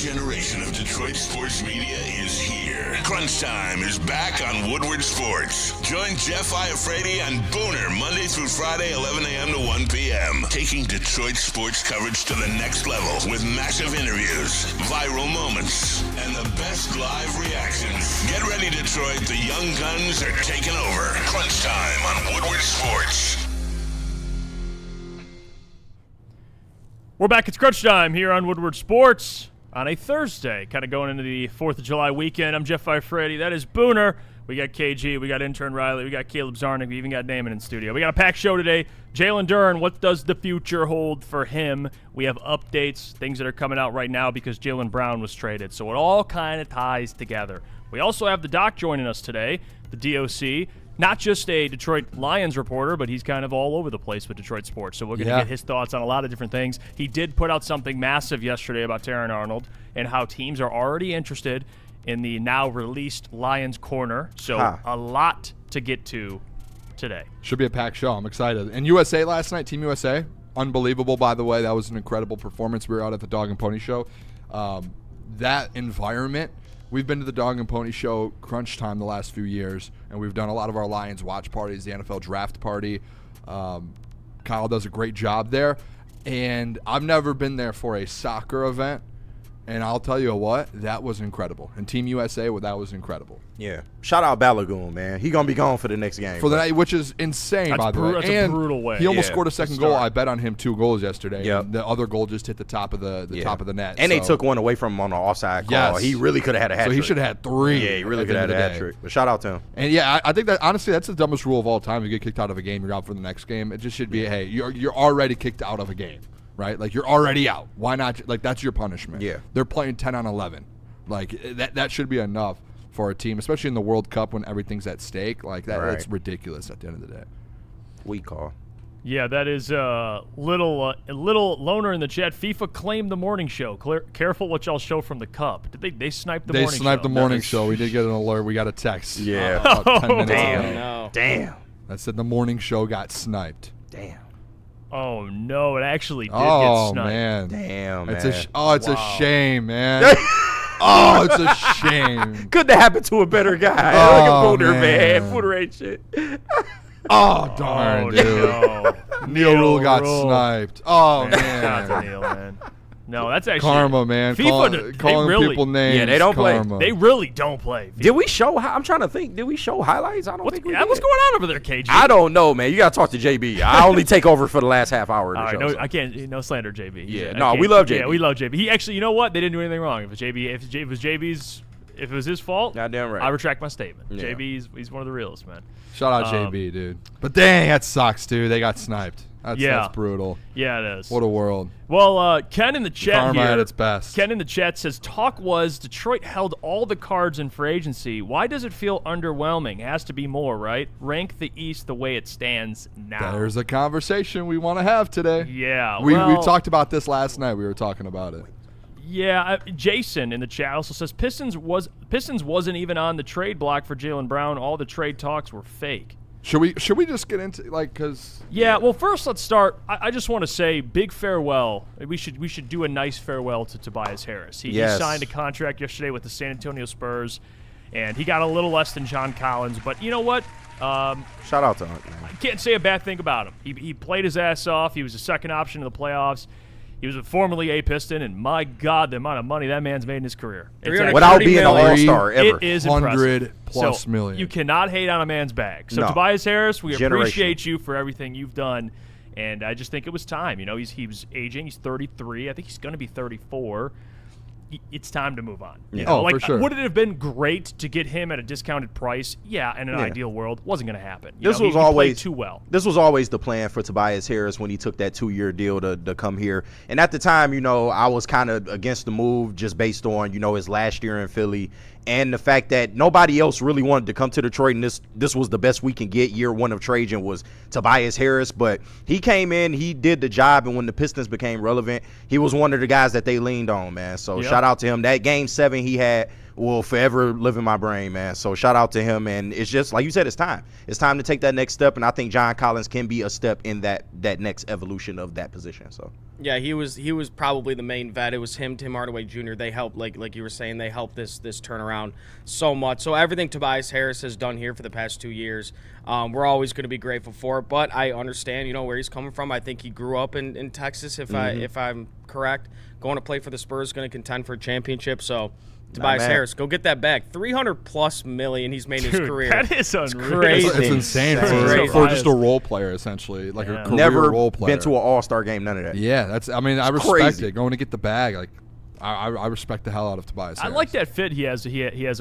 generation of Detroit sports media is here. Crunch Time is back on Woodward Sports. Join Jeff Iafrate and Booner Monday through Friday, 11 a.m. to 1 p.m. Taking Detroit sports coverage to the next level with massive interviews, viral moments, and the best live reactions. Get ready, Detroit. The young guns are taking over. Crunch Time on Woodward Sports. We're back. It's Crunch Time here on Woodward Sports on a Thursday, kind of going into the 4th of July weekend. I'm Jeff Iafrate. That is Booner. We got KG. We got intern Riley. We got Caleb Zarnick. We even got Damon in studio. We got a packed show today. Jaylen Duren, what does the future hold for him? We have updates, things that are coming out right now because Jaylen Brown was traded. So it all kind of ties together. We also have the Doc joining us today, the DOC. Not just a Detroit Lions reporter, but he's kind of all over the place with Detroit sports. So we're going to get his thoughts on a lot of different things. He did put out something massive yesterday about Terron Arnold and how teams are already interested in the now released Lions corner. So a lot to get to today. Should be a packed show. I'm excited. And USA last night, Team USA, unbelievable, by the way. That was an incredible performance. We were out at the Dog and Pony Show. That environment, we've been to the Dog and Pony Show Crunch Time the last few years, and we've done a lot of our Lions watch parties, the NFL draft party. Kyle does a great job there. And I've never been there for a soccer event, and I'll tell you what, that was incredible. And Team USA, well, that was incredible. Yeah. Shout out Balagoon, man. He going to be gone for the next game. For the night, which is insane, by the way. That's and a brutal way. He almost scored a second goal. I bet on him 2 goals yesterday. Yep. And the other goal just hit the top of the top of the net. And they took one away from him on the offside call. Yes. He really could have had a hat trick. So he should have had 3. Yeah, he really could have had a hat trick. But shout out to him. And yeah, I think that honestly that's the dumbest rule of all time. If you get kicked out of a game, you're out for the next game. It just should be, hey, you're already kicked out of a game, right? Like you're already out. Why not? Like that's your punishment. Yeah. They're playing 10 on 11. Like that should be enough for a team, especially in the World Cup when everything's at stake. Like that, it's ridiculous at the end of the day. We call. Yeah, that is a little loner in the chat. FIFA claimed the morning show. Careful what y'all show from the cup. Did they snipe the morning show? They sniped the morning show. We did get an alert. We got a text. Yeah. About 10 minutes Damn. ago. No. Damn. That said the morning show got sniped. Damn. Oh no, it actually did get sniped. Man. Damn, It's man. it's a shame, man. Oh, it's a shame. Couldn't have happened to a better guy. Oh, Look at Booner, man. man. Booner ain't shit. Oh, darn, dude. No. Neil Rule got Rule. sniped. Oh, Shout out to man. Neil, man. No, that's actually Karma, man. FIFA, Calling really, people names. Yeah, they don't play. karma. They really don't play. Did we show? I'm trying to think. Did we show highlights? I don't think we did. What's going on over there, KG? I don't know, man. You got to talk to JB. I only take over for the last half hour of the All right, show. no, so. I can't. No slander, JB. Yeah, I no, can't- we love JB. Yeah, we love JB. He actually, you know what? They didn't do anything wrong. If it was JB's, if it was his fault, Goddamn right. I retract my statement. Yeah. JB, he's one of the realest, man. Shout out JB, dude. But dang, that sucks, dude. They got sniped. That's brutal. Yeah, it is. What a world. Well, Ken in the chat Karma here. at its best. Ken in the chat says, talk was Detroit held all the cards in free agency. Why does it feel underwhelming? Has to be more, right? Rank the East the way it stands now. There's a conversation we want to have today. Yeah. We well, talked about this last night. We were talking about it. Yeah, Jason in the chat also says Pistons wasn't even on the trade block for Jaylen Brown. All the trade talks were fake. Should we just get into because Yeah, well, first let's start. I just want to say big farewell. We should do a nice farewell to Tobias Harris. He signed a contract yesterday with the San Antonio Spurs, and he got a little less than John Collins. But you know what? Shout out to him. I can't say a bad thing about him. He played his ass off. He was a second option in the playoffs. He was formerly a Piston, and my God, the amount of money that man's made in his career. Without being an all-star ever. It is impressive. 100+ million. You cannot hate on a man's bag. So No. Tobias Harris, we Generational. appreciate you for everything you've done, and I just think it was time. You know, he was aging. He's 33. I think he's going to be 34. It's time to move on. Yeah. You know, for sure. Would it have been great to get him at a discounted price? Yeah, in an ideal world, wasn't going to happen. This he was played always too well. This was always the plan for Tobias Harris when he took that 2-year deal to come here. And at the time, you know, I was kind of against the move just based on, you know, his last year in Philly and the fact that nobody else really wanted to come to Detroit, and this was the best we can get. Year one of Trajan was Tobias Harris, but he came in, he did the job, and when the Pistons became relevant, he was one of the guys that they leaned on, man. So shout out to him. That Game 7 he had will forever live in my brain, man. So shout out to him, and it's just like you said, it's time. It's time to take that next step, and I think John Collins can be a step in that next evolution of that position. So. Yeah, he was probably the main vet. It was him, Tim Hardaway Jr. They helped, like you were saying, they helped this turnaround so much. So everything Tobias Harris has done here for the past 2 years, we're always going to be grateful for it. But I understand, where he's coming from. I think he grew up in Texas, if I'm correct. Going to play for the Spurs, going to contend for a championship. So Tobias Harris, go get that back. $300+ million he's made in his career. That is unreal. Crazy. It's insane for just a role player, essentially, like a career Never role player. been to an All-Star game, none of that. Yeah, I respect crazy. it. Going to get the bag, like I respect the hell out of Tobias Harris. I like that fit he has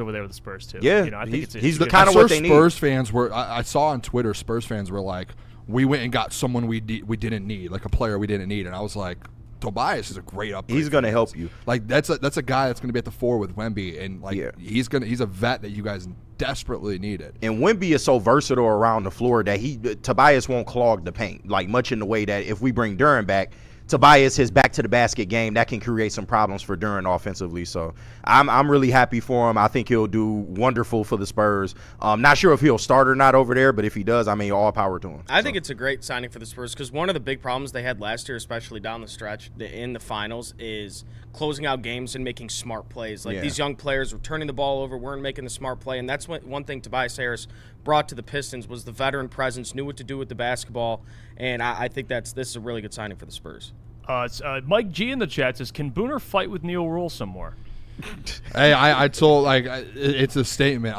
over there with the Spurs too. Yeah, I think he's the good. kind of what they need. Spurs fans were. I saw on Twitter, Spurs fans were like, "We went and got someone we didn't need, like a player we didn't need," and I was like, Tobias is a great upgrade. He's going to help you. Like that's a guy that's going to be at the 4 with Wemby, and he's a vet that you guys desperately needed. And Wemby is so versatile around the floor that Tobias won't clog the paint, like much in the way that if we bring Duren back, Tobias, his back to the basket game, that can create some problems for Duren offensively. So I'm really happy for him. I think he'll do wonderful for the Spurs. Not sure if he'll start or not over there, but if he does, all power to him. I think it's a great signing for the Spurs because one of the big problems they had last year, especially down the stretch in the finals, is closing out games and making smart plays. Like these young players were turning the ball over, weren't making the smart play, and that's one thing Tobias Harris brought to the Pistons was the veteran presence, knew what to do with the basketball, and I think this is a really good signing for the Spurs. Mike G in the chat says, "Can Booner fight with Neil Rule some more?" Hey, I told it's a statement.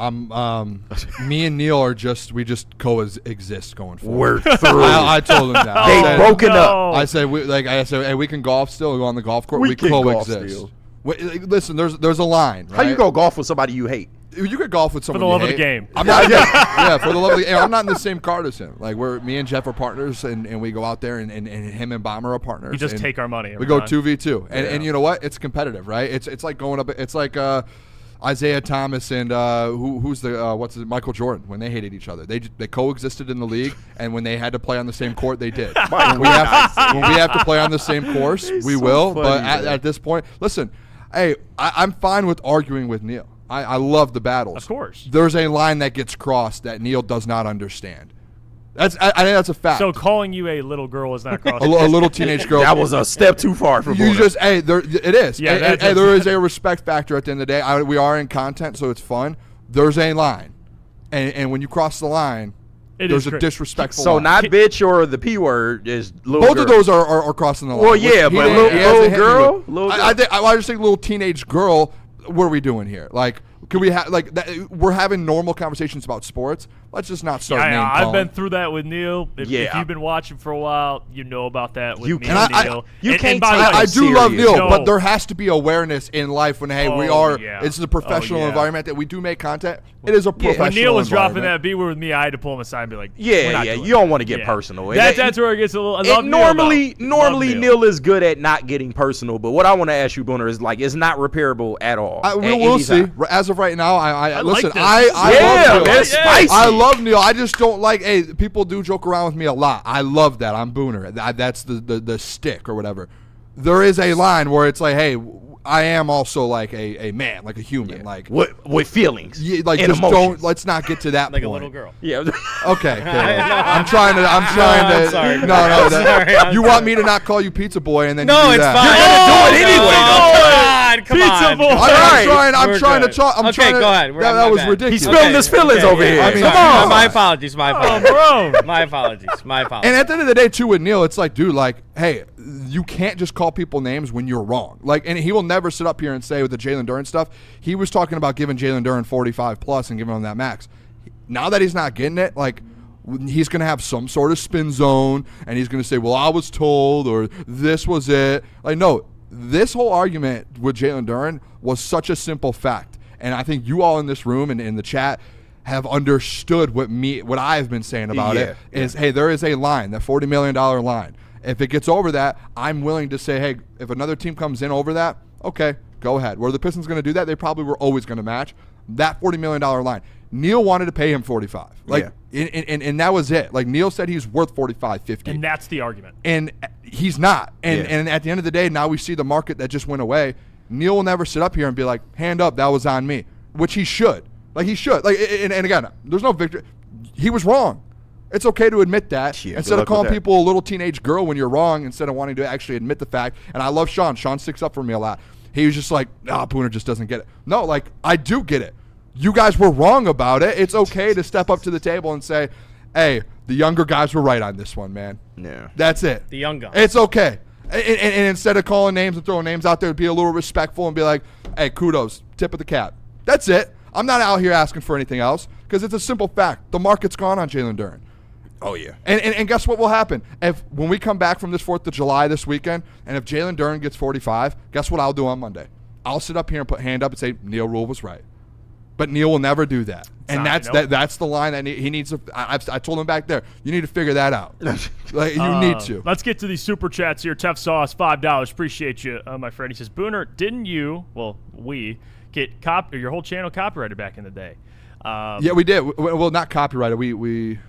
Me and Neil we just coexist going forward. We're through. I told him that. They've broken up. I said hey, we can golf still. Go on the golf court. We can golf coexist. still. Listen, there's a line. Right? How you go golf with somebody you hate? You could golf with someone For the love you of the hate. game. I'm not, yeah, for the love of the game. I'm not in the same card as him. Like me and Jeff are partners, and we go out there, and him and Amon-Ra are partners. You just take our money. We go 2v2, and you know what? It's competitive, right? It's like going up. It's like Isaiah Thomas and who's the Michael Jordan when they hated each other. They coexisted in the league, and when they had to play on the same court, they did. when we have to play on the same course, we will. Funny, but at this point, listen, hey, I'm fine with arguing with Neil. I love the battles. Of course. There's a line that gets crossed that Neil does not understand. I think that's a fact. So calling you a little girl is not crossing. a little teenage girl. That was a step too far for You Booner. just it is. Yeah, there is a respect factor at the end of the day. We are in content, so it's fun. There's a line, and when you cross the line, there's a disrespectful. So line. not bitch or the P word is little Both girl. of those are crossing the line. Well, yeah, but little girl. I just think little teenage girl. What are we doing here? Like, can we have we're having normal conversations about sports. Let's just not start name calling. I've been through that with Neil. If you've been watching for a while, you know about that with me and Neil. I do love Neil, but there has to be awareness in life when we are. Yeah. It's a professional environment that we do make content. It is a professional. When Neil was dropping environment. that B word with me, I had to pull him aside and be like, Yeah. You don't want to get personal. That's where it gets a little. I love Neil, normally Neil is good at not getting personal, but what I want to ask you, Booner, is it's not repairable at all. We'll see. As of right now, I listen. like this. I love Neil. Spicy. I love Neil. I just don't like. Hey, people do joke around with me a lot. I love that. I'm Booner. That's the stick or whatever. There is a line where it's like, hey, I am also like a man, like a human, like with feelings, like and just emotions. Let's not get to that Like point. a little girl. Yeah. Okay. I'm trying to. I'm sorry. No. Sorry, you want me to not call you Pizza Boy and then No, you do it's that. fine. You're gonna do it anyway. Come on. Pizza Boy. I'm trying to talk. Okay, go ahead. That was ridiculous. He's spilling his feelings over here. I mean, Come come on. on. My apologies. My apologies. And at the end of the day, too, with Neil, it's like, dude, like, hey, you can't just call people names when you're wrong. Like, and he will never sit up here and say with the Jalen Duren stuff, he was talking about giving Jalen Duren 45 plus and giving him that max. Now that he's not getting it, like, he's going to have some sort of spin zone, and he's going to say, well, I was told, or this was it. Like, no, this whole argument with Jalen Duren was such a simple fact. And I think you all in this room and in the chat have understood what I've been saying about it is, hey, there is a line, that $40 million line. If it gets over that, I'm willing to say, hey, if another team comes in over that, okay, go ahead. Were the Pistons going to do that? They probably were always going to match that $40 million line. Neil wanted to pay him 45. And that was it. Like, Neil said he's worth 45, 50. And that's the argument. And he's not. And at the end of the day, now we see the market that just went away. Neil will never sit up here and be like, hand up, that was on me, which he should. Like, he should. Like, and again, there's no victory. He was wrong. It's okay to admit that. Yeah, instead of calling people a little teenage girl when you're wrong, instead of wanting to actually admit the fact. And I love Sean. Sean sticks up for me a lot. He was just like, Booner just doesn't get it. No, like, I do get it. You guys were wrong about it. It's okay to step up to the table and say, hey, the younger guys were right on this one, man. Yeah. That's it. The young guys. It's okay. And instead of calling names and throwing names out there, be a little respectful and be like, hey, kudos, tip of the cap. That's it. I'm not out here asking for anything else because it's a simple fact. The market's gone on Jalen Duren. Oh, yeah. And guess what will happen? When we come back from this 4th of July this weekend, and if Jalen Duren gets 45, guess what I'll do on Monday? I'll sit up here and put hand up and say, Neil Rule was right. But Neil will never do that. And that's the line that he needs to – I told him back there, you need to figure that out. Like, you need to. Let's get to these super chats here. Tough Sauce, $5. Appreciate you, my friend. He says, Booner, didn't you – well, we get your whole channel copyrighted back in the day? Yeah, we did. Well, not copyrighted. We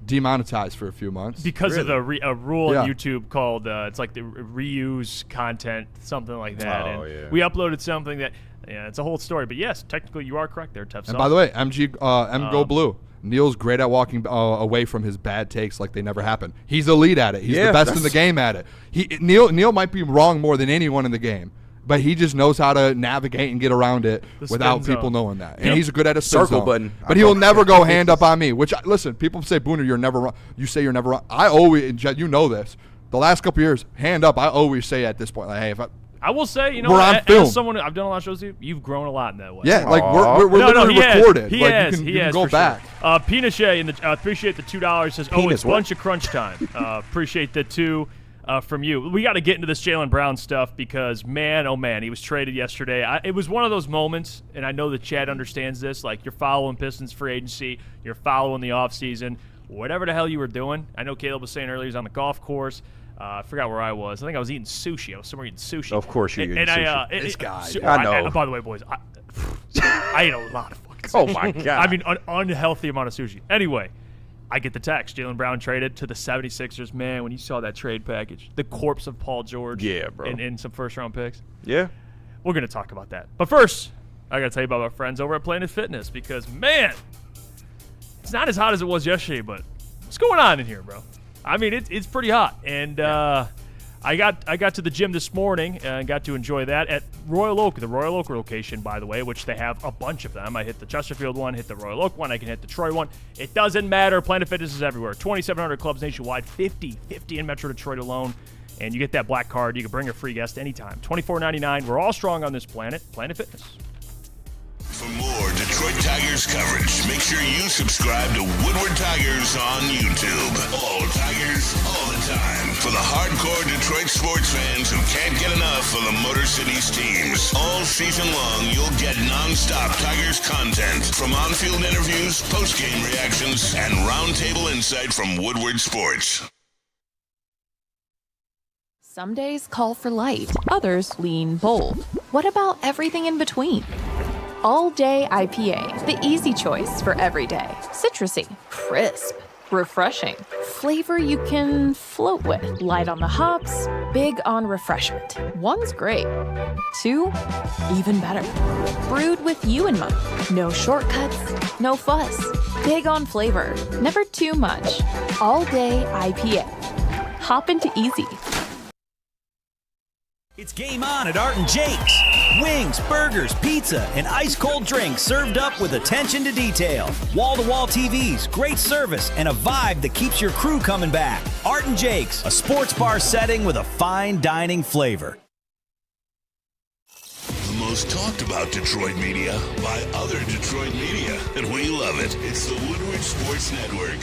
demonetized for a few months. Because of a rule Yeah. on YouTube called it's like the reuse content, something like that. Oh, and yeah. we uploaded something that – yeah, it's a whole story. But, yes, technically you are correct there, Tough Sauce. And by the way, Go Blue. Neil's great at walking away from his bad takes like they never happened. He's elite at it. He's the best in the game at it. Neil might be wrong more than anyone in the game, but he just knows how to navigate and get around it without people knowing that. And he's good at a spin circle zone. button. But he will never go hand up on me, which, listen, people say, Booner, you're never wrong. You say you're never wrong. I always, you know this, the last couple years, hand up, I always say at this point, like, hey, I will say, you know, we're on film. As someone I've done a lot of shows with you've grown a lot in that way. Yeah, like we're literally recorded. He like has, you can go for back. Sure. Pinochet appreciate the $2. Says, it's what? bunch of crunch time. Appreciate the two from you. We got to get into this Jaylen Brown stuff because, man, oh man, he was traded yesterday. It was one of those moments, and I know the chat understands this. Like, you're following Pistons free agency, you're following the offseason, whatever the hell you were doing. I know Caleb was saying earlier he was on the golf course. I forgot where I was. I think I was eating sushi. I was somewhere eating sushi. Of course you're eating sushi. This guy. I know. By the way, boys, I ate a lot of fucking sushi. Oh, my God. I mean, an unhealthy amount of sushi. Anyway, I get the text. Jaylen Brown traded to the 76ers. Man, when you saw that trade package, the corpse of Paul George. Yeah, bro. And some first-round picks. Yeah. We're going to talk about that. But first, I got to tell you about our friends over at Planet Fitness because, man, it's not as hot as it was yesterday, but what's going on in here, bro? I mean, it's pretty hot. And I got to the gym this morning and got to enjoy that at Royal Oak, the Royal Oak location, by the way, which they have a bunch of them. I hit the Chesterfield one, hit the Royal Oak one, I can hit the Troy one. It doesn't matter. Planet Fitness is everywhere. 2,700 clubs nationwide, 50 in Metro Detroit alone. And you get that black card. You can bring a free guest anytime. $24.99. We're all strong on this planet. Planet Fitness. For more Detroit Tigers coverage, make sure you subscribe to Woodward Tigers on YouTube. All Tigers, all the time. For the hardcore Detroit sports fans who can't get enough of the Motor City's teams. All season long, you'll get non-stop Tigers content from on-field interviews, post-game reactions, and roundtable insight from Woodward Sports. Some days call for light, others lean bold. What about everything in between? All Day IPA, the easy choice for every day. Citrusy, crisp, refreshing. Flavor you can float with. Light on the hops, big on refreshment. One's great. Two, even better. Brewed with you in mind. No shortcuts, no fuss. Big on flavor, never too much. All Day IPA. Hop into easy. It's game on at Art & Jake's. Wings, burgers, pizza, and ice-cold drinks served up with attention to detail. Wall-to-wall TVs, great service, and a vibe that keeps your crew coming back. Art & Jake's, a sports bar setting with a fine dining flavor. The most talked about Detroit media by other Detroit media, and we love it. It's the Woodward Sports Network.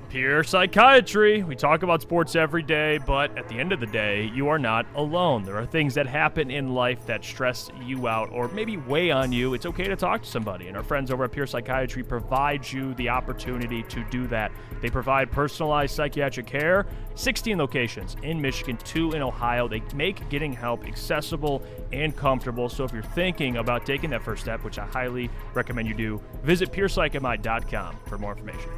Pure Psychiatry. We talk about sports every day, but at the end of the day, you are not alone. There are things that happen in life that stress you out or maybe weigh on you. It's okay to talk to somebody, and our friends over at Pure Psychiatry provide you the opportunity to do that. They provide personalized psychiatric care, 16 locations in Michigan, 2 in Ohio. They make getting help accessible and comfortable. So if you're thinking about taking that first step, which I highly recommend you do, visit PurePsychMI.com for more information.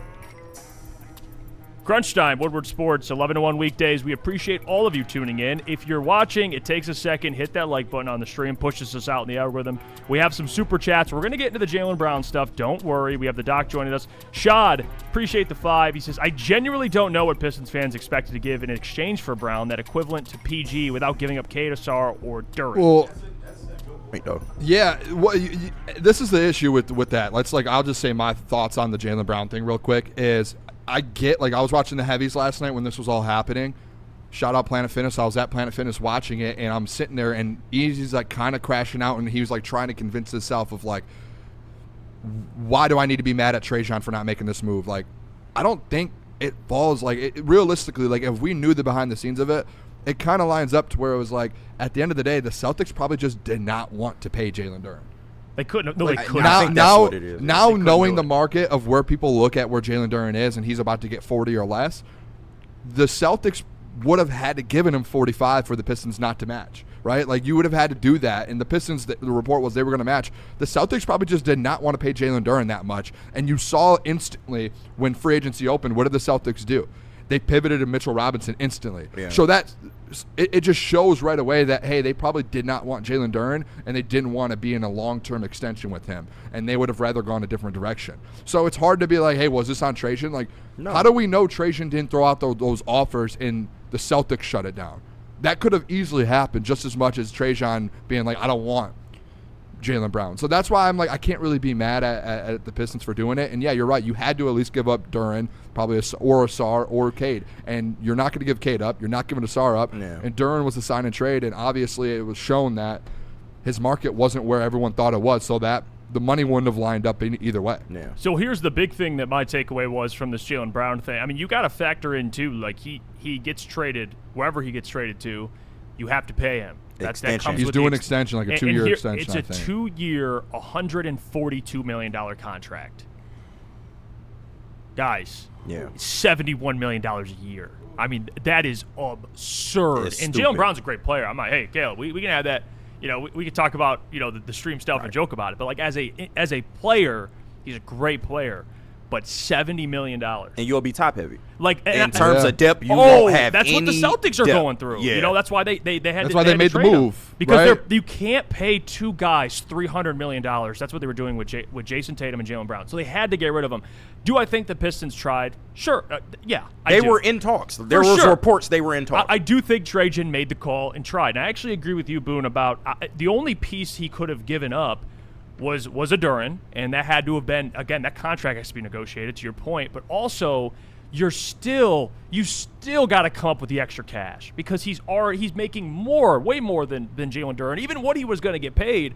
Crunch Time, Woodward Sports, 11 to 1 weekdays. We appreciate all of you tuning in. If you're watching, it takes a second. Hit that like button on the stream. Pushes us out in the algorithm. We have some super chats. We're going to get into the Jaylen Brown stuff. Don't worry. We have the doc joining us. Shad, appreciate the 5. He says, I genuinely don't know what Pistons fans expected to give in exchange for Brown, that equivalent to PG, without giving up Cade, Asar, or Duren. Well, yeah, well, this is the issue with that. I'll just say my thoughts on the Jaylen Brown thing real quick is I was watching the heavies last night when this was all happening. Shout out Planet Fitness. I was at Planet Fitness watching it, and I'm sitting there, and Easy's like kind of crashing out, and he was like trying to convince himself of like, why do I need to be mad at Trajan for not making this move? Like, I don't think it falls realistically. Like, if we knew the behind the scenes of it, it kind of lines up to where it was like, at the end of the day, the Celtics probably just did not want to pay Jalen Duren. They couldn't. No, they couldn't. I think that's what it is. Now knowing the market of where people look at where Jalen Duren is, and he's about to get 40 or less, the Celtics would have had to given him 45 for the Pistons not to match, right? Like, you would have had to do that, and the Pistons, the report was they were going to match. The Celtics probably just did not want to pay Jalen Duren that much, and you saw instantly when free agency opened, what did the Celtics do? They pivoted to Mitchell Robinson instantly. Yeah. So it just shows right away that, hey, they probably did not want Jalen Duren, and they didn't want to be in a long-term extension with him, and they would have rather gone a different direction. So it's hard to be like, hey, was this on Trajan? Like, no. How do we know Trajan didn't throw out those offers and the Celtics shut it down? That could have easily happened just as much as Trajan being like, I don't want Jaylen Brown. So that's why I'm like, I can't really be mad at the Pistons for doing it. And yeah, you're right. You had to at least give up Duren, probably or Asar or Cade. And you're not going to give Cade up. You're not giving Asar up. No. And Duren was a sign and trade. And obviously it was shown that his market wasn't where everyone thought it was. So that the money wouldn't have lined up in either way. Yeah. So here's the big thing that my takeaway was from this Jaylen Brown thing. I mean, you got to factor in too, like he gets traded, wherever he gets traded to, you have to pay him. That comes He's doing extension, like a 2-year extension. It's a 2-year, $142 million contract. Guys, $71 million a year. I mean, that is absurd. And Jaylen Brown's a great player. I'm like, hey, Kale, we can have that. You know, we could talk about, you know, the stream stuff and joke about it. But like as a player, he's a great player. But $70 million. And you'll be top heavy. Like in terms of depth, you won't have that's any what the Celtics are going through. Yeah. You know, that's why they had that's why they made the move. Because you can't pay two guys $300 million. That's what they were doing with Jason Tatum and Jaylen Brown. So they had to get rid of them. Do I think the Pistons tried? Sure. Yeah. They were in talks. There was reports they were in talks. I do think Trajan made the call and tried. And I actually agree with you, Boone, about the only piece he could have given up was a Duren, and that had to have been, again, that contract has to be negotiated, to your point, but also you still got to come up with the extra cash because he's making way more than Jalen Duren, even what he was going to get paid.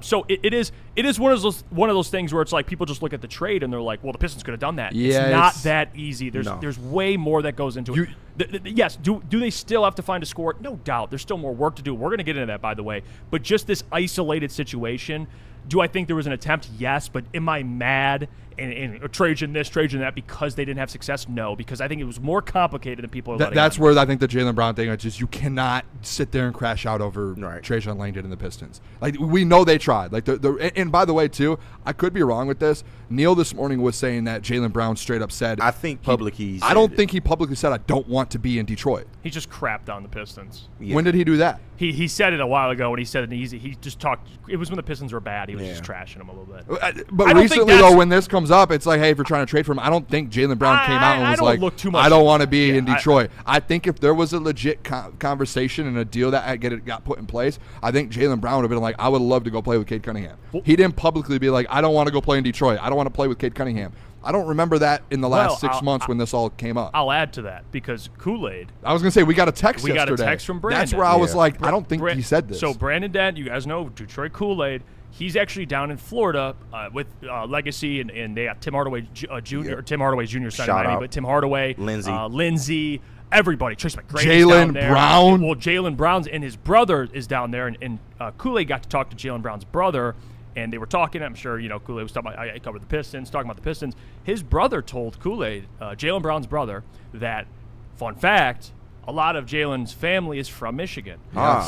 So it is one of those things where it's like people just look at the trade and they're like, well, the Pistons could have done that. Yeah, it's not that easy. There's way more that goes into it. Yes, do they still have to find a score? No doubt. There's still more work to do. We're going to get into that, by the way. But just this isolated situation, do I think there was an attempt? Yes. But am I mad and Trajan this, Trajan that because they didn't have success? No, because I think it was more complicated than people are letting That's where I think the Jaylen Brown thing is just you cannot sit there and crash out over Trajan Langdon and the Pistons. Like, we know they tried. Like and by the way, too, I could be wrong with this. Neil this morning was saying that Jaylen Brown straight up said, I think publicly I don't think he publicly said, I don't want to be in Detroit. He just crapped on the Pistons. Yeah. When did he do that? He said it a while ago when he said it easy. He just talked. It was when the Pistons were bad. He was just trashing them a little bit. But recently, though, when this comes up, it's like, hey, if you're trying to trade for him, I don't think Jaylen Brown came out and was like, I don't want to be in Detroit. I think if there was a legit conversation and a deal that got put in place, I think Jaylen Brown would have been like, I would love to go play with Cade Cunningham. He didn't publicly be like, I don't want to go play in Detroit. I don't want to play with Cade Cunningham. I don't remember that in the last 6 months when this all came up. I'll add to that because Kool-Aid. I was going to say, we got a text yesterday. We got a text from Brandon. That's where I was like, I don't think he said this. So Brandon Dent, you guys know Detroit Kool-Aid. He's actually down in Florida with Legacy, and they got Tim Hardaway Jr. or Tim Hardaway Jr. signed in Miami, but Tim Hardaway, Lindsey, everybody. Trace McGrady's Jaylen Brown. Well, Jaylen Brown's and his brother is down there, and Kool-Aid got to talk to Jaylen Brown's brother. And they were talking. I'm sure Kool-Aid was talking about. I covered the Pistons, talking about the Pistons. His brother told Kool-Aid, Jaylen Brown's brother, that, fun fact, a lot of Jalen's family is from Michigan.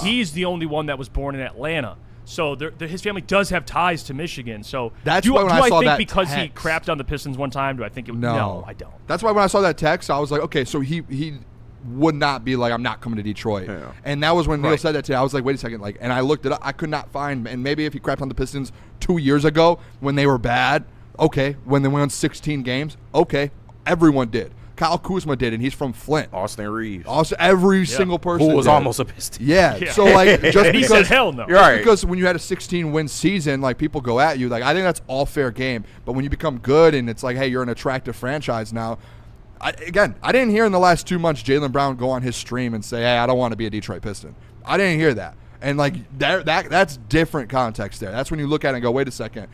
He's the only one that was born in Atlanta. So his family does have ties to Michigan. So That's do why when I saw think that because he text- crapped on the Pistons one time, do I think it? No, I don't. That's why when I saw that text, I was like, okay, so he would not be like, I'm not coming to Detroit. Yeah. And that was when Neil said that to me. I was like, wait a second. Like, and I looked it up. I could not find, and maybe if he crapped on the Pistons 2 years ago when they were bad, okay. When they won 16 games, okay. Everyone did. Kyle Kuzma did, and he's from Flint. Austin Reeves. Also, every single person Who was did. almost a Piston. Yeah. Yeah. So, like, just He because. said hell no. You're right. Because when you had a 16-win season, like, people go at you. Like, I think that's all fair game. But when you become good and it's like, hey, you're an attractive franchise now. I didn't hear in the last 2 months Jaylen Brown go on his stream and say, hey, I don't want to be a Detroit Piston. I didn't hear that. And, like, that's different context there. That's when you look at it and go, wait a second.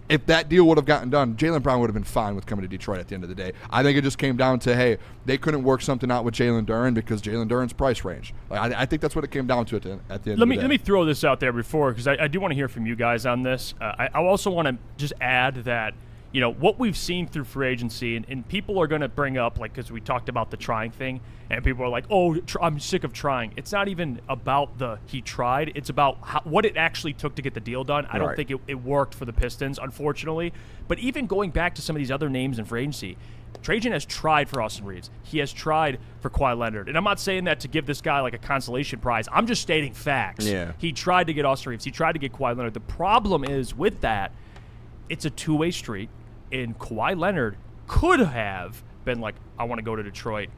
If that deal would have gotten done, Jaylen Brown would have been fine with coming to Detroit at the end of the day. I think it just came down to, hey, they couldn't work something out with Jalen Duren because Jalen Duren's price range. Like, I think that's what it came down to at the end of the day. Let me throw this out there before, because I do want to hear from you guys on this. I also want to just add that, you know, what we've seen through free agency, and people are going to bring up, like, because we talked about the trying thing, and people are like, oh, I'm sick of trying. It's not even about he tried. It's about what it actually took to get the deal done. I don't think it worked for the Pistons, unfortunately. But even going back to some of these other names in free agency, Trajan has tried for Austin Reeves. He has tried for Kawhi Leonard. And I'm not saying that to give this guy like a consolation prize. I'm just stating facts. Yeah. He tried to get Austin Reeves. He tried to get Kawhi Leonard. The problem is with that, it's a two-way street. And Kawhi Leonard could have been like, I want to go to Detroit.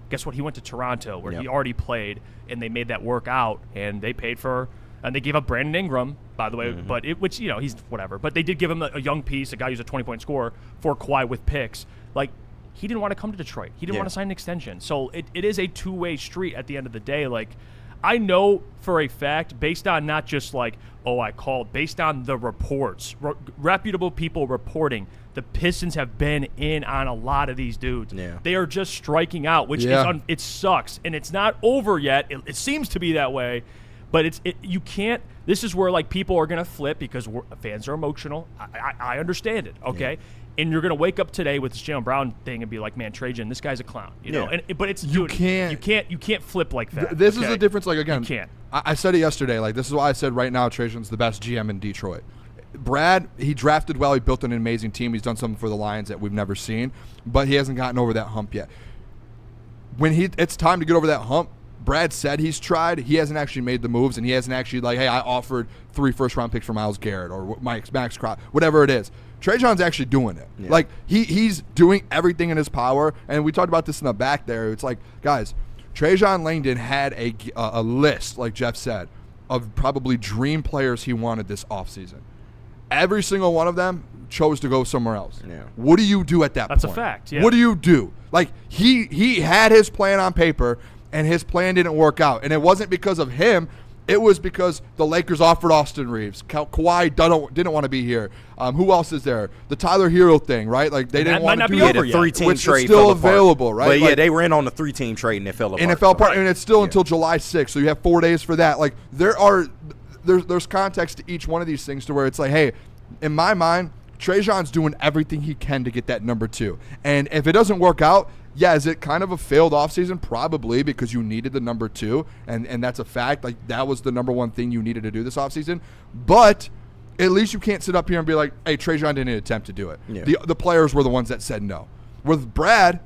Guess what? He went to Toronto where he already played, and they made that work out, and they paid for, and they gave up Brandon Ingram, by the way, but which, you know, he's whatever. But they did give him a young piece, a guy who's a 20-point scorer for Kawhi with picks. Like, he didn't want to come to Detroit. He didn't want to sign an extension. So it is a two-way street at the end of the day. Like, I know for a fact, based on not just like, oh, I called, based on the reports, reputable people reporting, the Pistons have been in on a lot of these dudes. Yeah. They are just striking out, which is it sucks. And it's not over yet. It seems to be that way. But you can't – this is where, like, people are going to flip because fans are emotional. I understand it, okay? Yeah. And you're going to wake up today with this Jaylen Brown thing and be like, man, Trajan, this guy's a clown. You know? But it's – you can't flip like that. This is the difference. Like, again, you can't. I said it yesterday. Like, this is why I said right now Trajan's the best GM in Detroit. Brad, he drafted well. He built an amazing team. He's done something for the Lions that we've never seen, but he hasn't gotten over that hump yet. When it's time to get over that hump, Brad said he's tried. He hasn't actually made the moves, and he hasn't actually, like, hey, I offered 3 first-round picks for Myles Garrett or Max Crosby, whatever it is. Trajan's actually doing it. Yeah. Like, he's doing everything in his power, and we talked about this in the back there. It's like, guys, Trajan Langdon had a list, like Jeff said, of probably dream players he wanted this offseason. Every single one of them chose to go somewhere else. Yeah. What do you do at that point? That's a fact, yeah. What do you do? Like, he had his plan on paper, and his plan didn't work out. And it wasn't because of him. It was because the Lakers offered Austin Reeves. Kawhi didn't want to be here. Who else is there? The Tyler Hero thing, right? Like, they didn't want to do it. The 3-team trade is still fell available, apart. right? But, like, they ran on the 3-team trade, and it fell apart. And it fell apart, and it's still until July 6th, so you have 4 days for that. Like, there's context to each one of these things to where it's like, hey, in my mind, Trajan's doing everything he can to get that number 2. And if it doesn't work out, yeah, is it kind of a failed offseason? Probably, because you needed the number 2, and that's a fact. Like, that was the number 1 thing you needed to do this offseason. But at least you can't sit up here and be like, hey, Trajan didn't attempt to do it. Yeah. The players were the ones that said no. With Brad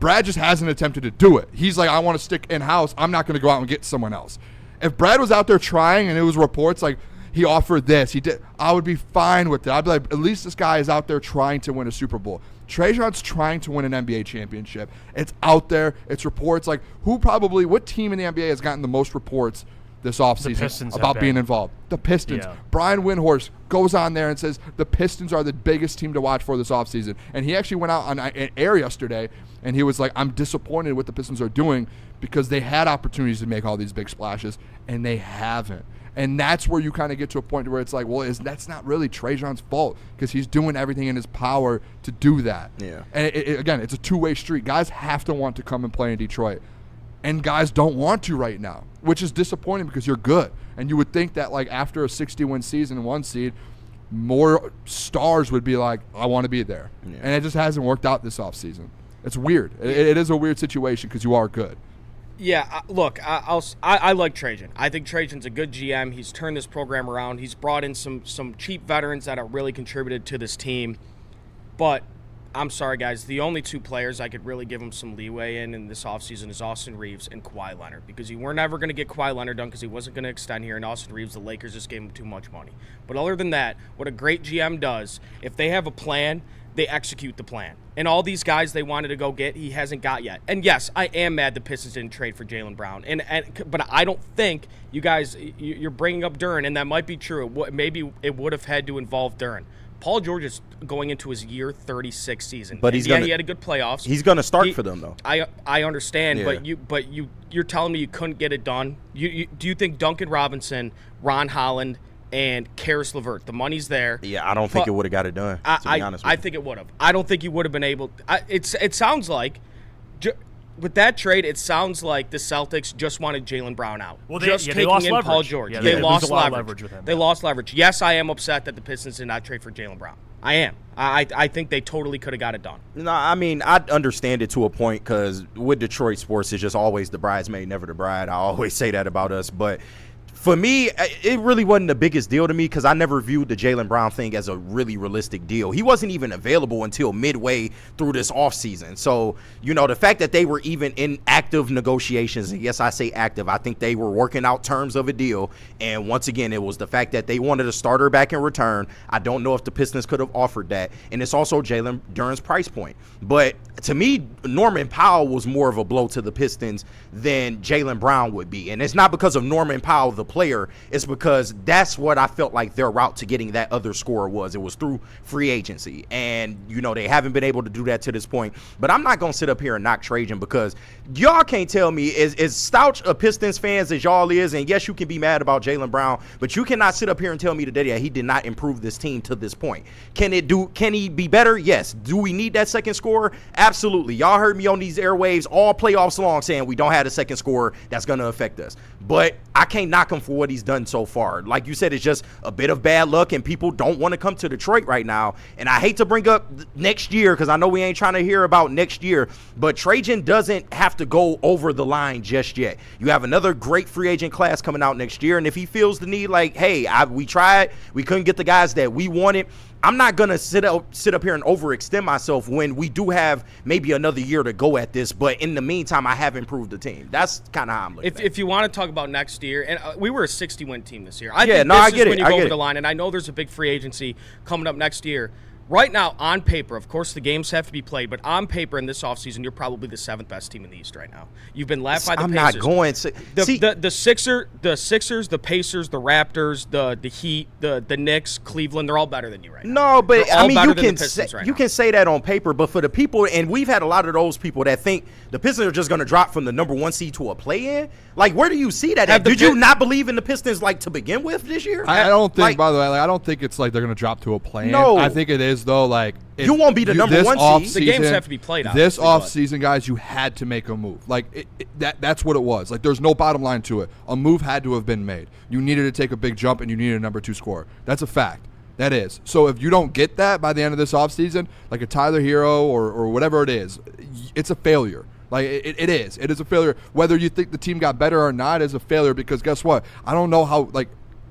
just hasn't attempted to do it. He's like, I want to stick in-house. I'm not going to go out and get someone else. If Brad was out there trying and it was reports like, he offered this, he did, I would be fine with it. I'd be like, at least this guy is out there trying to win a Super Bowl. Trajan's trying to win an NBA championship. It's out there. It's reports. Like, what team in the NBA has gotten the most reports this offseason about being involved? The Pistons. Yeah. Brian Windhorst goes on there and says the Pistons are the biggest team to watch for this offseason. And he actually went out on air yesterday, and he was like, I'm disappointed what the Pistons are doing because they had opportunities to make all these big splashes, and they haven't. And that's where you kind of get to a point where it's like, well, that's not really Trajan's fault because he's doing everything in his power to do that. Yeah. And again, it's a two-way street. Guys have to want to come and play in Detroit. And guys don't want to right now, which is disappointing because you're good. And you would think that, like, after a 60-win season, 1 seed, more stars would be like, I want to be there. Yeah. And it just hasn't worked out this offseason. It's weird. It is a weird situation because you are good. Yeah, look, I like Trajan. I think Trajan's a good GM. He's turned this program around. He's brought in some cheap veterans that have really contributed to this team. But I'm sorry, guys. The only two players I could really give him some leeway in this offseason is Austin Reeves and Kawhi Leonard, because you were never going to get Kawhi Leonard done because he wasn't going to extend here, and Austin Reeves, the Lakers just gave him too much money. But other than that, what a great GM does, if they have a plan, they execute the plan. And all these guys they wanted to go get, he hasn't got yet. And yes, I am mad the Pistons didn't trade for Jaylen Brown. But I don't think you guys, you're bringing up Duren, and that might be true. Maybe it would have had to involve Duren. Paul George is going into his year 36 season. But he had a good playoffs. He's going to start for them, though. I understand, Yeah. but you're telling me you couldn't get it done? Do you think Duncan Robinson, Ron Holland, and Karis LeVert, the money's there? Yeah, I don't think it would have got it done, to be honest with I you. think it would have. I don't think you would have been able it sounds like with that trade, it sounds like the Celtics just wanted Jaylen Brown out. Well, they lost in leverage. Paul George. Yeah, they lost lose a lot of leverage. leverage with him. They lost leverage. Yes, I am upset that the Pistons did not trade for Jaylen Brown. I am. I think they totally could have got it done. No, I mean, I understand it to a point because with Detroit sports, it's just always the bridesmaid, never the bride. I always say that about us. But for me, it really wasn't the biggest deal to me because I never viewed the Jaylen Brown thing as a really realistic deal. He wasn't even available until midway through this offseason. So, the fact that they were even in active negotiations, and yes, I say active, I think they were working out terms of a deal. And once again, it was the fact that they wanted a starter back in return. I don't know if the Pistons could have offered that. And it's also Jalen Duren's price point. But to me, Norman Powell was more of a blow to the Pistons than Jaylen Brown would be. And it's not because of Norman Powell, the player, it's because that's what I felt like their route to getting that other scorer was. It was through free agency. And, they haven't been able to do that to this point. But I'm not going to sit up here and knock Trajan because y'all can't tell me, as stout a Pistons fans as y'all is, and yes, you can be mad about Jaylen Brown, but you cannot sit up here and tell me today that he did not improve this team to this point. Can he be better? Yes. Do we need that second scorer? Absolutely. Y'all heard me on these airwaves all playoffs long saying we don't have a second scorer that's going to affect us. But I can't knock him for what he's done so far. Like you said, it's just a bit of bad luck, and people don't want to come to Detroit right now. And I hate to bring up next year because I know we ain't trying to hear about next year, but Trajan doesn't have to go over the line just yet. You have another great free agent class coming out next year, and if he feels the need, like, hey, we tried, we couldn't get the guys that we wanted, I'm not going to sit up here and overextend myself when we do have maybe another year to go at this. But in the meantime, I have improved the team. That's kind of how I'm looking at it. If you want to talk about next year, and we were a 60-win team this year. I get when it. you go over the line, and I know there's a big free agency coming up next year. Right now, on paper, of course, the games have to be played, but on paper in this offseason, you're probably the 7th best team in the East right now. You've been lapped by the Pacers. I'm not going to the Sixers, the Pacers, the Raptors, the Heat, the Knicks, Cleveland, they're all better than you right now. No, but I mean, you can can say that on paper, but for the people, and we've had a lot of those people that think the Pistons are just going to drop from the number 1 seed to a play-in. Like, where do you see that at? Did you not believe in the Pistons to begin with this year? I don't think, by the way, I don't think it's like they're going to drop to a play-in. No. I think it is, though, like, you won't be the number 1 seed. The games have to be played out. This offseason, guys, you had to make a move. Like, that's what it was. Like, there's no bottom line to it. A move had to have been made. You needed to take a big jump, and you needed a number 2 scorer. That's a fact. That is. So if you don't get that by the end of this offseason, like a Tyler Hero or whatever it is, it's a failure. Like, it is. It is a failure. Whether you think the team got better or not is a failure because guess what? I don't know how, like,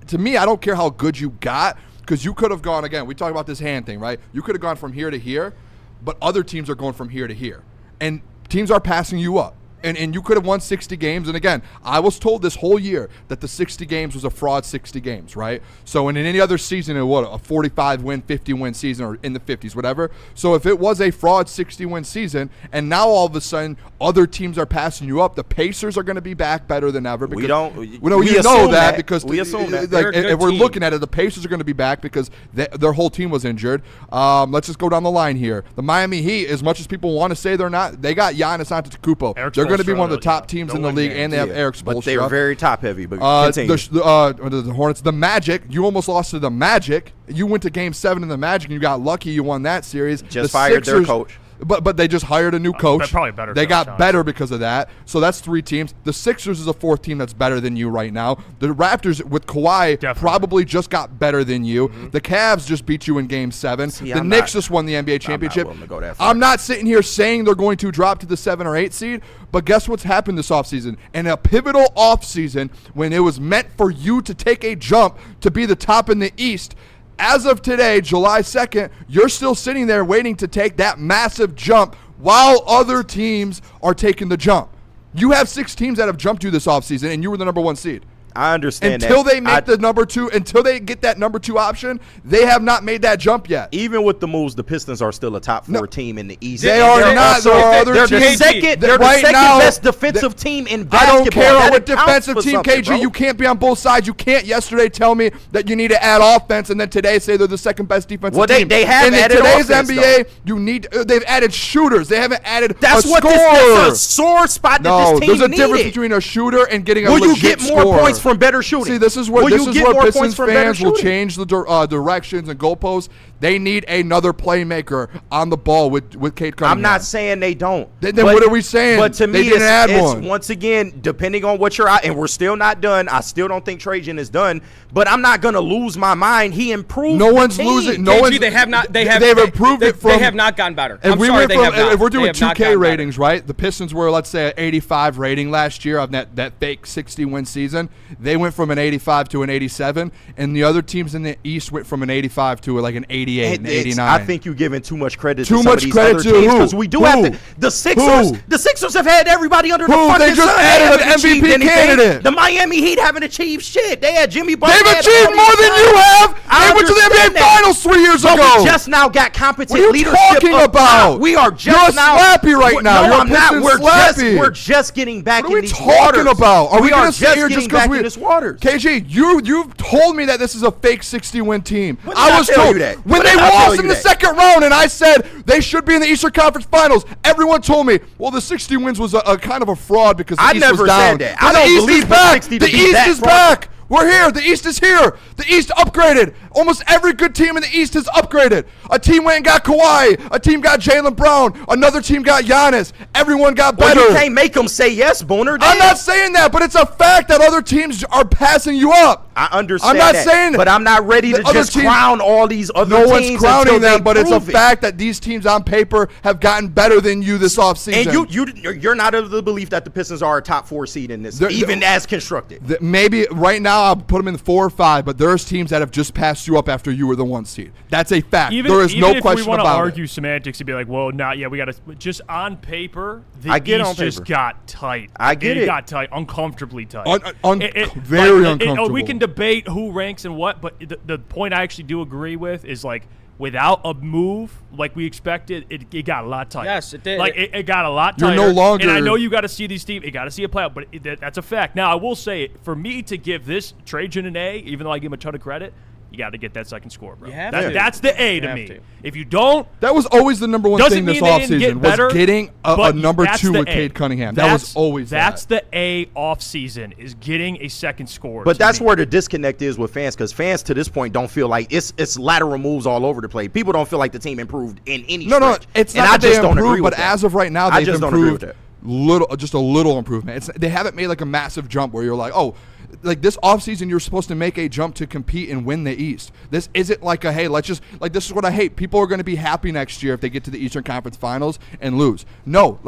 to me, I don't care how good you got because you could have gone, again, we talk about this hand thing, right? You could have gone from here to here, but other teams are going from here to here. And teams are passing you up. And you could have won 60 games. And again, I was told this whole year that the 60 games was a fraud 60 games, right? So in any other season, it would a 45-win, 50-win season or in the 50s, whatever. So if it was a fraud 60-win season, and now all of a sudden other teams are passing you up, the Pacers are going to be back better than ever. Because, we know that because we assume that. Like, if we're looking at it, the Pacers are going to be back because their whole team was injured. Let's just go down the line here. The Miami Heat, as much as people want to say they're not, they got Giannis Antetokounmpo. They're going to be one of the top teams in the league, and they have Eric Spoelstra. But they were very top heavy. But the Hornets, the Magic. You almost lost to the Magic. You went to Game 7 in the Magic, and you got lucky. You won that series. Fired their coach. But they just hired a new coach. Probably better. They coach, got honestly. better because of that. So that's 3 teams. The Sixers is a 4th team that's better than you right now. The Raptors with Kawhi probably just got better than you. The Cavs just beat you in Game 7. The Knicks just won the NBA championship. I'm not willing to go that far. I'm not sitting here saying they're going to drop to the 7 or 8 seed, but guess what's happened this offseason? In a pivotal offseason when it was meant for you to take a jump to be the top in the East, as of today, July 2nd, you're still sitting there waiting to take that massive jump while other teams are taking the jump. You have 6 teams that have jumped you this offseason, and you were the number 1 seed. I understand until that. they make the number 2, until they get that number 2 option, they have not made that jump yet. Even with the moves, the Pistons are still a top 4 team in the East. They are not. There are other they're teams. They're the second best defensive team in basketball. I don't care That what accounts defensive for team, something, KG. bro. You can't be on both sides. You can't yesterday tell me that you need to add offense and then today say they're the second best defensive team. They have in added today's offense, NBA, you need. They've added shooters. They haven't added That's a what scorer. that's a sore spot that this team there's a needed. difference between a shooter and getting a Will legit you get more scorer. points from better shooting? See, this is where Will you get more Pistons points from better fans will shooting? change the directions and goalposts. They need another playmaker on the ball with Kate Cunningham. I'm not saying they don't. Then what are we saying? But to They me, didn't add it's one. once again, depending on what you're out, and we're still not done. I still don't think Trajan is done, but I'm not going to lose my mind. He improved No the one's team. losing. KG, No one's. they have not. They've improved it from. They have not gotten better. If I'm we sorry, went they from, have not. if we're doing They have not 2K gotten better. ratings, right? The Pistons were, let's say, an 85 rating last year of that fake 60-win season. They went from an 85 to an 87, and the other teams in the East went from an 85 to like an 88 and 89. I think you're giving too much credit Too to some much of these credit other to teams who? because we do Who? have to. The Sixers. Who? The Sixers have had everybody under the Who? fucking They just sun. added haven't an achieved MVP anything. candidate. The Miami Heat haven't achieved shit. They had Jimmy Butler. They've they had achieved all more these than guys. you have. I They went to the understand NBA that. Finals 3 years But ago. we just now got competent What are you leadership talking up about? top. We are just You're now. slappy right now. No, You're I'm not. Pistons slappy. We're just getting back What are in we these talking waters. about? Are we are gonna sit just here getting just because back we in this waters? KG, you've told me that this is a fake 60-win team. When did I tell told you that? when When they did I tell lost you in the that? second round, and I said they should be in the Eastern Conference Finals. Everyone told me, well, the 60 wins was a kind of a fraud because the I East never was down. said that. But I the don't East believe is for back. 60 to The be East that is fraud. back. We're here. The East is here. The East upgraded. Almost every good team in the East has upgraded. A team went and got Kawhi. A team got Jaylen Brown. Another team got Giannis. Everyone got better. Well, you can't make them say yes, Booner. I'm not saying that, but it's a fact that other teams are passing you up. I understand. I'm not that, saying that. but I'm not ready to The other just teams- crown all these other No teams. one's crowning until them, they but it's a prove it. fact that these teams on paper have gotten better than you this offseason. And you're not of the belief that the Pistons are a top 4 seed in this, even as constructed. Maybe right now I'll put them in the 4 or 5, but there's teams that have just passed you up after you were the 1 seed. That's a fact. There is no question if we want to about argue it. semantics and be like, well, we got to just on paper. The I get East on paper. just got tight. I get it it. got tight, uncomfortably tight. Very uncomfortable. We can debate who ranks and what, but the point I actually do agree with is like, without a move like we expected, it got a lot tighter. Yes, it did. Like it got a lot You're tighter. no longer- And I know you got to see these teams. You got to see a playoff, but that's a fact. Now I will say, for me to give this Trajan an A, even though I give him a ton of credit, you got to get that second score, bro. You have to. That's the A to have me. to. If you don't, That was always the number one doesn't thing this mean they didn't get offseason better, was getting a but number that's 2 the with A. Cade Cunningham. That was always That's that. the A offseason, is getting a second score. But to that's me. where the disconnect is with fans, because fans to this point don't feel like it's lateral moves all over the place. People don't feel like the team improved in any No, stretch. it's And not I that they just don't agree improved, with but that. as of right now, I they've just don't agree with improved just a little improvement. They haven't made like a massive jump where you're like, oh, like this offseason you're supposed to make a jump to compete and win the East. This isn't like a, hey, let's just, like, this is what I hate. People are going to be happy next year if they get to the Eastern Conference Finals and lose. No,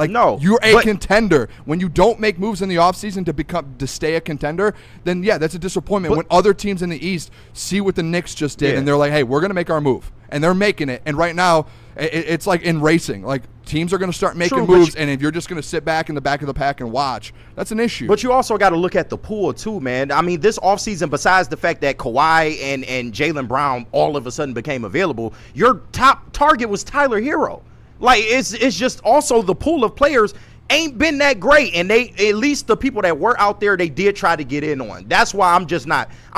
you're a contender. When you don't make moves in the offseason to stay a contender, then yeah, that's a disappointment. When other teams in the East see what the Knicks just did and they're like, hey, we're going to make our move. And they're making it. And right now, it's like in racing. Like, teams are going to start making moves, and if you're just going to sit back in the back of the pack and watch, that's an issue. But you also got to look at the pool, too, man. I mean, this offseason, besides the fact that Kawhi and Jaylen Brown all of a sudden became available, your top target was Tyler Hero. Like, it's just also the pool of players ain't been that great, and they, at least the people that were out there, they did try to get in on. That's why I'm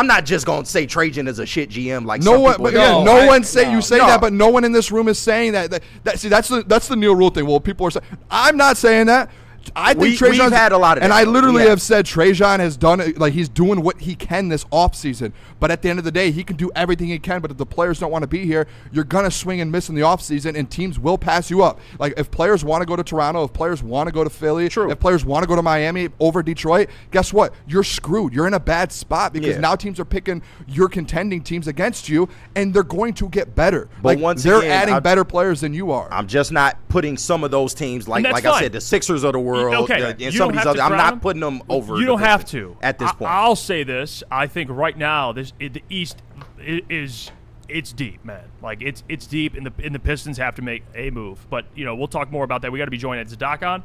not just gonna say Trajan is a shit GM like no some one, people but do. yeah, no one say no, you say no. that, but no one in this room is saying that. See, that's the Neil Rule thing. Well, people are saying, I'm not saying that. I think we've Trajan's had a lot of and that. I literally Yeah. have said Trajan has done it, like he's doing what he can this offseason. But at the end of the day, he can do everything he can. But if the players don't want to be here, you're gonna swing and miss in the offseason, and teams will pass you up. Like if players want to go to Toronto, if players want to go to Philly, if players want to go to Miami over Detroit, guess what? You're screwed. You're in a bad spot because now teams are picking your contending teams against you, and they're going to get better. But like once they're again, adding better players than you are. I'm just not putting some of those teams like that's I fine. said, the Sixers of the world, Okay, and you some don't of these have other. to I'm crown not them. putting them over. You the don't have Pistons to at this point. I'll say this. I think right now the East it's deep, man. Like it's deep, and the Pistons have to make a move. But we'll talk more about that. We got to be joined. Is Doc on?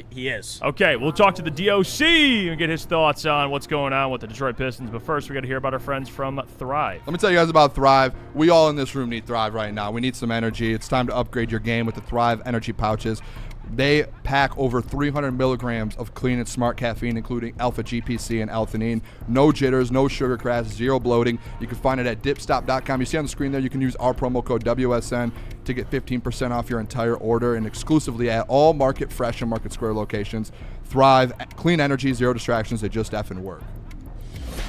He is. Okay, we'll talk to the DOC and get his thoughts on what's going on with the Detroit Pistons. But first, we got to hear about our friends from Thrive. Let me tell you guys about Thrive. We all in this room need Thrive right now. We need some energy. It's time to upgrade your game with the Thrive energy pouches. They pack over 300 milligrams of clean and smart caffeine, including alpha GPC and L-theanine. No jitters, no sugar crash, zero bloating. You can find it at dipstop.com. You see on the screen there, you can use our promo code WSN to get 15% off your entire order, and exclusively at all Market Fresh and Market Square locations. Thrive, clean energy, zero distractions. They just effing work.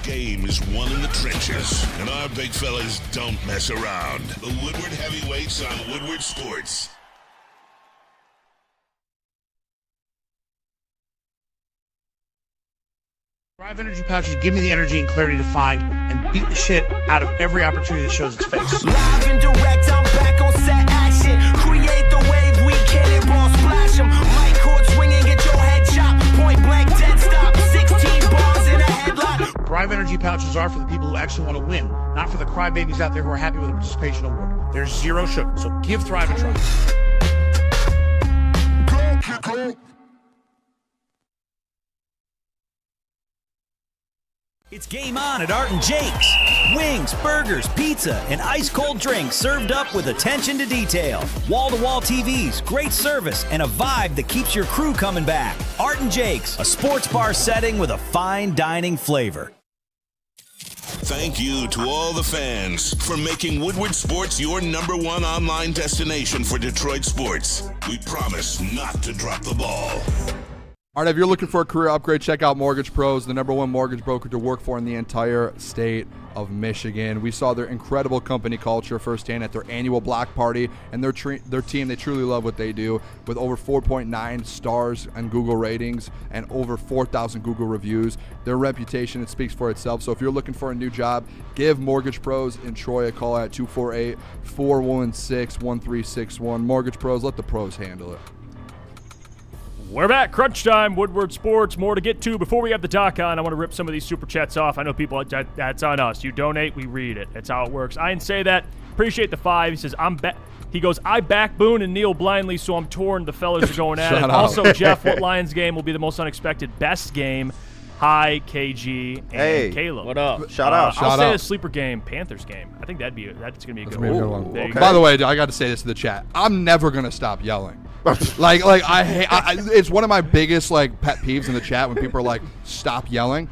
Game is won in the trenches, and our big fellas don't mess around. The Woodward Heavyweights on Woodward Sports. Thrive energy pouches give me the energy and clarity to find and beat the shit out of every opportunity that shows its face. Live and direct, I'm back on set action. Create the wave, we cannonball splash 'em. Mic cord swinging, get your head chopped. Point blank, dead stop. 16 bars in a headlock. Thrive energy pouches are for the people who actually want to win, not for the crybabies out there who are happy with a participation award. There's zero sugar, so give Thrive a try. Go. It's game on at Art and Jake's. Wings, burgers, pizza, and ice-cold drinks served up with attention to detail. Wall-to-wall TVs, great service, and a vibe that keeps your crew coming back. Art and Jake's, a sports bar setting with a fine dining flavor. Thank you to all the fans for making Woodward Sports your #1 online destination for Detroit sports. We promise not to drop the ball. All right, if you're looking for a career upgrade, check out Mortgage Pros, the #1 mortgage broker to work for in the entire state of Michigan. We saw their incredible company culture firsthand at their annual block party, and their team, they truly love what they do, with over 4.9 stars on Google ratings and over 4,000 Google reviews. Their reputation, it speaks for itself. So if you're looking for a new job, give Mortgage Pros in Troy a call at 248-416-1361. Mortgage Pros, let the pros handle it. We're back. Crunch time, Woodward Sports. More to get to. Before we have the doc on, I want to rip some of these super chats off. I know people, that's on us. You donate, we read it. That's how it works. I didn't say that. Appreciate the 5. He says, He goes, I back Boone and Neil blindly, so I'm torn. The fellas are going at it. Shut up. Also, Jeff, what Lions game will be the most unexpected best game? Hi, KG and Caleb. What up? Shout out. I'll Shout say out. a sleeper game, Panthers game. I think that's going to be a good Maybe a good one. one. There you go. By the way, I got to say this to the chat. I'm never gonna stop yelling. I hate. It's one of my biggest pet peeves in the chat when people are like, "Stop yelling."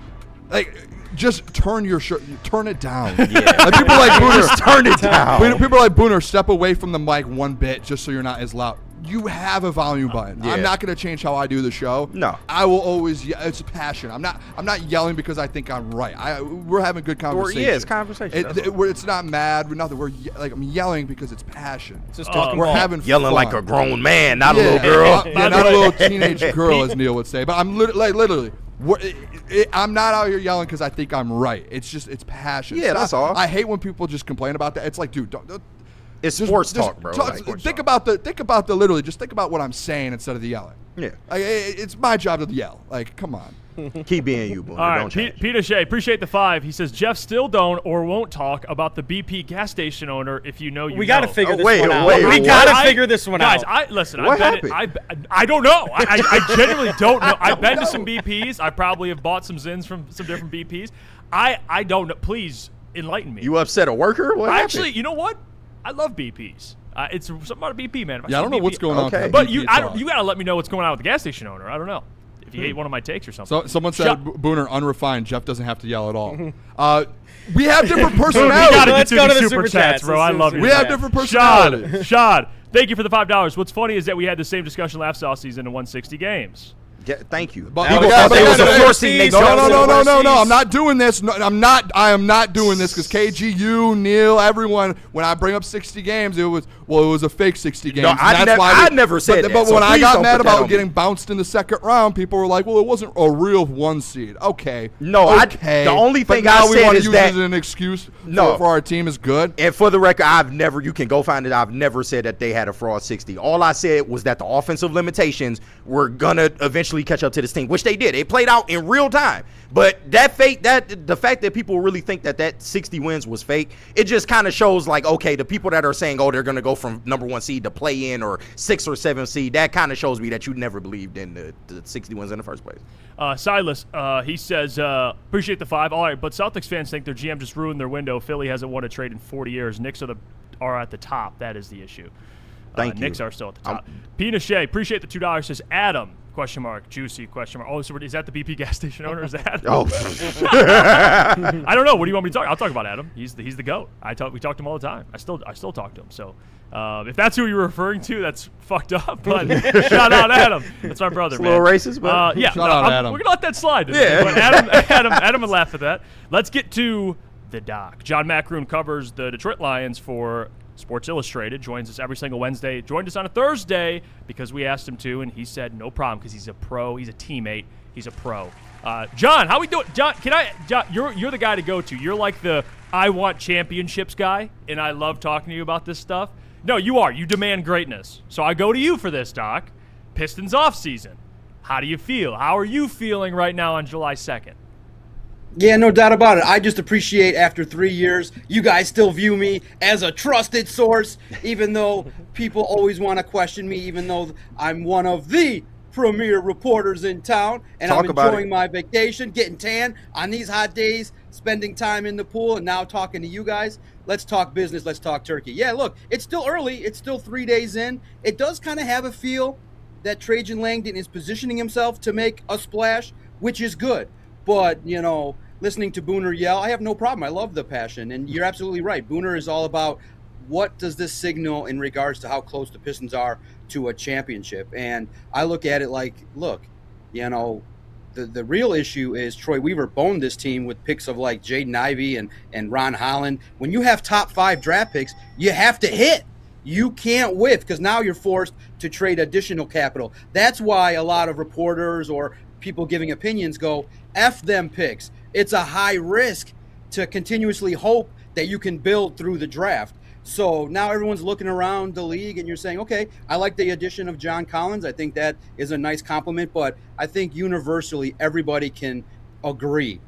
Just turn it down. Yeah. People are like Booner, Just turn it down. People are like Booner, step away from the mic one bit just so you're not as loud. You have a volume button. Yeah. I'm not going to change how I do the show. No. I will always yell. It's a passion. I'm not yelling because I think I'm right. We're having good conversation. It's conversation. It's not mad. We're nothing. I'm yelling because it's passion. It's just talking We're ball. having Yelling fun. like a grown man, not a little girl. Yeah, not a little teenage girl, as Neil would say. But I'm literally. I'm not out here yelling because I think I'm right. It's passion. Yeah, that's all. I hate when people just complain about that. It's like, dude, don't It's sports talk, bro. Think about what I'm saying instead of the yelling. Yeah. It's my job to yell. Come on. Keep being you, Boone. All right, Don't change. Peter Shea, appreciate the 5. He says, Jeff still don't or won't talk about the BP gas station owner if you know you We got to know. figure this wait, one out. wait, We what? got to figure this one Guys, out. Listen, What I don't know. I genuinely don't know. I've been to some BPs. I probably have bought some Zins from some different BPs. I don't know. Please enlighten me. You upset a worker? What happened? Actually, you know what? I love BPs. It's something about a BP, man. If Yeah, I don't know see what's BP going on. Okay. with the But BP you talk. got to let me know what's going on with the gas station owner. I don't know. If you hate one of my takes or something. So someone said, Shut- Booner, unrefined. Jeff doesn't have to yell at all. We have different We personalities. got to Let's get go to to the the super super chats, chats. bro. Let's I do love the you. We super have chats. different personalities. Shad, Thank you for the $5. What's funny is that we had the same discussion last offseason and won 60 games. Yeah, thank you. But- People but- thought but- they was a but- forcing Nate Johnson. No. I'm not doing this. No, I am not doing this because KG, you, Neil, everyone. When I bring up 60 games, it was a fake 60 games. No, I never said that. But So when I please got don't mad put that about on getting me. bounced in the second round, people were like, "Well, it wasn't a real 1 seed." Okay. No, okay. the only But thing now I we said want to is use that- it as an excuse No. for our team is good. And for the record, you can go find it. I've never said that they had a fraud 60. All I said was that the offensive limitations were gonna eventually catch up to this team, which they did. It played out in real time. But the fact that people really think that 60 wins was fake, it just kind of shows like, okay, the people that are saying, oh, they're gonna go from number 1 seed to play in or 6 or 7 seed, that kind of shows me that you never believed in the 60 wins in the first place. Silas, he says, appreciate the 5. All right, but Celtics fans think their GM just ruined their window. Philly hasn't won a trade in 40 years. Knicks are at the top. That is the issue. Thank you. Knicks are still at the top. Pinochet, appreciate the $2. Says Adam, ? Juicy, ? Oh, so is that the BP gas station owner? Is that? Oh, I don't know. What do you want me to talk? I'll talk about Adam. He's the GOAT. We talk to him all the time. I still talk to him. So if that's who you're referring to, that's fucked up. But shout out Adam. That's my brother, it's a man. little racist, but Yeah. Shout out Adam. We're gonna let that slide. Yeah. But Adam would laugh at that. Let's get to the doc. John Macroon covers the Detroit Lions for Sports Illustrated, joins us every single Wednesday. Joined us on a Thursday because we asked him to, and he said no problem because he's a pro, he's a teammate, he's a pro. John, how we doing? John, you're the guy to go to. You're like the I want championships guy, and I love talking to you about this stuff. No, you are. You demand greatness. So I go to you for this, Doc. Pistons off season. How do you feel? How are you feeling right now on July 2nd? Yeah, no doubt about it. I just appreciate after 3 years, you guys still view me as a trusted source, even though people always want to question me, even though I'm one of the premier reporters in town, and Talk I'm about enjoying it. my vacation, getting tan on these hot days, spending time in the pool, and now talking to you guys. Let's talk business. Let's talk turkey. Yeah, look, it's still early. It's still 3 days in. It does kind of have a feel that Trajan Langdon is positioning himself to make a splash, which is good. But, listening to Booner yell, I have no problem. I love the passion. And you're absolutely right. Booner is all about what does this signal in regards to how close the Pistons are to a championship. And I look at it like, look, the real issue is Troy Weaver boned this team with picks of like Jaden Ivey and Ron Holland. When you have top 5 draft picks, you have to hit. You can't whiff because now you're forced to trade additional capital. That's why a lot of reporters or people giving opinions go, F them picks. It's a high risk to continuously hope that you can build through the draft. So now everyone's looking around the league and you're saying, okay, I like the addition of John Collins. I think that is a nice compliment, but I think universally everybody can agree.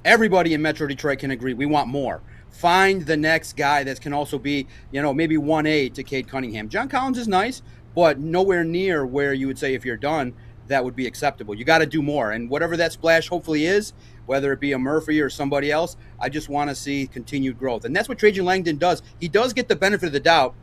Everybody in Metro Detroit can agree. We want more. Find the next guy that can also be, maybe 1A to Cade Cunningham. John Collins is nice, but nowhere near where you would say if you're done, that would be acceptable. You got to do more. And whatever that splash hopefully is, whether it be a Murphy or somebody else, I just want to see continued growth. And that's what Trajan Langdon does. He does get the benefit of the doubt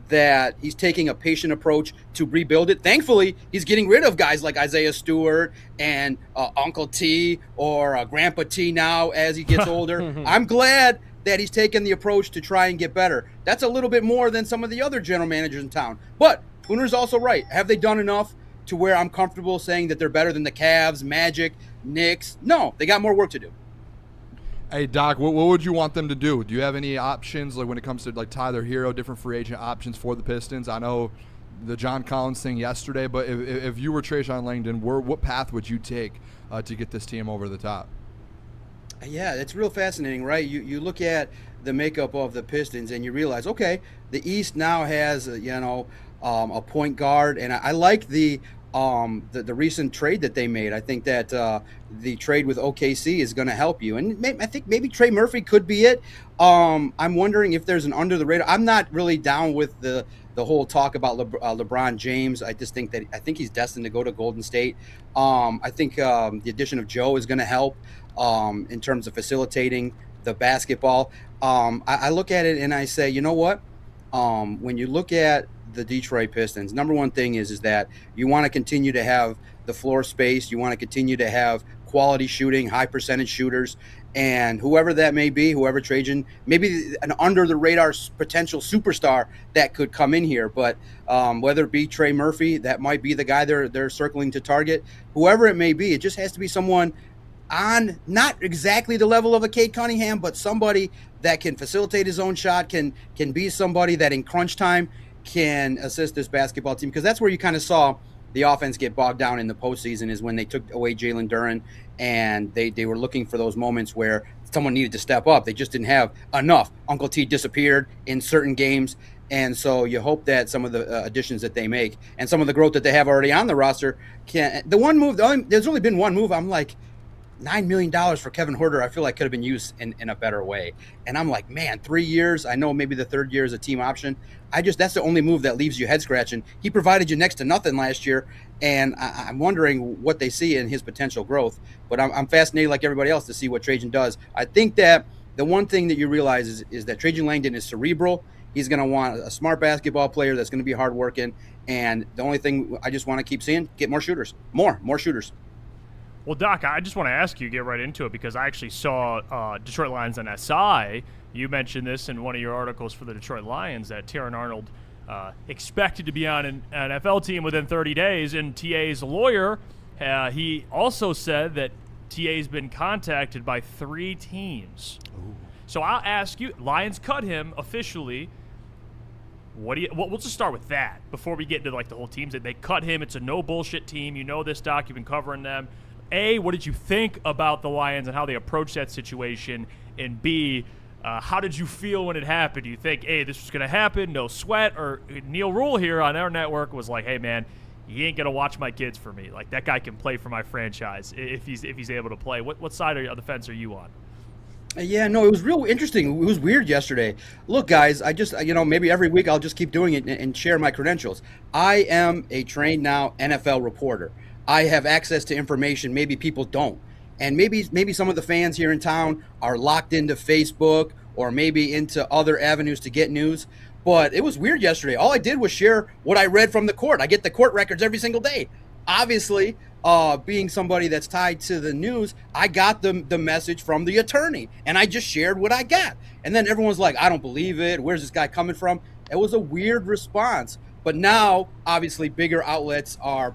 that he's taking a patient approach to rebuild it. Thankfully, he's getting rid of guys like Isaiah Stewart and Uncle T or Grandpa T now as he gets older. I'm glad that he's taken the approach to try and get better. That's a little bit more than some of the other general managers in town. But Booner's also right. Have they done enough to where I'm comfortable saying that they're better than the Cavs, Magic, Knicks? No, they got more work to do. Hey, Doc, what would you want them to do? Do you have any options like when it comes to like Tyler Hero, different free agent options for the Pistons? I know the John Collins thing yesterday, but if you were Trajan Langdon, what path would you take to get this team over the top? Yeah, it's real fascinating, right? You look at the makeup of the Pistons and you realize, okay, the East now has a point guard, and I like the recent trade that they made. I think that the trade with OKC is going to help you, and I think maybe Trey Murphy could be it. I'm wondering if there's an under the radar. I'm not really down with the whole talk about LeBron James. I think he's destined to go to Golden State. I think the addition of Joe is going to help in terms of facilitating the basketball. I look at it and I say, you know what? When you look at the Detroit Pistons, number one thing is that you want to continue to have the floor space. You want to continue to have quality shooting, high percentage shooters, and whoever that may be, whoever Trajan, maybe an under the radar potential superstar that could come in here. But whether it be Trey Murphy, that might be the guy they're circling to target. Whoever it may be, it just has to be someone on not exactly the level of a Cade Cunningham, but somebody that can facilitate his own shot, can be somebody that in crunch time can assist this basketball team. Because that's where you kind of saw the offense get bogged down in the postseason, is when they took away Jaylen Duren, and they were looking for those moments where someone needed to step up. They just didn't have enough. Uncle T disappeared in certain games, and so you hope that some of the additions that they make and some of the growth that they have already on the roster can. There's only been one move. I'm like, $9 million for Kevin Huerter, I feel like could have been used in a better way. And I'm like, man, 3 years. I know maybe the third year is a team option. That's the only move that leaves you head scratching. He provided you next to nothing last year, and I'm wondering what they see in his potential growth. But I'm fascinated, like everybody else, to see what Trajan does. I think that the one thing that you realize is that Trajan Langdon is cerebral. He's going to want a smart basketball player that's going to be hardworking. And the only thing I just want to keep seeing, get more shooters, more shooters. Well, Doc, I just want to ask you, get right into it, because I actually saw Detroit Lions on SI. You mentioned this in one of your articles for the Detroit Lions, that Taron Arnold expected to be on an NFL team within 30 days. And TA's lawyer, he also said that TA's been contacted by 3 teams. Ooh. So I'll ask you, Lions cut him officially. We'll just start with that before we get into like the whole teams. That they cut him. It's a no bullshit team. You know this, Doc. You've been covering them. A, what did you think about the Lions and how they approached that situation? And B, how did you feel when it happened? Do you think, hey, this was going to happen, no sweat? Or Neil Rule here on our network was like, hey, man, he ain't going to watch my kids for me. Like, that guy can play for my franchise if he's able to play. What side of the fence are you on? Yeah, no, it was real interesting. It was weird yesterday. Look, guys, I just, maybe every week I'll just keep doing it and share my credentials. I am a trained now NFL reporter. I have access to information maybe people don't. And maybe some of the fans here in town are locked into Facebook or maybe into other avenues to get news. But it was weird yesterday. All I did was share what I read from the court. I get the court records every single day. Obviously, being somebody that's tied to the news, I got the message from the attorney, and I just shared what I got. And then everyone's like, I don't believe it. Where's this guy coming from? It was a weird response. But now, obviously, bigger outlets are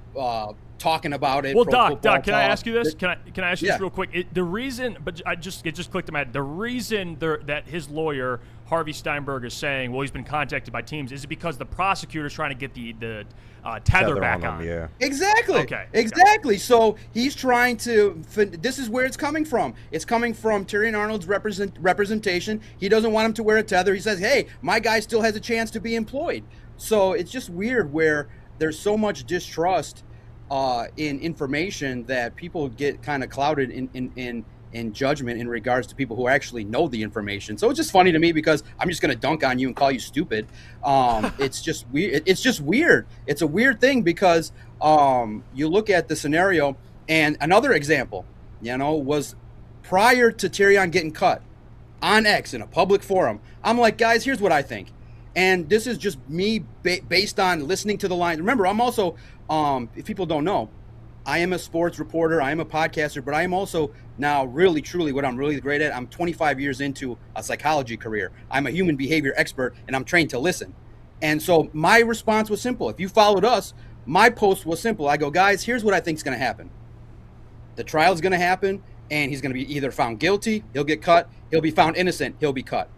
talking about it. Well, Doc, can I ask you this? Can I ask you Yeah. this real quick? The reason, but it just clicked in my head. The reason that his lawyer Harvey Steinberg is saying, well, he's been contacted by teams, is it because the prosecutor's trying to get the tether back on? Yeah. Exactly. Okay. Exactly. So he's trying to. This is where it's coming from. It's coming from Taron Arnold's representation. He doesn't want him to wear a tether. He says, "Hey, my guy still has a chance to be employed." So it's just weird where there's so much distrust in information that people get kind of clouded in judgment in regards to people who actually know the information. So it's just funny to me because I'm just going to dunk on you and call you stupid. It's just weird. It's just weird. It's a weird thing because you look at the scenario, and another example, was prior to Terrion getting cut on X in a public forum. I'm like, guys, here's what I think. And this is just me based on listening to the line. Remember, I'm also, if people don't know, I am a sports reporter. I am a podcaster, but I am also now really, truly what I'm really great at. I'm 25 years into a psychology career. I'm a human behavior expert, and I'm trained to listen. And so my response was simple. If you followed us, my post was simple. I go, guys, here's what I think is going to happen. The trial's going to happen, and he's going to be either found guilty, he'll get cut, he'll be found innocent, he'll be cut.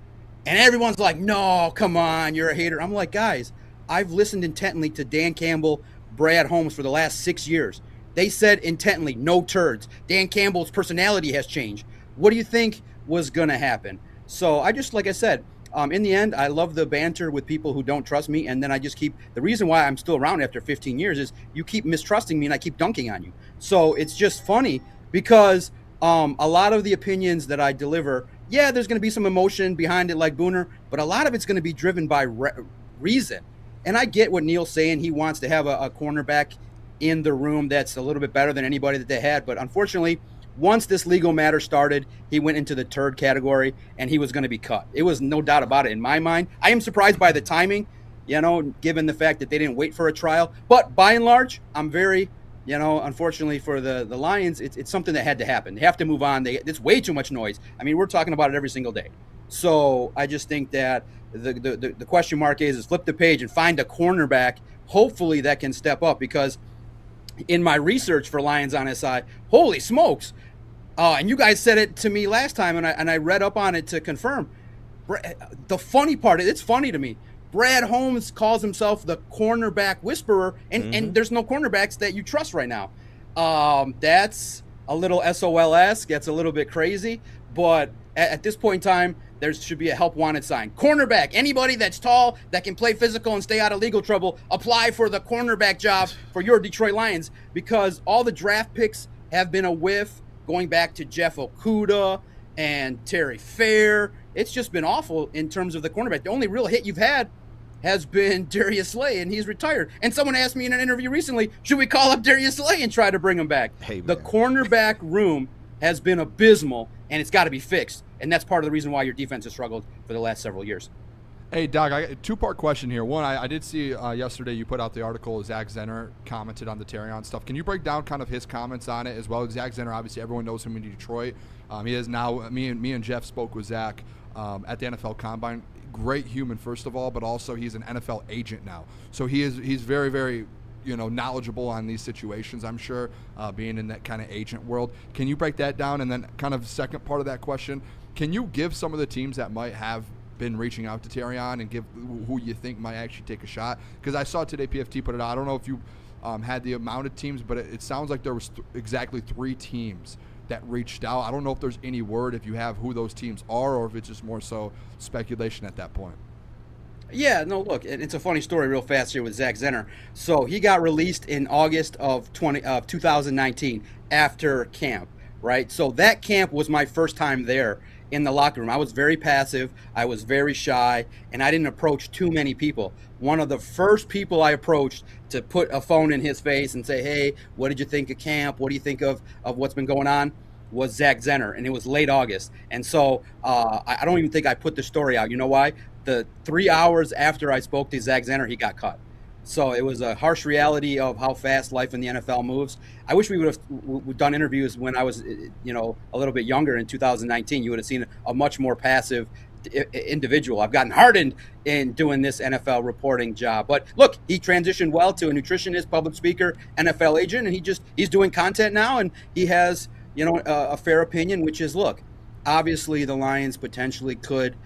And everyone's like, no, come on, you're a hater. I'm like, guys, I've listened intently to Dan Campbell, Brad Holmes for the last 6 years. They said intently, no turds. Dan Campbell's personality has changed. What do you think was going to happen? So I just, like I said, in the end, I love the banter with people who don't trust me. And then I just keep, the reason why I'm still around after 15 years is you keep mistrusting me and I keep dunking on you. So it's just funny because a lot of the opinions that I deliver, yeah, there's going to be some emotion behind it like Booner, but a lot of it's going to be driven by reason. And I get what Neil's saying. He wants to have a cornerback in the room that's a little bit better than anybody that they had. But unfortunately, once this legal matter started, he went into the turd category and he was going to be cut. It was no doubt about it in my mind. I am surprised by the timing, given the fact that they didn't wait for a trial. But by and large, I'm very unfortunately for the Lions, it's something that had to happen. They have to move on. It's way too much noise. I mean, we're talking about it every single day. So I just think that the question mark is flip the page and find a cornerback, hopefully that can step up, because in my research for Lions on SI, holy smokes, and you guys said it to me last time, and I read up on it to confirm. The funny part, it's funny to me, Brad Holmes calls himself the cornerback whisperer, and there's no cornerbacks that you trust right now. That's a little SOL-esque. That's a little bit crazy. But at this point in time, there should be a help wanted sign. Cornerback, anybody that's tall, that can play physical and stay out of legal trouble, apply for the cornerback job for your Detroit Lions, because all the draft picks have been a whiff, going back to Jeff Okudah and Terry Fair. It's just been awful in terms of the cornerback. The only real hit you've had has been Darius Slay, and he's retired. And someone asked me in an interview recently, should we call up Darius Slay and try to bring him back? The cornerback room has been abysmal, and it's got to be fixed. And that's part of the reason why your defense has struggled for the last several years. Hey, Doc, I got a two-part question here. One, I did see yesterday you put out the article, Zach Zenner commented on the Terrion stuff. Can you break down kind of his comments on it as well? Zach Zenner, obviously, everyone knows him in Detroit. He is now, me and Jeff spoke with Zach at the NFL Combine. Great human, first of all, but also he's an NFL agent now. So he's very, very knowledgeable on these situations, I'm sure, being in that kind of agent world. Can you break that down? And then kind of second part of that question, can you give some of the teams that might have been reaching out to Terrion and give who you think might actually take a shot? Because I saw today PFT put it out. I don't know if you had the amount of teams, but it sounds like there was exactly 3 teams that reached out. I don't know if there's any word, if you have, who those teams are, or if it's just more so speculation at that point. Yeah, no, look, it's a funny story real fast here with Zach Zenner. So he got released in August of 2019 after camp, right? So that camp was my first time there in the locker room. I was very passive, I was very shy, and I didn't approach too many people. One of the first people I approached to put a phone in his face and say, hey, what did you think of camp? What do you think of what's been going on? Was Zach Zenner, and it was late August. And so I don't even think I put the story out. You know why? The 3 hours after I spoke to Zach Zenner, he got cut. So it was a harsh reality of how fast life in the NFL moves. I wish we would have done interviews when I was, a little bit younger in 2019. You would have seen a much more passive individual. I've gotten hardened in doing this NFL reporting job. But look, he transitioned well to a nutritionist, public speaker, NFL agent, and he's doing content now, and he has, a fair opinion, which is, look, obviously the Lions potentially could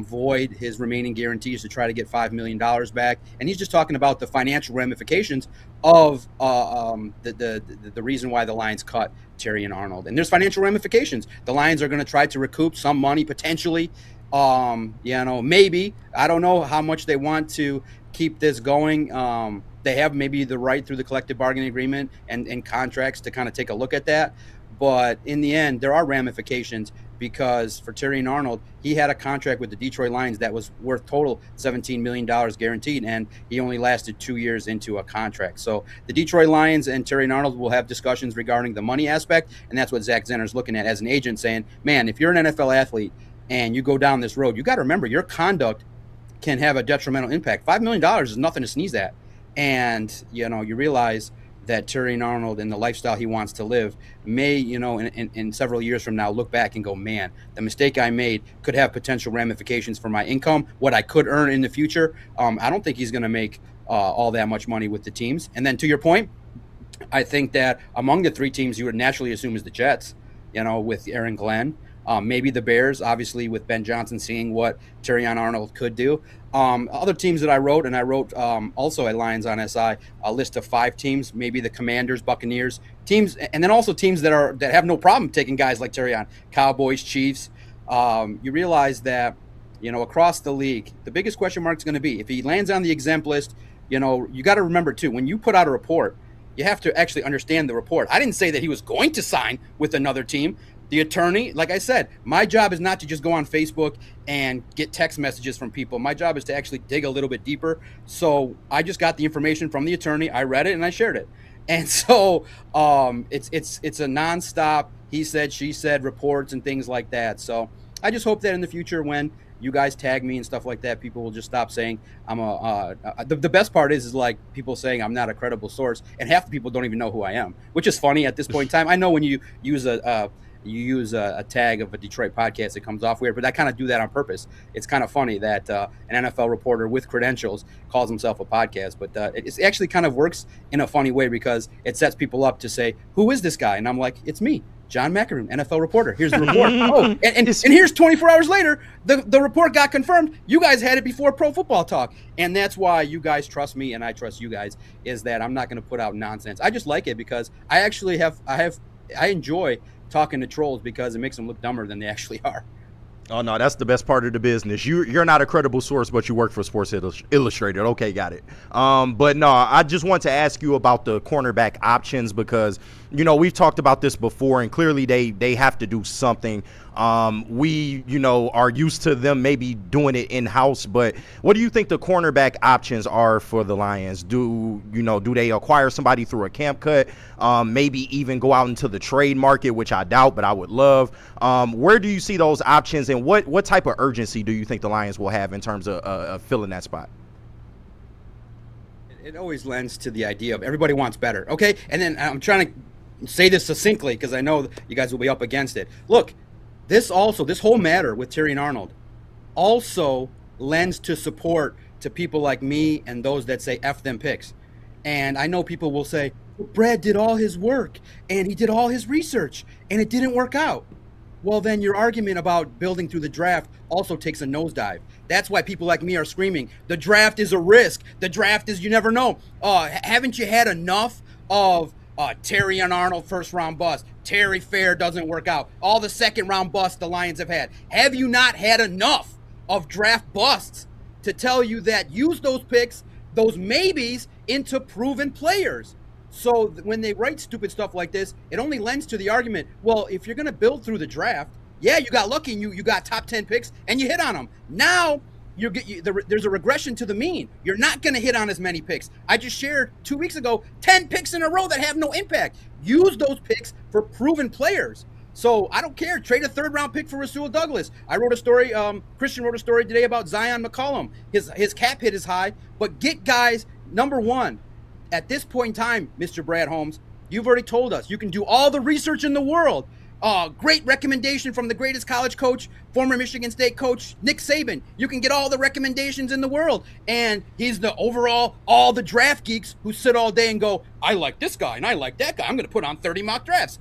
void his remaining guarantees to try to get $5 million back. And he's just talking about the financial ramifications of the reason why the Lions cut Terrion Arnold. And there's financial ramifications. The Lions are going to try to recoup some money potentially. Maybe. I don't know how much they want to keep this going. They have maybe the right through the collective bargaining agreement and contracts to kind of take a look at that. But in the end, there are ramifications, because for Terrion Arnold, he had a contract with the Detroit Lions that was worth total $17 million guaranteed, and he only lasted 2 years into a contract. So the Detroit Lions and Terrion Arnold will have discussions regarding the money aspect, and that's what Zach Zenner is looking at as an agent, saying, man, if you're an NFL athlete and you go down this road, you got to remember your conduct can have a detrimental impact. $5 million is nothing to sneeze at. And, you realize that Terrion Arnold and the lifestyle he wants to live may, in several years from now, look back and go, man, the mistake I made could have potential ramifications for my income, what I could earn in the future. I don't think he's going to make all that much money with the teams. And then to your point, I think that among the 3 teams you would naturally assume is the Jets, with Aaron Glenn. Maybe the Bears, obviously, with Ben Johnson seeing what Terrion Arnold could do. Other teams that I wrote, and I wrote also at Lions on SI, a list of 5 teams, maybe the Commanders, Buccaneers, teams, and then also teams that have no problem taking guys like Terrion, Cowboys, Chiefs. You realize that, across the league, the biggest question mark is going to be if he lands on the exempt list. You got to remember, too, when you put out a report, you have to actually understand the report. I didn't say that he was going to sign with another team. The attorney, like I said, my job is not to just go on Facebook and get text messages from people. My job is to actually dig a little bit deeper. So I just got the information from the attorney. I read it and I shared it. And so it's a nonstop he said, she said reports and things like that. So I just hope that in the future when, you guys tag me and stuff like that, people will just stop saying I'm the best part is like people saying I'm not a credible source, and half the people don't even know who I am, which is funny at this point in time. I know when you use a tag of a Detroit podcast, it comes off weird, but I kind of do that on purpose. It's kind of funny that an NFL reporter with credentials calls himself a podcast, but it actually kind of works in a funny way because it sets people up to say, who is this guy? And I'm like, it's me, John McEnroe, NFL reporter. Here's the report. And here's 24 hours later, the report got confirmed. You guys had it before Pro Football Talk. And that's why you guys trust me and I trust you guys, is that I'm not going to put out nonsense. I just like it because I actually I enjoy talking to trolls because it makes them look dumber than they actually are. Oh, no, that's the best part of the business. You're not a credible source, but you work for Sports Illustrated. Okay, got it. But no, I just want to ask you about the cornerback options because, you know, we've talked about this before, and clearly they have to do something. We, you know, are used to them maybe doing it in-house, but what do you think the cornerback options are for the Lions? Do they acquire somebody through a camp cut? Maybe even go out into the trade market, which I doubt, but I would love. Where do you see those options, and what type of urgency do you think the Lions will have in terms of filling that spot? It always lends to the idea of everybody wants better, okay? And then I'm trying to say this succinctly because I know you guys will be up against it. Look, this whole matter with Terry and Arnold also lends to support to people like me and those that say F them picks. And I know people will say, well, Brad did all his work and he did all his research and it didn't work out. Well, then your argument about building through the draft also takes a nosedive. That's why people like me are screaming, the draft is a risk. The draft is, you never know. Haven't you had enough of Terry and Arnold first-round bust? Terry Fair doesn't work out. All the second-round busts the Lions have had. Have you not had enough of draft busts to tell you that use those picks, those maybes, into proven players? So when they write stupid stuff like this, it only lends to the argument, well, if you're going to build through the draft, yeah, you got lucky and you got top 10 picks and you hit on them. Now there's a regression to the mean. You're not going to hit on as many picks. I just shared 2 weeks ago 10 picks in a row that have no impact. Use those picks for proven players. So I don't care. Trade a third-round pick for Rasul Douglas. I wrote a story. Christian wrote a story today about Zion McCollum. His cap hit is high, but get guys. Number one, at this point in time, Mr. Brad Holmes, you've already told us you can do all the research in the world. Great recommendation from the greatest college coach, former Michigan State coach, Nick Saban. You can get all the recommendations in the world. And he's the overall, all the draft geeks who sit all day and go, I like this guy and I like that guy. I'm going to put on 30 mock drafts.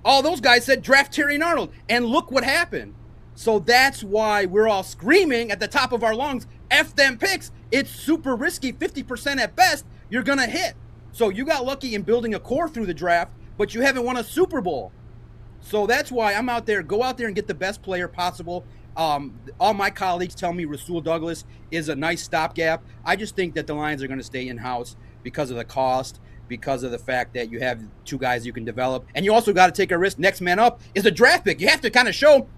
All those guys said draft Terry and Arnold. And look what happened. So that's why we're all screaming at the top of our lungs, F them picks. It's super risky, 50% at best, you're going to hit. So you got lucky in building a core through the draft, but you haven't won a Super Bowl. So that's why I'm out there. Go out there and get the best player possible. All my colleagues tell me Rasul Douglas is a nice stopgap. I just think that the Lions are going to stay in-house because of the cost, because of the fact that you have two guys you can develop. And you also got to take a risk. Next man up is a draft pick. You have to kind of show,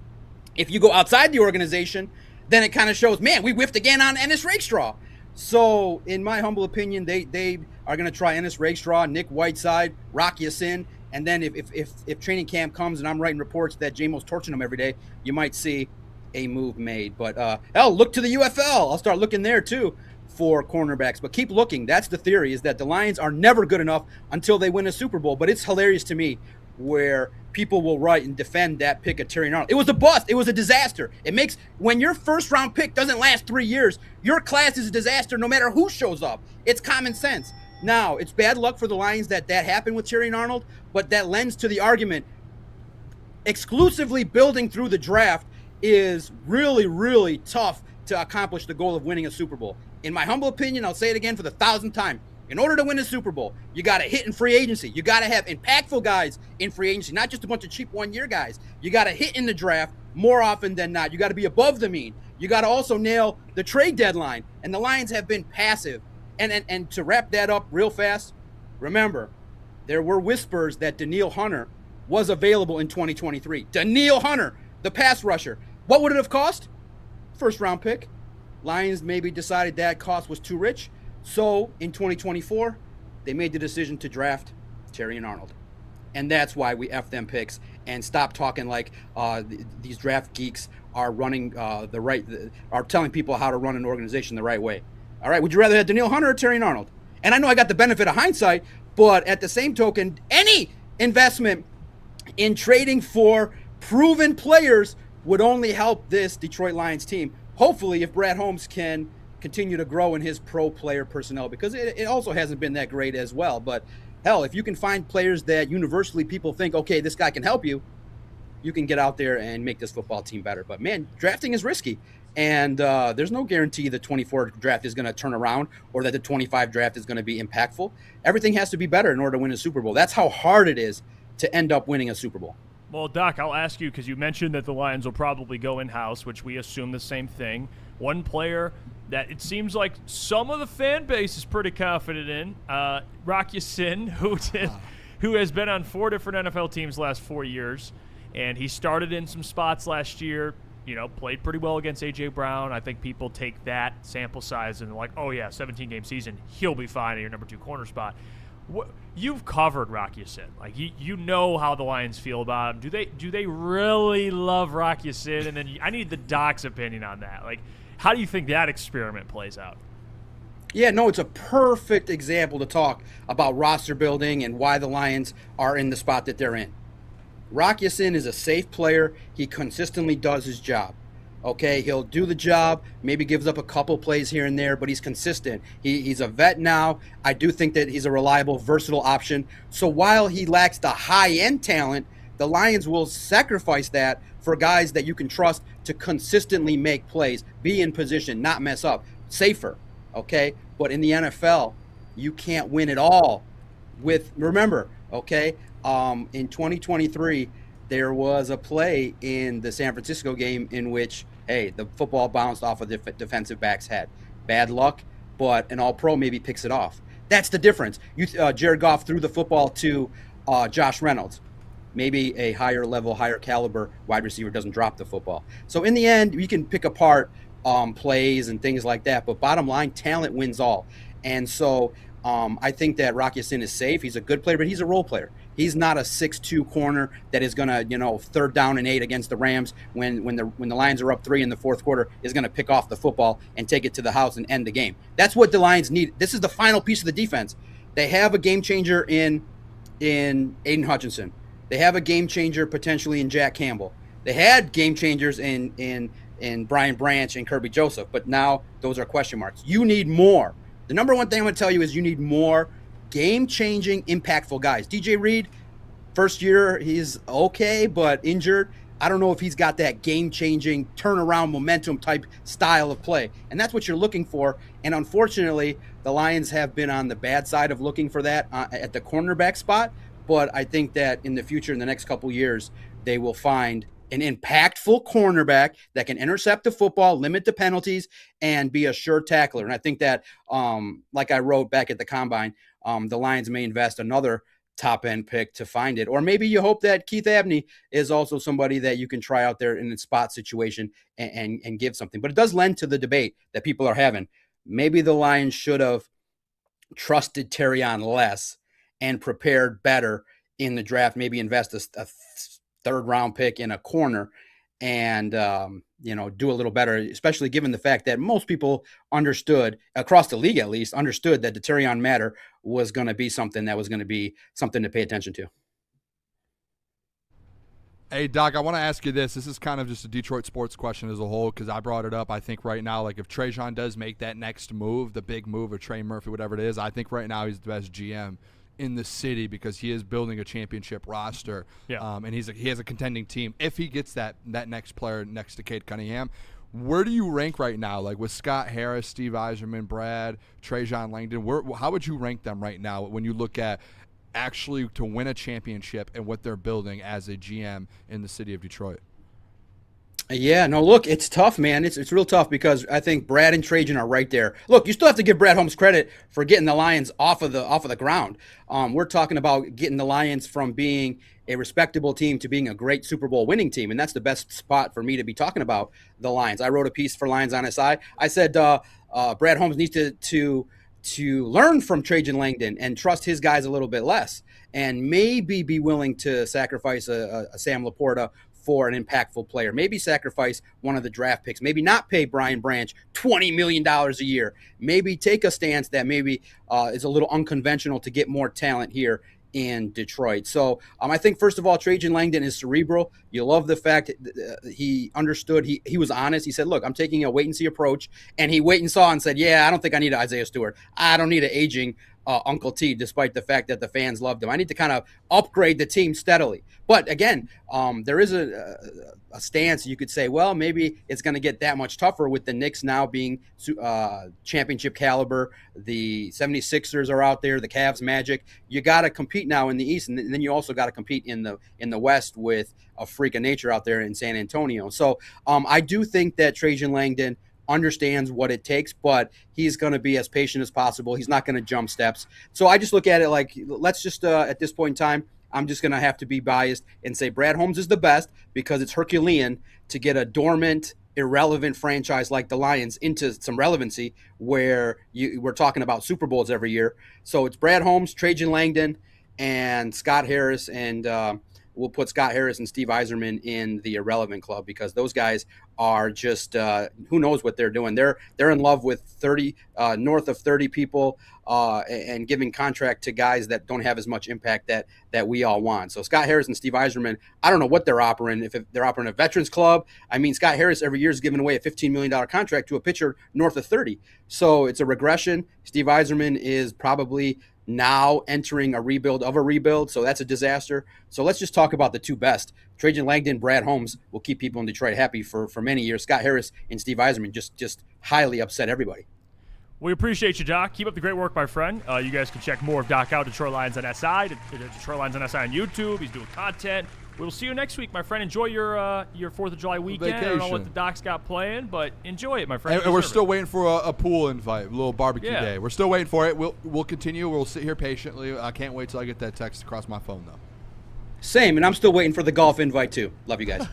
if you go outside the organization, then it kind of shows, man, we whiffed again on Ennis Rakestraw. So in my humble opinion, they are going to try Ennis Rakestraw, Nick Whiteside, Rock Ya-Sin. And then if training camp comes and I'm writing reports that J-Mo's torching them every day, you might see a move made. But look to the UFL. I'll start looking there too for cornerbacks. But keep looking. That's the theory, is that the Lions are never good enough until they win a Super Bowl. But it's hilarious to me where people will write and defend that pick of Terry and Arnold. It was a bust. It was a disaster. It makes, when your first round pick doesn't last 3 years, your class is a disaster no matter who shows up. It's common sense. Now, it's bad luck for the Lions that happened with Terry and Arnold, but that lends to the argument. Exclusively building through the draft is really, really tough to accomplish the goal of winning a Super Bowl. In my humble opinion, I'll say it again for the 1,000th time. In order to win a Super Bowl, you got to hit in free agency. You got to have impactful guys in free agency, not just a bunch of cheap one-year guys. You got to hit in the draft more often than not. You got to be above the mean. You got to also nail the trade deadline, and the Lions have been passive. And to wrap that up real fast, remember, there were whispers that Danielle Hunter was available in 2023. Danielle Hunter, the pass rusher. What would it have cost? First round pick. Lions maybe decided that cost was too rich. So in 2024, they made the decision to draft Terry and Arnold. And that's why we F them picks and stop talking like these draft geeks are running are telling people how to run an organization the right way. All right, would you rather have Danielle Hunter or Terry Arnold? And I know I got the benefit of hindsight, but at the same token, any investment in trading for proven players would only help this Detroit Lions team. Hopefully, if Brad Holmes can continue to grow in his pro player personnel, because it also hasn't been that great as well. But hell, if you can find players that universally people think, okay, this guy can help you, you can get out there and make this football team better. But man, drafting is risky. And there's no guarantee the 24 draft is going to turn around or that the 25 draft is going to be impactful. Everything has to be better in order to win a Super Bowl. That's how hard it is to end up winning a Super Bowl. Well, Doc, I'll ask you, because you mentioned that the Lions will probably go in-house, which we assume the same thing. One player that it seems like some of the fan base is pretty confident in, Rock Ya-Sin, who has been on 4 different NFL teams the last 4 years. And he started in some spots last year, played pretty well against A.J. Brown. I think people take that sample size and they're like, oh, yeah, 17-game season, he'll be fine at your number 2 corner spot. You've covered Rock Ya-Sin. Like, you know how the Lions feel about him. Do they really love Rock Ya-Sin? And then I need the Doc's opinion on that. Like, how do you think that experiment plays out? Yeah, no, it's a perfect example to talk about roster building and why the Lions are in the spot that they're in. Rock Ya-Sin is a safe player. He consistently does his job. Okay, he'll do the job, maybe gives up a couple plays here and there, but he's consistent. He's a vet now. I do think that he's a reliable, versatile option. So while he lacks the high-end talent, the Lions will sacrifice that for guys that you can trust to consistently make plays, be in position, not mess up, safer. Okay, but in the NFL, you can't win it all remember, okay, in 2023, there was a play in the San Francisco game in which, the football bounced off of the defensive back's head. Bad luck, but an all-pro maybe picks it off. That's the difference. Jared Goff threw the football to Josh Reynolds. Maybe a higher level, higher caliber wide receiver doesn't drop the football. So in the end, you can pick apart plays and things like that, but bottom line, talent wins all. And so I think that Rock Ya-Sin is safe. He's a good player, but he's a role player. He's not a 6'2" corner that is going to, 3rd down and 8 against the Rams when the Lions are up 3 in the fourth quarter is going to pick off the football and take it to the house and end the game. That's what the Lions need. This is the final piece of the defense. They have a game changer in Aiden Hutchinson. They have a game changer potentially in Jack Campbell. They had game changers in Brian Branch and Kirby Joseph, but now those are question marks. You need more. The number one thing I'm going to tell you is you need more game-changing, impactful guys. DJ Reed, first year, he's okay, but injured. I don't know if he's got that game-changing, turnaround momentum type style of play. And that's what you're looking for. And unfortunately, the Lions have been on the bad side of looking for that at the cornerback spot. But I think that in the future, in the next couple years, they will find an impactful cornerback that can intercept the football, limit the penalties, and be a sure tackler. And I think that, like I wrote back at the Combine, the Lions may invest another top-end pick to find it. Or maybe you hope that Keith Abney is also somebody that you can try out there in a spot situation and give something. But it does lend to the debate that people are having. Maybe the Lions should have trusted Terrion less and prepared better in the draft, maybe invest a third-round pick in a corner and, do a little better, especially given the fact that most people understood, across the league at least, understood that the Terrion matter was going to be something to pay attention to. Hey, Doc, I want to ask you this. This is kind of just a Detroit sports question as a whole because I brought it up. I think right now, like if Trajan does make that next move, the big move of Trey Murphy, whatever it is, I think right now he's the best GM in the city because he is building a championship roster. Yeah. And he has a contending team. If he gets that next player next to Cade Cunningham, where do you rank right now? Like with Scott Harris, Steve Eiserman, Brad, Trajan Langdon, how would you rank them right now when you look at actually to win a championship and what they're building as a GM in the city of Detroit? Yeah, no, look, it's tough, man. It's real tough because I think Brad and Trajan are right there. Look, you still have to give Brad Holmes credit for getting the Lions off of the ground. We're talking about getting the Lions from being a respectable team to being a great Super Bowl winning team, and that's the best spot for me to be talking about the Lions. I wrote a piece for Lions on SI. I said Brad Holmes needs to learn from Trajan Langdon and trust his guys a little bit less, and maybe be willing to sacrifice a Sam Laporta for an impactful player. Maybe sacrifice one of the draft picks. Maybe not pay Brian Branch $20 million a year. Maybe take a stance that maybe is a little unconventional to get more talent here in Detroit. So I think, first of all, Trajan Langdon is cerebral. You love the fact he understood. He was honest. He said, look, I'm taking a wait-and-see approach. And he wait and saw and said, yeah, I don't think I need Isaiah Stewart. I don't need an aging Uncle T, despite the fact that the fans loved him. I need to kind of upgrade the team steadily. But again, there is a stance you could say, well, maybe it's going to get that much tougher with the Knicks now being championship caliber. The 76ers are out there, the Cavs, Magic. You got to compete now in the East, and then you also got to compete in the West with a freak of nature out there in San Antonio. So I do think that Trajan Langdon understands what it takes, but he's going to be as patient as possible. He's not going to jump steps. So I just look at it like, let's just at this point in time, I'm just going to have to be biased and say Brad Holmes is the best because it's Herculean to get a dormant, irrelevant franchise like the Lions into some relevancy where we're talking about Super Bowls every year. So it's Brad Holmes, Trajan Langdon, and Scott Harris, and we'll put Scott Harris and Steve Yzerman in the irrelevant club because those guys are just who knows what they're doing. They're in love with 30 north of 30 people and giving contract to guys that don't have as much impact that we all want. So Scott Harris and Steve Yzerman, I don't know what they're operating. If they're operating a veterans club, I mean, Scott Harris every year is giving away a $15 million contract to a pitcher north of 30. So it's a regression. Steve Yzerman is probably now entering a rebuild of a rebuild, so that's a disaster. So let's just talk about the two best. Trajan Langdon, Brad Holmes will keep people in Detroit happy for many years. Scott Harris and Steve Yzerman just highly upset everybody. We appreciate you, Doc. Keep up the great work, my friend. You guys can check more of Doc out, Detroit Lions on SI, Detroit Lions on SI on YouTube. He's doing content. We'll see you next week, my friend. Enjoy your 4th of July weekend. Vacation. I don't know what the Doc's got playing, but enjoy it, my friend. And we're still waiting for a pool invite, a little barbecue day. We're still waiting for it. We'll continue. We'll sit here patiently. I can't wait till I get that text across my phone, though. Same, and I'm still waiting for the golf invite, too. Love you guys.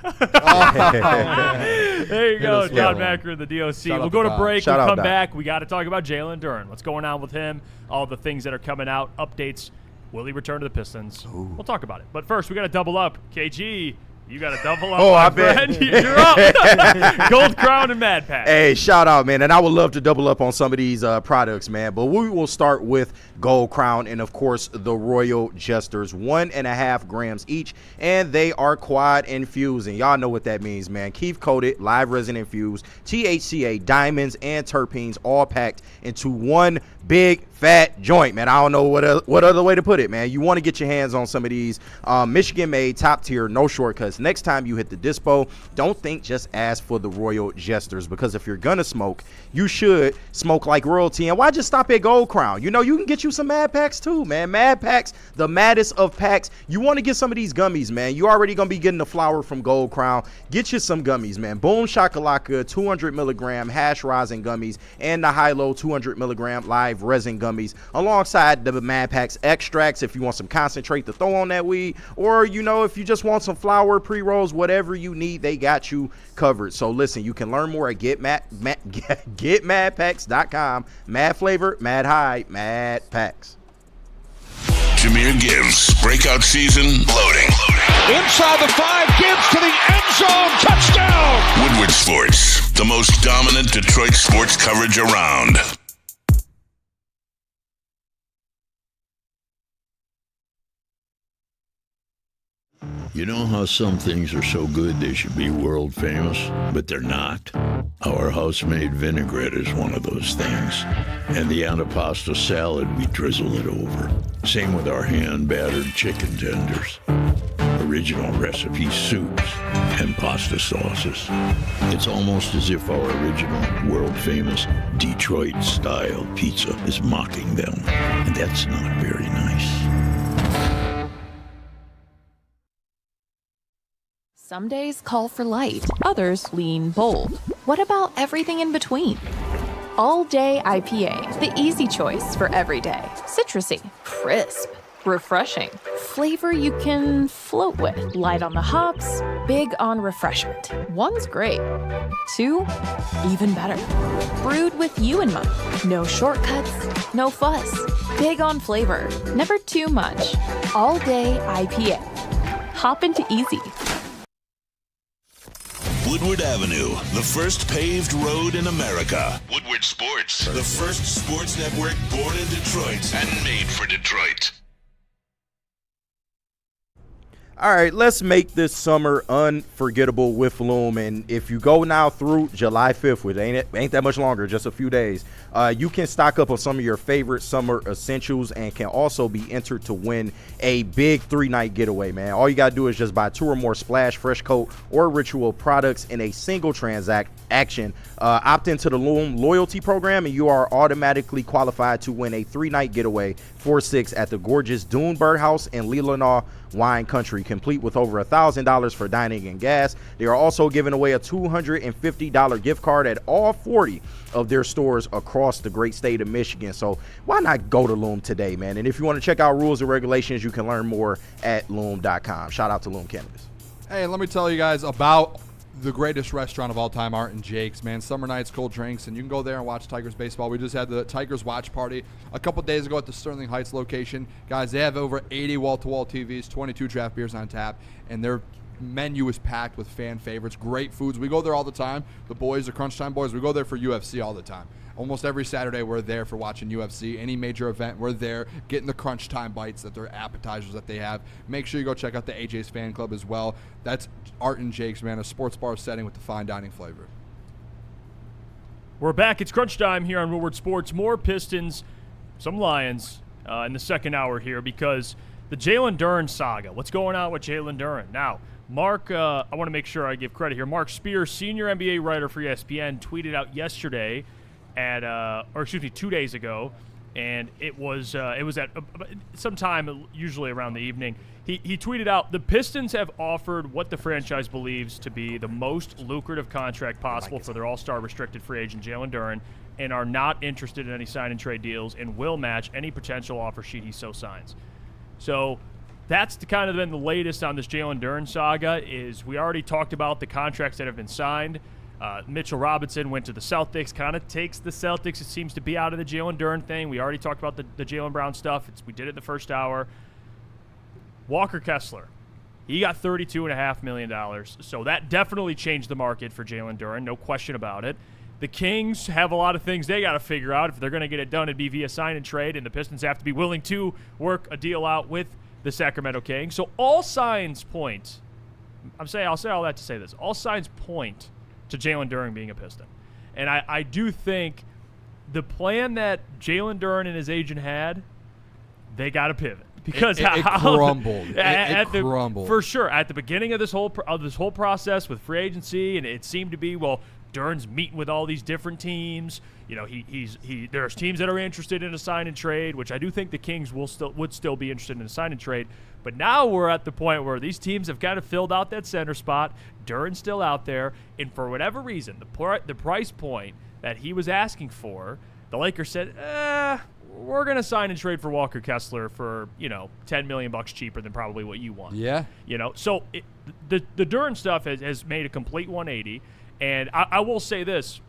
There you go, John Macker, the DOC. We'll go to break. We'll come back. We got to talk about Jalen Duren. What's going on with him, all the things that are coming out, updates. Will he return to the Pistons? Ooh. We'll talk about it. But first, we got to double up. KG, you got to double up. Oh, I friend. bet. You're up. Gold Crown and Mad Pack. Hey, shout out, man. And I would love to double up on some of these products, man. But we will start with Gold Crown and, of course, the Royal Jesters. 1.5 grams each. And they are quad infusing. Y'all know what that means, man. Keef coated, live resin infused, THCA, diamonds, and terpenes all packed into one big fat joint, man. I don't know what other way to put it, man. You want to get your hands on some of these Michigan made, top tier, no shortcuts. Next time you hit the dispo, don't think, just ask for the Royal Jesters, because if you're gonna smoke, you should smoke like royalty. And why just stop at Gold Crown? You know, you can get you some Mad Packs too, man. Mad Packs, the maddest of packs. You want to get some of these gummies, man. You already gonna be getting the flower from Gold Crown. Get you some gummies, man. Boom Shakalaka 200 milligram hash rosin gummies and the high-low 200 milligram live resin gummies, alongside the Mad Packs extracts if you want some concentrate to throw on that weed, or, you know, if you just want some flower, pre-rolls, whatever you need, they got you covered. So listen, you can learn more at getmadpacks.com. Mad flavor, mad high, Mad Packs. Jameer Gibbs, breakout season, loading. Inside the 5, Gibbs to the end zone, touchdown! Woodward Sports, the most dominant Detroit sports coverage around. You know how some things are so good they should be world famous, but they're not? Our house-made vinaigrette is one of those things. And the antipasto salad, we drizzle it over. Same with our hand-battered chicken tenders. Original recipe soups and pasta sauces. It's almost as if our original, world-famous Detroit-style pizza is mocking them. And that's not very nice. Some days call for light, others lean bold. What about everything in between? All Day IPA, the easy choice for every day. Citrusy, crisp, refreshing. Flavor you can float with. Light on the hops, big on refreshment. One's great. 2, even better. Brewed with you in mind. No shortcuts, no fuss. Big on flavor, never too much. All Day IPA. Hop into easy. Woodward Avenue, the first paved road in America. Woodward Sports, the first sports network born in Detroit and made for Detroit. All right, let's make this summer unforgettable with Loom. And if you go now through July 5th, which ain't that much longer, just a few days, you can stock up on some of your favorite summer essentials and can also be entered to win a big 3-night getaway, man. All you got to do is just buy 2 or more Splash, Fresh Coat, or Ritual products in a single transaction. Opt into the Loom loyalty program, and you are automatically qualified to win a 3-night getaway for 6 at the gorgeous Dune Birdhouse in Leelanau Wine Country, complete with over $1,000 for dining and gas. They are also giving away a $250 gift card at all 40 of their stores across the great state of Michigan. So why not go to Loom today, man? And if you want to check out rules and regulations, you can learn more at loom.com. Shout out to Loom Cannabis. Hey, let me tell you guys about the greatest restaurant of all time, Art and Jake's, man. Summer nights, cold drinks, and you can go there and watch Tigers baseball. We just had the Tigers watch party a couple days ago at the Sterling Heights location. Guys, they have over 80 wall-to-wall TVs, 22 draft beers on tap, and their menu is packed with fan favorites, great foods. We go there all the time. The boys, the Crunch Time boys, we go there for UFC all the time. Almost every Saturday we're there for watching UFC. Any major event, we're there getting the Crunch Time bites, that they're appetizers that they have. Make sure you go check out the AJ's Fan Club as well. That's Art and Jake's, man, a sports bar setting with the fine dining flavor. We're back. It's crunch time here on Woodward Sports. More Pistons, some Lions in the second hour here because the Jalen Duren saga. What's going on with Jalen Duren? Now, Mark, I want to make sure I give credit here. Mark Spears, senior NBA writer for ESPN, tweeted out yesterday at 2 days ago, and it was at some time, usually around the evening. He tweeted out, the Pistons have offered what the franchise believes to be the most lucrative contract possible for their all-star restricted free agent Jalen Duren, and are not interested in any sign and trade deals and will match any potential offer sheet he so signs. So that's kind of been the latest on this Jalen Duren saga. Is we already talked about the contracts that have been signed. Mitchell Robinson went to the Celtics, kind of takes the Celtics, it seems to be, out of the Jalen Duren thing. We already talked about the Jaylen Brown stuff. We did it the first hour. Walker Kessler, he got $32.5 million. So that definitely changed the market for Jalen Duren, no question about it. The Kings have a lot of things they got to figure out. If they're going to get it done, it'd be via sign and trade, and the Pistons have to be willing to work a deal out with the Sacramento Kings. So all signs point, I'll say all that to say this, all signs point to Jalen Duren being a Piston. And I do think the plan that Jalen Duren and his agent had, they got to pivot. Because it crumbled. It crumbled. For sure. At the beginning of this whole process with free agency, and it seemed to be, well, Duren's meeting with all these different teams. You know, there's teams that are interested in a sign and trade, which I do think the Kings would still be interested in a sign and trade. But now we're at the point where these teams have kind of filled out that center spot. Duren's still out there, and for whatever reason, the price point that he was asking for, the Lakers said, we're going to sign and trade for Walker Kessler for, $10 million cheaper than probably what you want. Yeah. So the Duren stuff has made a complete 180. And I will say this,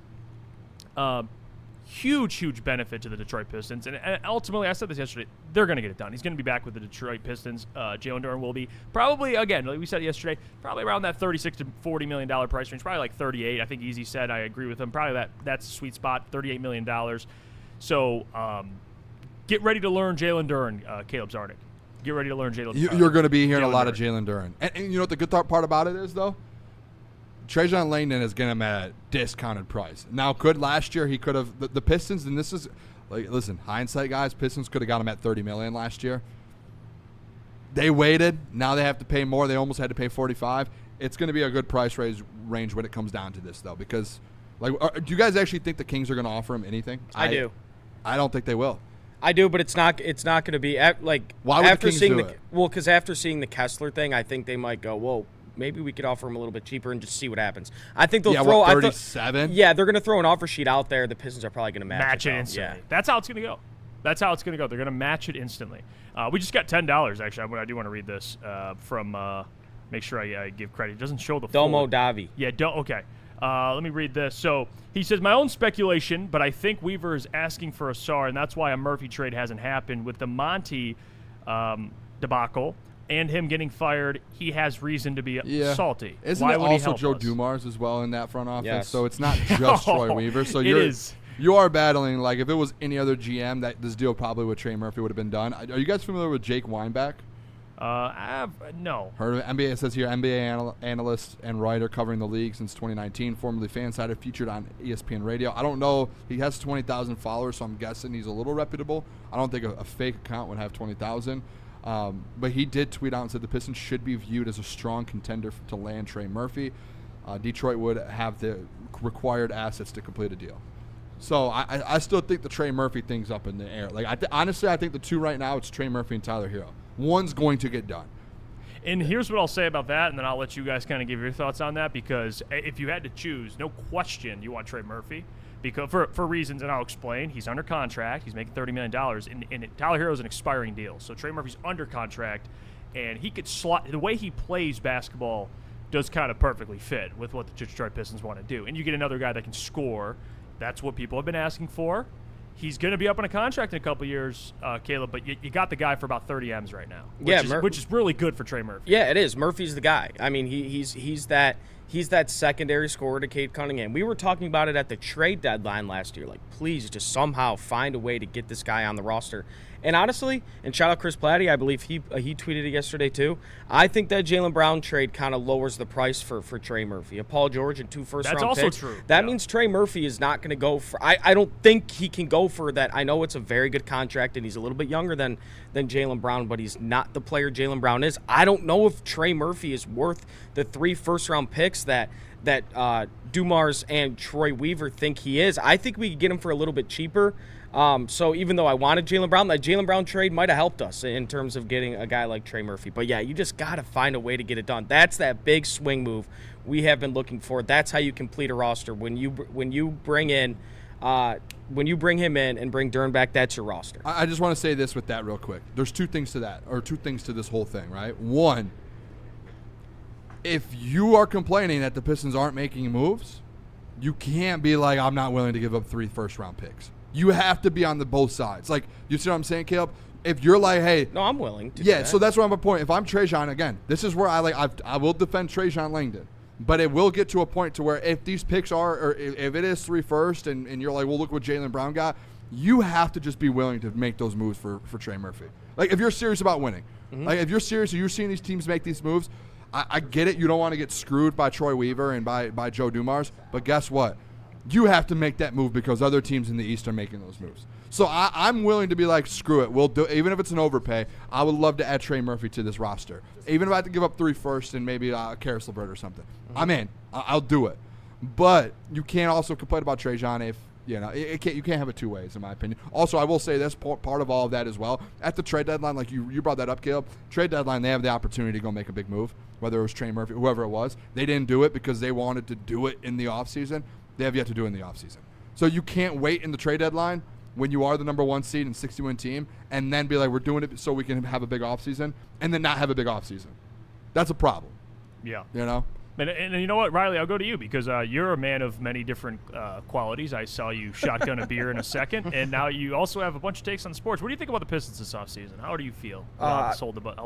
huge benefit to the Detroit Pistons. And ultimately, I said this yesterday, they're going to get it done. He's going to be back with the Detroit Pistons. Jalen Duren will be probably, again, like we said yesterday, probably around that $36 to $40 million price range, probably like 38. I think Easy said, I agree with him, probably that's a sweet spot, $38 million. So get ready to learn Jalen Duren, Caleb Zarnik. Get ready to learn Jalen Duren. You're going to be hearing a lot of Jalen Duren. And you know what the good part about it is, though? Trajan Langdon is getting him at a discounted price. Now, last year he could have the Pistons, and this is listen, hindsight, guys. Pistons could have got him at $30 million last year. They waited. Now they have to pay more. They almost had to pay $45. It's going to be a good price range when it comes down to this, though, because do you guys actually think the Kings are going to offer him anything? I do. I don't think they will. I do, but it's not going to be like. Why would the Kings do it? Well, because after seeing the Kessler thing, I think they might go, whoa. Maybe we could offer him a little bit cheaper and just see what happens. I think they'll throw 37. They're going to throw an offer sheet out there. The Pistons are probably going to match it instantly. Yeah. That's how it's going to go. They're going to match it instantly. We just got $10 actually. I do want to read this from. Make sure I give credit. It doesn't show the Domo Davi. Yeah. Okay. Let me read this. So he says, my own speculation, but I think Weaver is asking for a SAR, and that's why a Murphy trade hasn't happened with the Monty debacle. and him getting fired, he has reason to be salty. Isn't Why it would he also help Joe us? Dumars as well in that front office? Yes. So it's not just Troy Weaver. So It you're is. You are battling, like, if it was any other GM, that this deal probably with Trey Murphy would have been done. Are you guys familiar with Jake Weinbach? No. Heard of it? NBA, it says here, NBA analyst and writer covering the league since 2019, formerly FanSided, featured on ESPN Radio. I don't know. He has 20,000 followers, so I'm guessing he's a little reputable. I don't think a fake account would have 20,000. But he did tweet out and said the Pistons should be viewed as a strong contender to land Trey Murphy. Detroit would have the required assets to complete a deal. So I still think the Trey Murphy thing's up in the air. Like honestly, I think the two right now, it's Trey Murphy and Tyler Hero. One's going to get done. And here's what I'll say about that, and then I'll let you guys kind of give your thoughts on that, because if you had to choose, no question you want Trey Murphy, because for reasons, and I'll explain. He's under contract. He's making $30 million, and Tyler Hero is an expiring deal. So Trey Murphy's under contract, and he could slot. The way he plays basketball does kind of perfectly fit with what the Detroit Pistons want to do. And you get another guy that can score. That's what people have been asking for. He's going to be up on a contract in a couple years, Caleb, but you got the guy for about 30 M's right now, which is really good for Trey Murphy. Yeah, it is. Murphy's the guy. I mean, he's that secondary scorer to Cade Cunningham. We were talking about it at the trade deadline last year. Like, please just somehow find a way to get this guy on the roster. And honestly, and shout out Chris Platty, I believe he tweeted it yesterday too. I think that Jaylen Brown trade kind of lowers the price for Trey Murphy. A Paul George and 2 first-round picks. That's also true. That means Trey Murphy is not going to go for. I don't think he can go for that. I know it's a very good contract, and he's a little bit younger than Jaylen Brown, but he's not the player Jaylen Brown is. I don't know if Trey Murphy is worth the 3 first-round picks that Dumars and Troy Weaver think he is. I think we could get him for a little bit cheaper. So even though I wanted Jaylen Brown, that Jaylen Brown trade might have helped us in terms of getting a guy like Trey Murphy. But yeah, you just got to find a way to get it done. That's that big swing move we have been looking for. That's how you complete a roster. When you bring him in and bring Duren back, that's your roster. I just want to say this with that real quick. There's two things to this whole thing, right? One, if you are complaining that the Pistons aren't making moves, you can't be like, I'm not willing to give up 3 first-round picks. You have to be on both sides. Like, you see what I'm saying, Caleb? If you're like, hey. No, I'm willing to do that. So that's what I'm at point. If I'm Trajan, again, this is where I will defend Trajan Langdon. But it will get to a point to where if these picks are, or if it is 3 first and you're like, well, look what Jaylen Brown got, you have to just be willing to make those moves for Trey Murphy. Like, if you're serious about winning. Like, if you're serious, you're seeing these teams make these moves, I get it. You don't want to get screwed by Troy Weaver and by Joe Dumars. But guess what? You have to make that move because other teams in the East are making those moves. So I'm willing to be like, screw it. We'll do, even if it's an overpay. I would love to add Trey Murphy to this roster. Even if I have to give up 3 first and maybe Karis LeVert or something. I'm in. I'll do it. But you can't also complain about Trajan if, you can't have it 2 ways, in my opinion. Also, I will say this, part of all of that as well. At the trade deadline, like you brought that up, Caleb, trade deadline, they have the opportunity to go make a big move, whether it was Trey Murphy, whoever it was. They didn't do it because they wanted to do it in the offseason. They have yet to do it in the offseason. So you can't wait in the trade deadline when you are the number 1 seed and 60-win team and then be like, we're doing it so we can have a big offseason and then not have a big offseason. That's a problem. Yeah. You know? And you know what, Riley, I'll go to you because you're a man of many different qualities. I saw you shotgun a beer in a second, and now you also have a bunch of takes on sports. What do you think about the Pistons this offseason? How do you feel about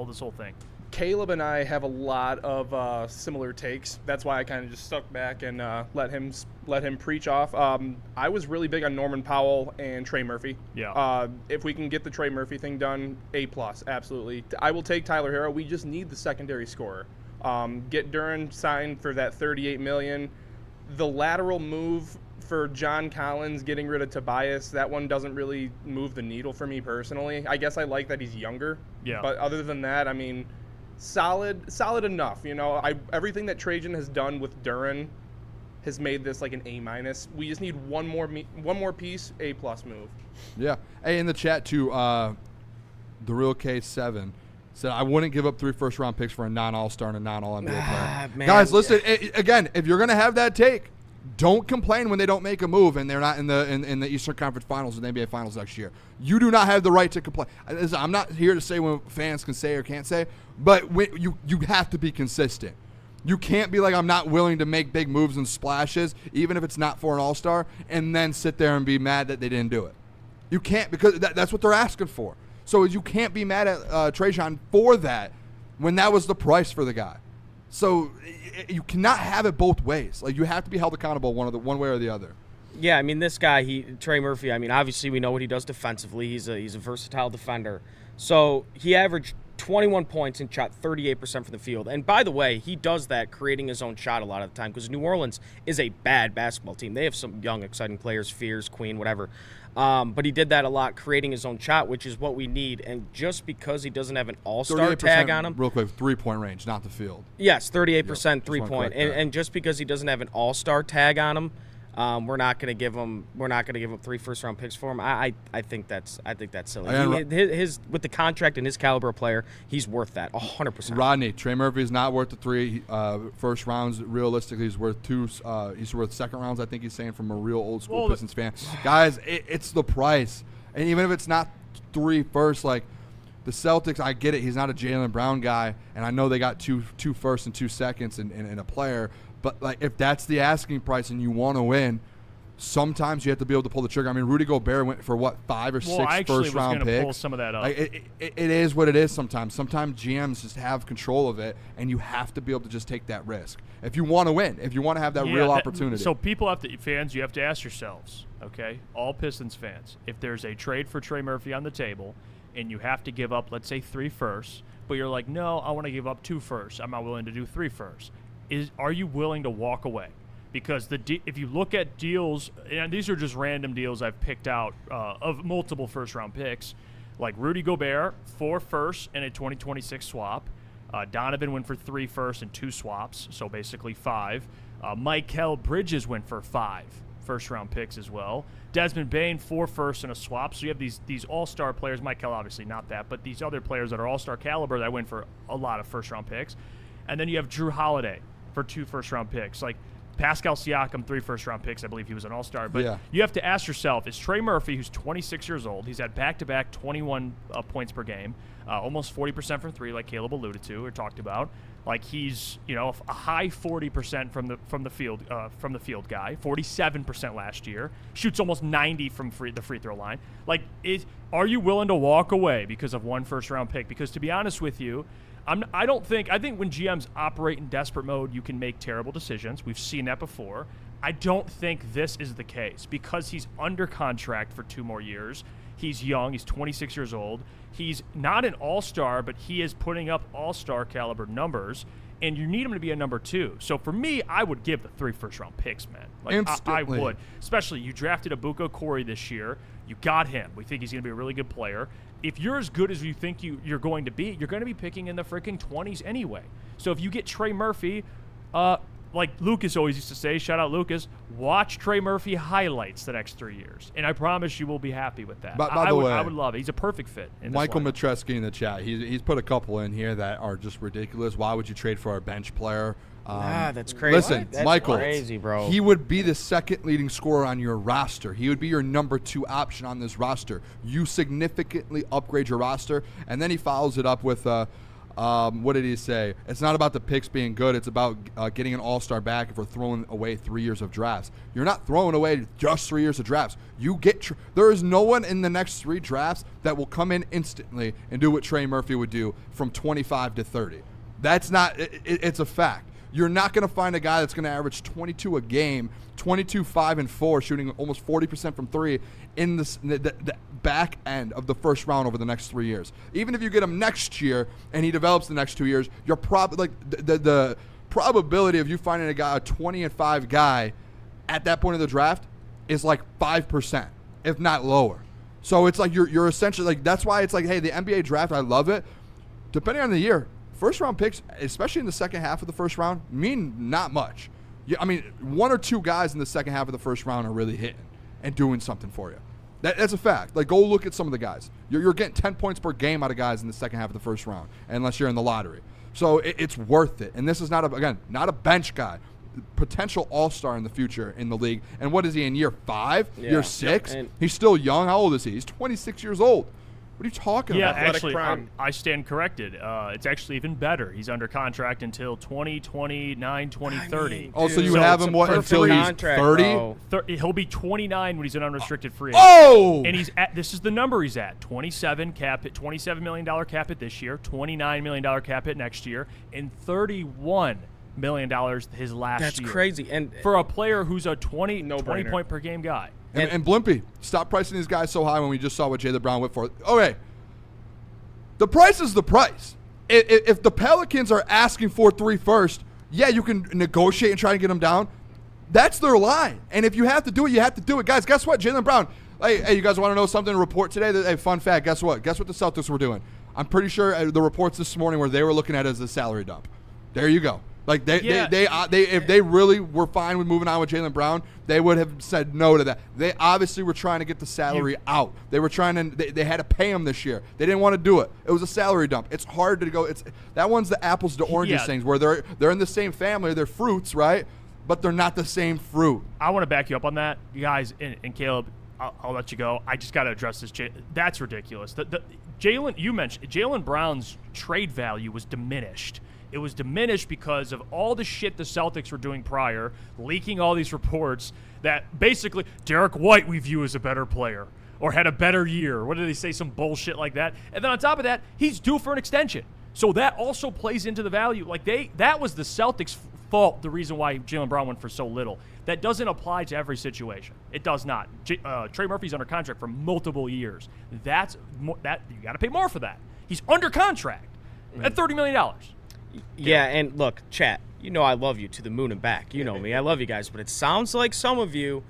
this whole thing? Caleb and I have a lot of similar takes. That's why I kind of just stuck back and let him preach off. I was really big on Norman Powell and Trey Murphy. Yeah. If we can get the Trey Murphy thing done, A+, absolutely. I will take Tyler Hero. We just need the secondary scorer. Get Duren signed for that $38 million. The lateral move for John Collins, getting rid of Tobias, that one doesn't really move the needle for me personally. I guess I like that he's younger. Yeah. But other than that, I mean, solid enough. Everything that Trajan has done with Duren has made this like an A-. We just need one more piece, A+ move. Yeah. Hey, in the chat too, the real K7 said, I wouldn't give up 3 first-round picks for a non-All-Star and a non-All-NBA player. Man. Guys, listen, again, if you're going to have that take, don't complain when they don't make a move and they're not in the Eastern Conference Finals and NBA Finals next year. You do not have the right to complain. I'm not here to say what fans can say or can't say, but you have to be consistent. You can't be like, I'm not willing to make big moves and splashes, even if it's not for an All-Star, and then sit there and be mad that they didn't do it. You can't, because that's what they're asking for. So you can't be mad at Trajan for that. when that was the price for the guy. So you cannot have it both ways. Like, you have to be held accountable one way or the other. Yeah, I mean, this guy, Trey Murphy, I mean, obviously we know what he does defensively. He's a versatile defender. So he averaged 21 points and shot 38% from the field. And by the way, he does that creating his own shot a lot of the time because New Orleans is a bad basketball team. They have some young, exciting players, Fears, Queen, whatever. But he did that a lot, creating his own shot, which is what we need. And just because he doesn't have an all-star tag on him. Real quick, three-point range, not the field. Yes, 38% three-point. And just because he doesn't have an all-star tag on him, we're not going to give him 3 first-round picks for him. I think that's silly. His with the contract and his caliber of player, he's worth that 100%. Rodney, Trey Murphy is not worth the 3 first rounds. Realistically, he's worth 2. He's worth second rounds. I think he's saying, from a real old school Pistons fan. Guys, it's the price, and even if it's not 3 first, like the Celtics, I get it. He's not a Jaylen Brown guy, and I know they got 2 firsts and 2 seconds in a player. But, like, if that's the asking price and you want to win, sometimes you have to be able to pull the trigger. I mean, Rudy Gobert went for, 5 or 6 first-round picks. Pull some of that up. Like, it is what it is sometimes. Sometimes GMs just have control of it, and you have to be able to just take that risk. If you want to win, if you want to have that real opportunity. So fans, you have to ask yourselves, okay, all Pistons fans, if there's a trade for Trey Murphy on the table and you have to give up, let's say, 3 firsts, but you're like, no, I want to give up 2 firsts. I'm not willing to do 3 firsts. Are you willing to walk away? Because if you look at deals, and these are just random deals I've picked out of multiple first-round picks, like Rudy Gobert, 4 firsts and a 2026 swap. Donovan went for 3 firsts and 2 swaps, so basically 5. Mikal Bridges went for 5 first-round picks as well. Desmond Bane, 4 firsts and a swap. So you have these all-star players. Mikal obviously not that, but these other players that are all-star caliber that went for a lot of first-round picks. And then you have Drew Holiday for 2 first-round picks. Like Pascal Siakam, 3 first-round picks. I believe he was an all-star. But you have to ask yourself, is Trey Murphy, who's 26 years old, he's had back-to-back 21 points per game, almost 40% from 3, like Caleb alluded to or talked about. Like, he's, a high 40% from the field guy, 47% last year, shoots almost 90 from the free throw line. Like, are you willing to walk away because of 1 first-round pick? Because to be honest with you, I think when GMs operate in desperate mode, you can make terrible decisions. We've seen that before. I don't think this is the case because he's under contract for 2 more years. He's young. He's 26 years old. He's not an all-star, but he is putting up all-star caliber numbers, and you need him to be a number 2. So for me, I would give the 3 first-round picks, man. Like, I would. Especially, you drafted Abuko Corey this year. You got him. We think he's going to be a really good player. If you're as good as you think you're going to be, you're going to be picking in the freaking 20s anyway. So if you get Trey Murphy, like Lucas always used to say, shout out Lucas, watch Trey Murphy highlights the next 3 years. And I promise you will be happy with that. By the way, I would love it. He's a perfect fit. Michael Matreski in the chat, he's put a couple in here that are just ridiculous. Why would you trade for a bench player? That's crazy. Listen, That's Michael, crazy, bro. He would be the second leading scorer on your roster. He would be your number 2 option on this roster. You significantly upgrade your roster, and then he follows it up with, what did he say? It's not about the picks being good. It's about getting an all-star back if we're throwing away 3 years of drafts. You're not throwing away just 3 years of drafts. There is no one in the next 3 drafts that will come in instantly and do what Trey Murphy would do from 25 to 30. That's not. It's a fact. You're not going to find a guy that's going to average 22 a game, 22, 5, and 4, shooting almost 40% from 3 in the back end of the first round over the next 3 years. Even if you get him next year and he develops the next 2 years, you're probably the probability of you finding a 20 and 5 guy at that point of the draft is like 5%, if not lower. So it's like you're essentially like, that's why it's like, hey, the NBA draft, I love it. Depending on the year, first-round picks, especially in the second half of the first round, mean not much. I mean, 1 or 2 guys in the second half of the first round are really hitting and doing something for you. That's a fact. Like, go look at some of the guys. You're getting 10 points per game out of guys in the second half of the first round, unless you're in the lottery. So it's worth it. And this is not a bench guy. Potential all-star in the future in the league. And what is he in year 5? Year 6? And he's still young. How old is he? He's 26 years old. What are you talking Yeah, about? actually, prime. I stand corrected. It's actually even better. He's under contract until 2029, 2030. Oh, so you So have it's him a what perfect until he's contract, 30? bro. He'll be 29 when he's an unrestricted free agent. Oh! And he's at, this is the number he's at, 27 cap hit, $27 million cap hit this year, $29 million cap hit next year, and $31 million his last That's year. crazy. And For a player who's a 20 No-brainer. point per game guy. And Blimpy, stop pricing these guys so high when we just saw what Jaylen Brown went for. Okay, the price is the price. If the Pelicans are asking for 3 first, yeah, you can negotiate and try and get them down. That's their line. And if you have to do it, you have to do it. Guys, guess what? Jaylen Brown, hey, you guys want to know something to report today? Hey, fun fact, guess what? Guess what the Celtics were doing? I'm pretty sure the reports this morning where they were looking at it as a salary dump. There you go. Like they if they really were fine with moving on with Jaylen Brown, they would have said no to that. They obviously were trying to get the salary out. They were trying to. They had to pay him this year. They didn't want to do it. It was a salary dump. It's hard to go. It's that one's the apples to oranges things where they're in the same family. They're fruits, right? But they're not the same fruit. I want to back you up on that, you guys, and Caleb. I'll let you go. I just got to address this. That's ridiculous. The Jaylen, you mentioned Jaylen Brown's trade value was diminished. It was diminished because of all the shit the Celtics were doing prior, leaking all these reports that basically Derek White we view as a better player or had a better year. What did they say? Some bullshit like that. And then on top of that, he's due for an extension. So that also plays into the value. Like that was the Celtics' fault, the reason why Jaylen Brown went for so little. That doesn't apply to every situation. It does not. Trey Murphy's under contract for multiple years. That you got to pay more for that. He's under contract at $30 million. Yeah, and look, chat, you know I love you to the moon and back. You know me. I love you guys. But it sounds like some of you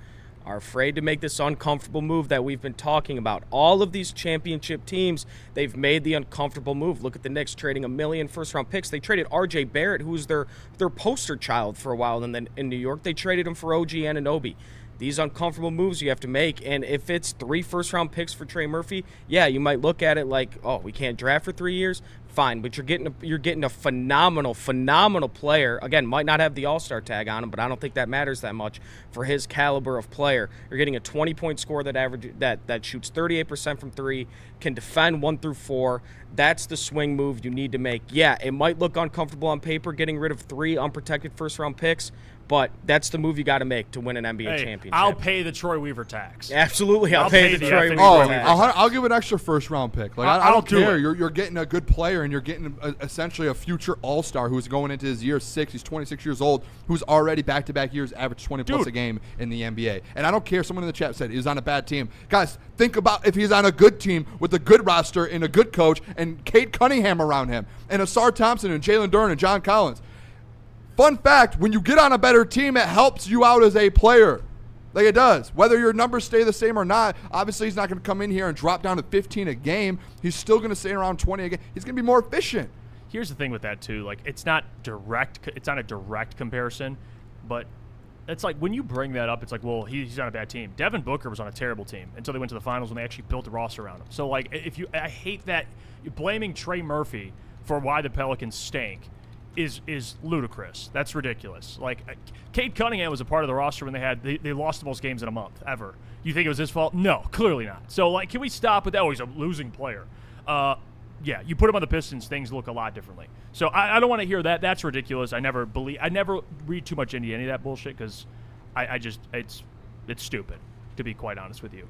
are afraid to make this uncomfortable move that we've been talking about. All of these championship teams, they've made the uncomfortable move. Look at the Knicks trading $1 million first-round picks. They traded R.J. Barrett, who was their poster child for a while, and then in New York, they traded him for OG Anunoby. These uncomfortable moves you have to make, and if it's 3 first-round picks for Trey Murphy, yeah, you might look at it like, oh, we can't draft for 3 years. Fine, but you're getting a phenomenal player. Again, might not have the All-Star tag on him, but I don't think that matters that much for his caliber of player. You're getting a 20-point scorer that shoots 38% from 3, can defend 1 through 4. That's the swing move you need to make. Yeah, it might look uncomfortable on paper getting rid of 3 unprotected first-round picks, but that's the move you got to make to win an NBA championship. I'll pay the Troy Weaver tax. Absolutely, I'll pay the Troy Weaver tax. I'll give an extra first-round pick. Like I don't care. You're getting a good player, and you're getting essentially a future All-Star who's going into his year 6. He's 26 years old, who's already back-to-back years averaged 20-plus a game in the NBA. And I don't care. Someone in the chat said he's on a bad team. Guys, think about if he's on a good team with a good roster and a good coach and Cade Cunningham around him and Asar Thompson and Jalen Duren and John Collins. Fun fact, when you get on a better team, it helps you out as a player. Like it does. Whether your numbers stay the same or not, obviously he's not going to come in here and drop down to 15 a game. He's still going to stay around 20 a game. He's going to be more efficient. Here's the thing with that, too. Like, it's not a direct comparison, but it's like when you bring that up, it's like, well, he's on a bad team. Devin Booker was on a terrible team until they went to the finals when they actually built a roster around him. So, like, I hate that you're blaming Trey Murphy for why the Pelicans stink. Is ludicrous. That's ridiculous. Like, Cade Cunningham was a part of the roster when they lost the most games in a month ever. You think it was his fault? No, clearly not. So, like, can we stop with that? Oh, he's a losing player. Yeah, you put him on the Pistons, things look a lot differently. So I don't want to hear that. That's ridiculous. I never read too much into any of that bullshit because it's stupid, to be quite honest with you.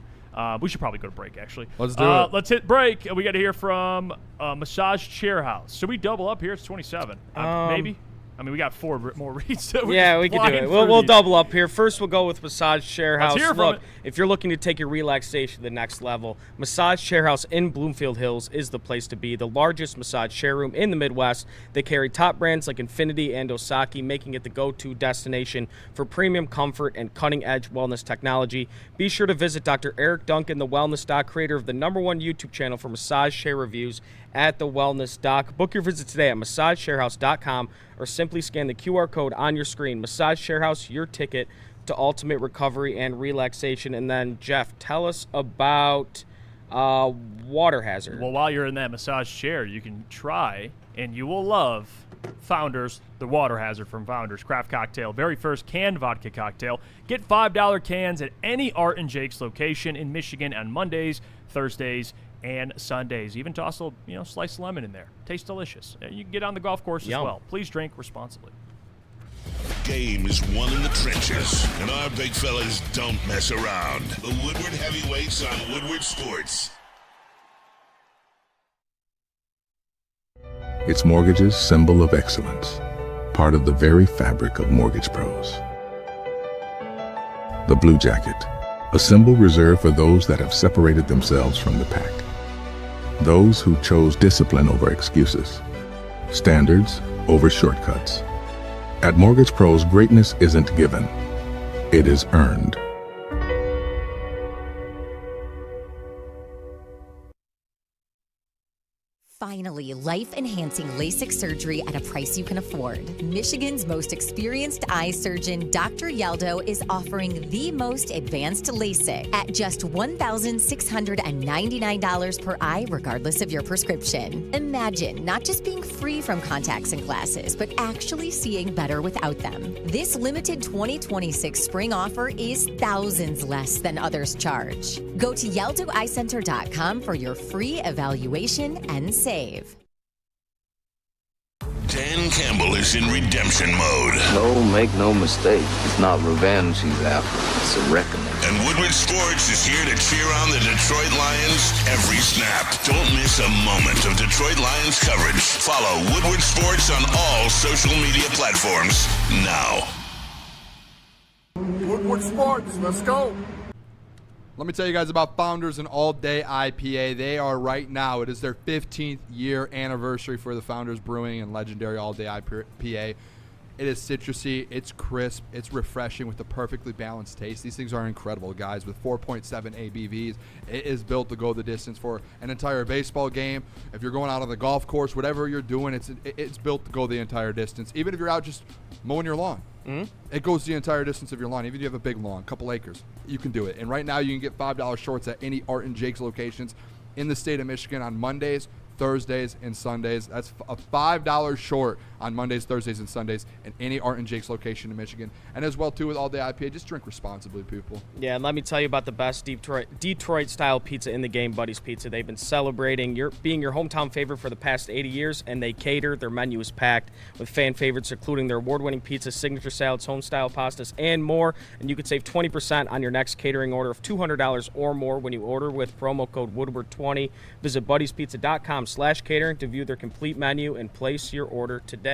We should probably go to break, actually. Let's do it. Let's hit break. We got to hear from Massage Chair House. Should we double up here? It's 27. Maybe? I mean, we got 4 more reads. Yeah, we can do it. We'll double up here. First, we'll go with Massage Chair House. Let's hear from it. If you're looking to take your relaxation to the next level, Massage Chair House in Bloomfield Hills is the place to be. The largest massage chair room in the Midwest. They carry top brands like Infinity and Osaki, making it the go-to destination for premium comfort and cutting-edge wellness technology. Be sure to visit Dr. Eric Duncan, the Wellness Doc, creator of the #1 YouTube channel for massage chair reviews, at the Wellness Doc. Book your visit today at massagechairhouse.com or simply scan the QR code on your screen. Massage Chair House, your ticket to ultimate recovery and relaxation. And then, Jeff, tell us about water hazard. Well, while you're in that massage chair, you can try, and you will love, Founders, the water hazard from Founders Craft Cocktail. Very first canned vodka cocktail. Get $5 cans at any Art and Jake's location in Michigan on Mondays, Thursdays, and Sundays. Even toss a little, sliced lemon in there. Tastes delicious. You can get on the golf course as well. Please drink responsibly. Game is won in the trenches, and our big fellas don't mess around. The Woodward Heavyweights on Woodward Sports. It's Mortgage's symbol of excellence, part of the very fabric of Mortgage Pros. The Blue Jacket, a symbol reserved for those that have separated themselves from the pack. Those who chose discipline over excuses, standards over shortcuts. At Mortgage Pros, greatness isn't given, it is earned. Finally, life-enhancing LASIK surgery at a price you can afford. Michigan's most experienced eye surgeon, Dr. Yaldo, is offering the most advanced LASIK at just $1,699 per eye, regardless of your prescription. Imagine not just being free from contacts and glasses, but actually seeing better without them. This limited 2026 spring offer is thousands less than others charge. Go to YaldoEyeCenter.com for your free evaluation and save. Dan Campbell is in redemption mode. No, make no mistake. It's not revenge he's after. It's a reckoning. And Woodward Sports is here to cheer on the Detroit Lions every snap. Don't miss a moment of Detroit Lions coverage. Follow Woodward Sports on all social media platforms now. Woodward Sports, let's go. Let me tell you guys about Founders and All Day IPA. They are right now. It is their 15th year anniversary for the Founders Brewing and legendary All Day IPA. It is citrusy, it's crisp, it's refreshing with a perfectly balanced taste. These things are incredible, guys, with 4.7 ABVs. It is built to go the distance for an entire baseball game. If you're going out on the golf course, whatever you're doing, it's built to go the entire distance. Even if you're out just mowing your lawn. It goes the entire distance of your lawn. Even if you have a big lawn, a couple acres, you can do it. And right now you can get $5 shorts at any Art and Jake's locations in the state of Michigan on Mondays, Thursdays, and Sundays. That's a $5 short on Mondays, Thursdays, and Sundays in any Art and Jake's location in Michigan. And as well, too, with All Day IPA, just drink responsibly, people. Yeah, and let me tell you about the best Detroit-style pizza in the game, Buddy's Pizza. They've been celebrating being your hometown favorite for the past 80 years, and they cater. Their menu is packed with fan favorites, including their award-winning pizza, signature salads, home-style pastas, and more. And you could save 20% on your next catering order of $200 or more when you order with promo code Woodward20. Visit buddyspizza.com/catering to view their complete menu and place your order today.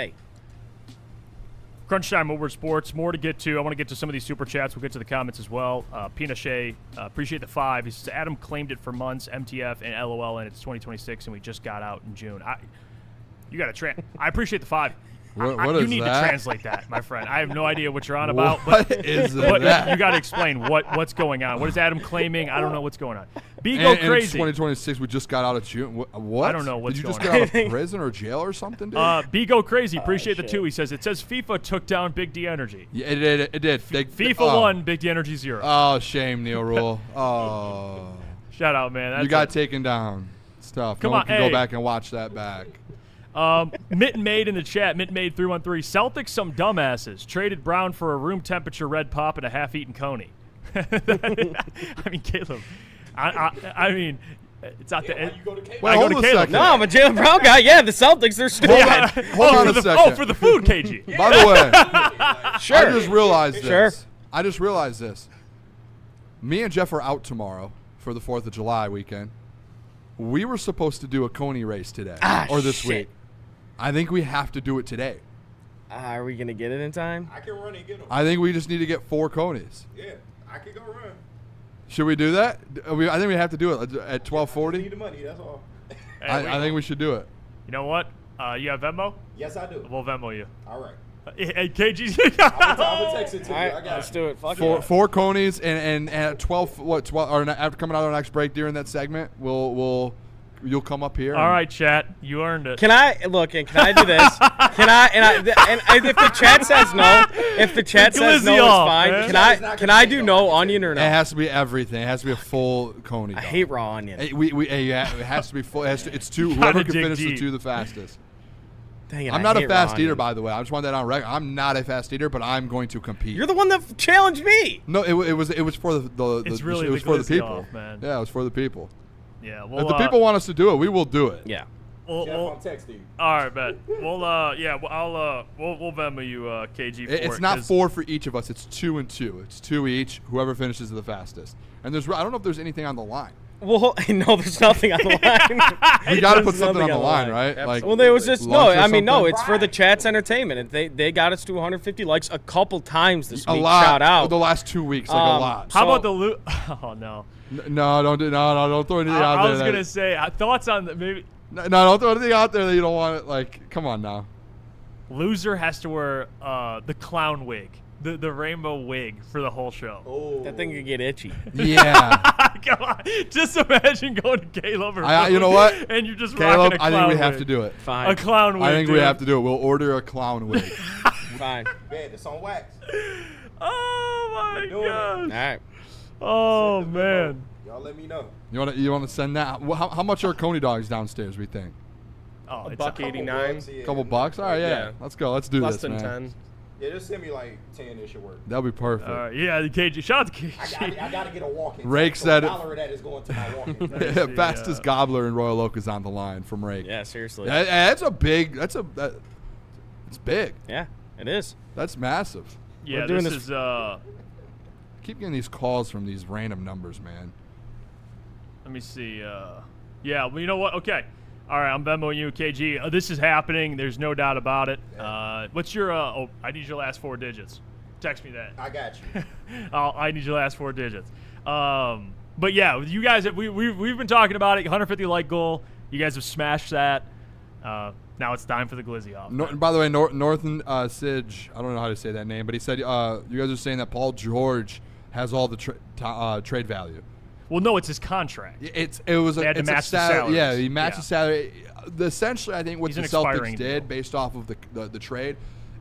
Crunch time, Woodward Sports. More to get to. I want to get to some of these super chats. We'll get to the comments as well. Pinochet, appreciate the 5. He says, Adam claimed it for months, MTF and LOL, and it's 2026, and we just got out in June. You got to I appreciate the 5. What you need that? to translate that, my friend. I have no idea what you're on about. What is that? You got to explain what's going on. What is Adam claiming? I don't know what's going on. Go crazy. In 2026, we just got out of June. What? I don't know what's going on. Did you just get out of prison or jail or something, dude? Go crazy. Appreciate the 2. He says, it says FIFA took down Big D Energy. Yeah, it did. FIFA 1, Big D Energy 0. Oh, shame, Neil Rule. Oh. Shout out, man. You got taken down. It's tough. Come on, on, go back and watch that back. Mitten Made in the chat. Mitten Made 313. Celtics some dumbasses traded Brown for a room temperature red pop and a half-eaten coney. I mean, Caleb. I mean, it's not the. You go to Caleb. I go to Caleb. No, I'm a Jaylen Brown guy. Yeah, the Celtics, they're stupid. Hold on a second. For the food, KG. By the way, sure. I just realized this. Sure. I just realized this. Me and Jeff are out tomorrow for the 4th of July weekend. We were supposed to do a coney race today or this week. I think we have to do it today. Are we going to get it in time? I can run and get them. I think we just need to get 4 conies. Yeah, I can go run. Should we do that? I think we have to do it at 12:40. Need the money, that's all. I think we should do it. You know what? You have Venmo? Yes, I do. We'll Venmo you. All right. Hey, KG. I'm gonna text it to you. All right, I got let's it. do it. Fuck 4 conies and at 12 or after coming out of our next break during that segment, you'll come up here. All right, chat. You earned it. Can I look and can I do this? And if the chat says no, it's fine. Can I do no onion or no? It has to be everything. It has to be a full coney. I hate raw onion. It has to be full. It's 2. Whoever can finish the 2 the fastest. Dang it, I'm not a fast eater, by the way. I just want that on record. I'm not a fast eater, but I'm going to compete. You're the one that challenged me. No, it was for the it's really it was for the people. off, man. Yeah, it was for the people. Yeah. If the people want us to do it, we will do it. Yeah. We'll text you. All right, bet. We'll we'll Venmo you KG for It's not 4 for each of us. It's 2 and 2. It's 2 each. Whoever finishes the fastest. And I don't know if there's anything on the line. Well, no, there's nothing on the line. We got to put something on the line, right? Like, well, there was just no. It's for the Right. chat's entertainment. And they got us to 150 likes a couple times this week. A lot. Shout out. The last 2 weeks, like a lot. How about the loot? Oh no. No, don't throw anything out there. I was gonna say thoughts on maybe. No, don't throw anything out there that you don't want it. Like, come on now. Loser has to wear the clown wig, the rainbow wig for the whole show. Oh, that thing could get itchy. Yeah. Come on, just imagine going to Caleb or you know what? and you're just Caleb, rocking a clown I think we have wig. to do it. Fine. A clown wig. I think dude. we have to do it. We'll order a clown wig. Fine. Man, it's on wax. Oh my god. All right. Oh man. Y'all let me know. You want to send that? How much are Coney dogs downstairs? We think. Oh, it's $1.89. Couple bucks. All right, yeah. Let's go. Let's do Less this, than man. 10. Yeah, just send me like 10. It should work. That'll be perfect. All right, yeah, the KG. Shout out to KG. I gotta get a walk-in. Rake so said $1 of that is going to my walk-in. Fastest gobbler in Royal Oak is on the line from Rake. Yeah, seriously. That's big. It's big. Yeah, it is. That's massive. Yeah, We're doing this is Keep getting these calls from these random numbers, man. Let me see. Yeah, well, you know what? Okay. All right, I'm Venmoing you, KG. This is happening. There's no doubt about it. What's your? I need your last 4 digits. Text me that. I got you. I need your last 4 digits. But yeah, you guys, we've been talking about it. 150 like goal. You guys have smashed that. Now it's time for the glizzy off. By the way, Northern Sidge, I don't know how to say that name, but he said you guys are saying that Paul George has all the trade value. Well, no, it's his contract. It was they had to match the salary. salaries. Yeah, he matched the salary. Essentially, I think what He's the an Celtics expiring did, deal. based off of the trade,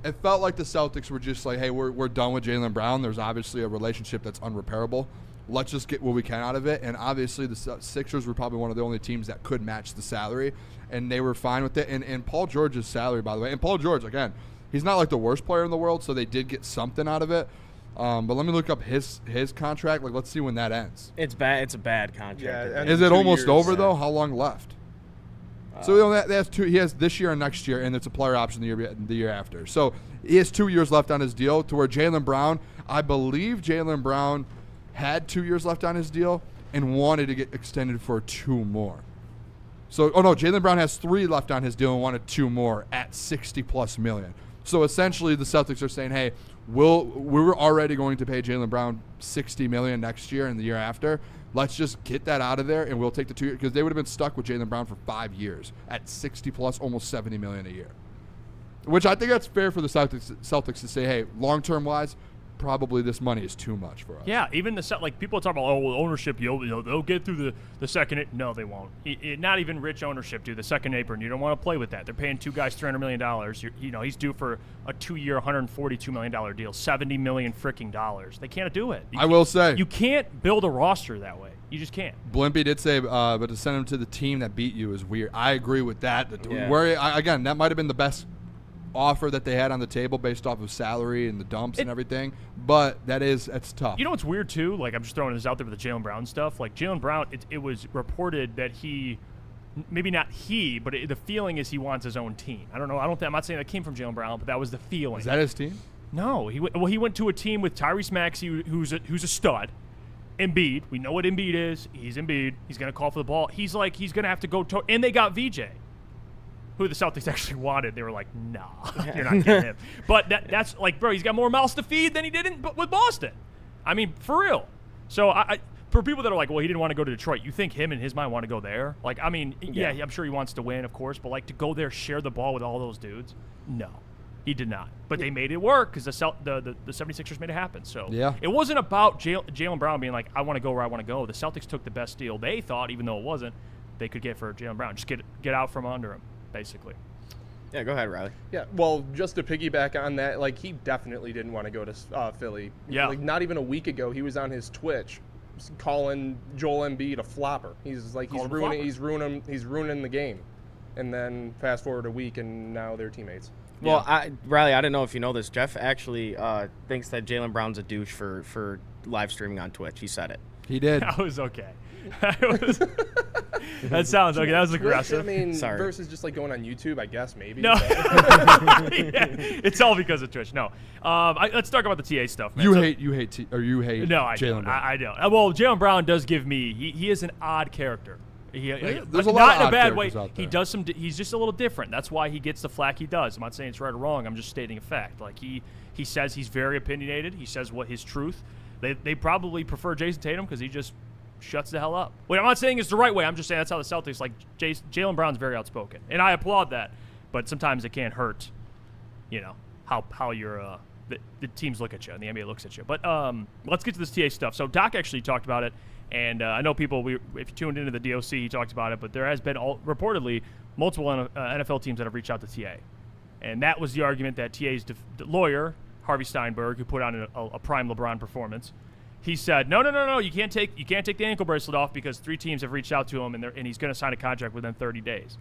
it felt like the Celtics were just like, hey, we're done with Jaylen Brown. There's obviously a relationship that's unrepairable. Let's just get what we can out of it. And obviously, the Sixers were probably one of the only teams that could match the salary, and they were fine with it. And Paul George's salary, by the way, and Paul George, again, he's not like the worst player in the world, so they did get something out of it. But let me look up his contract. Like, let's see when that ends. It's bad. It's a bad contract. Yeah, Is it 2 almost years, over yeah. though? How long left? So he has this year and next year, and it's a player option the year after. So he has 2 years left on his deal. To where Jaylen Brown, I believe Jaylen Brown had 2 years left on his deal and wanted to get extended for 2 more. So, Jaylen Brown has 3 left on his deal and wanted 2 more at $60+ million. So essentially, the Celtics are saying, hey, we were already going to pay Jaylen Brown $60 million next year and the year after. Let's just get that out of there, and we'll take the 2 years, because they would have been stuck with Jaylen Brown for 5 years at $60+, almost $70 million a year. Which I think that's fair for the Celtics to say, hey, long-term wise, probably this money is too much for us. Yeah, even like people talk about, ownership, they'll get through the second. No, they won't. Not even rich ownership, dude. The second apron, you don't want to play with that. They're paying 2 guys $300 million. He's due for a 2-year, $142 million deal, $70 million freaking dollars. They can't do it. I will say, you can't build a roster that way. You just can't. Blimpie did say, but to send him to the team that beat you is weird. I agree with that. Yeah. Again, that might have been the best offer that they had on the table based off of salary and the dumps and everything, but that's tough. You know what's weird too? Like, I'm just throwing this out there with the Jaylen Brown stuff. Like, Jaylen Brown, it was reported that maybe not but the feeling is he wants his own team. I don't know. I'm not saying that came from Jaylen Brown, but that was the feeling. Is that his team? No. He went to a team with Tyrese Maxey, who's a stud. Embiid, we know what Embiid is. He's Embiid. He's gonna call for the ball. He's gonna have to go and they got VJ, who the Celtics actually wanted. They were like, nah, you're not getting him. But that's like, bro, he's got more mouths to feed than he did with Boston. I mean, for real. So for people that are like, well, he didn't want to go to Detroit, you think him in his mind want to go there? Like, I mean, yeah, I'm sure he wants to win, of course, but like to go there, share the ball with all those dudes? No, he did not. But they made it work because the 76ers made it happen. So yeah, it wasn't about Jaylen Brown being like, I want to go where I want to go. The Celtics took the best deal they thought, even though it wasn't, they could get for Jaylen Brown. Just get out from under him, basically. Yeah, go ahead, Riley. Yeah, well, just to piggyback on that, like, he definitely didn't want to go to Philly. Yeah. Like, not even a week ago, he was on his Twitch calling Joel Embiid a flopper. He's like, he's ruining the game. And then fast forward a week, and now they're teammates. Well, Riley, I don't know if you know this. Jeff actually thinks that Jaylen Brown's a douche for live streaming on Twitch. He said it. He did. That was okay. That sounds okay. That was aggressive. I mean, Sorry. versus just like going on YouTube, I guess maybe. No, yeah, it's all because of Twitch. No, let's talk about the TA stuff. Man. You So- hate No, I Jaylen don't. Brown. I don't. Well, Jaylen Brown does give me. He is an odd character. There's But a lot not of in a odd bad way. characters out He there. does some. He's just a little different. That's why he gets the flack he does. I'm not saying it's right or wrong. I'm just stating a fact. Like he says he's very opinionated. He says what his truth. They probably prefer Jason Tatum because he just shuts the hell up. Wait, I'm not saying it's the right way. I'm just saying that's how the Celtics like. Jaylen Brown's very outspoken, and I applaud that. But sometimes it can't hurt. You know how you're. The teams look at you and the NBA looks at you. But let's get to this TA stuff. So Doc actually talked about it, and I know people. If you tuned into the DOC, he talked about it. But there has been reportedly multiple NFL teams that have reached out to TA, and that was the argument that TA's lawyer Harvey Steinberg, who put on a prime LeBron performance, he said, no, you can't take the ankle bracelet off because 3 teams have reached out to him and he's going to sign a contract within 30 days.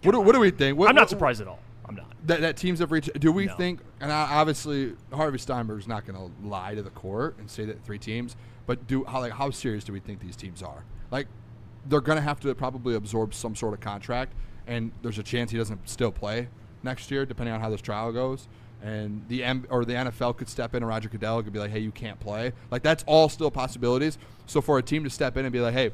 What do we think? I'm not surprised at all. I'm not. That teams have reached. Do we think? And obviously, Harvey Steinberg's not going to lie to the court and say that 3 teams. But how serious do we think these teams are? Like, they're going to have to probably absorb some sort of contract, and there's a chance he doesn't still play next year, depending on how this trial goes. And the NFL could step in, and Roger Goodell could be like, "Hey, you can't play." Like, that's all still possibilities. So for a team to step in and be like, "Hey,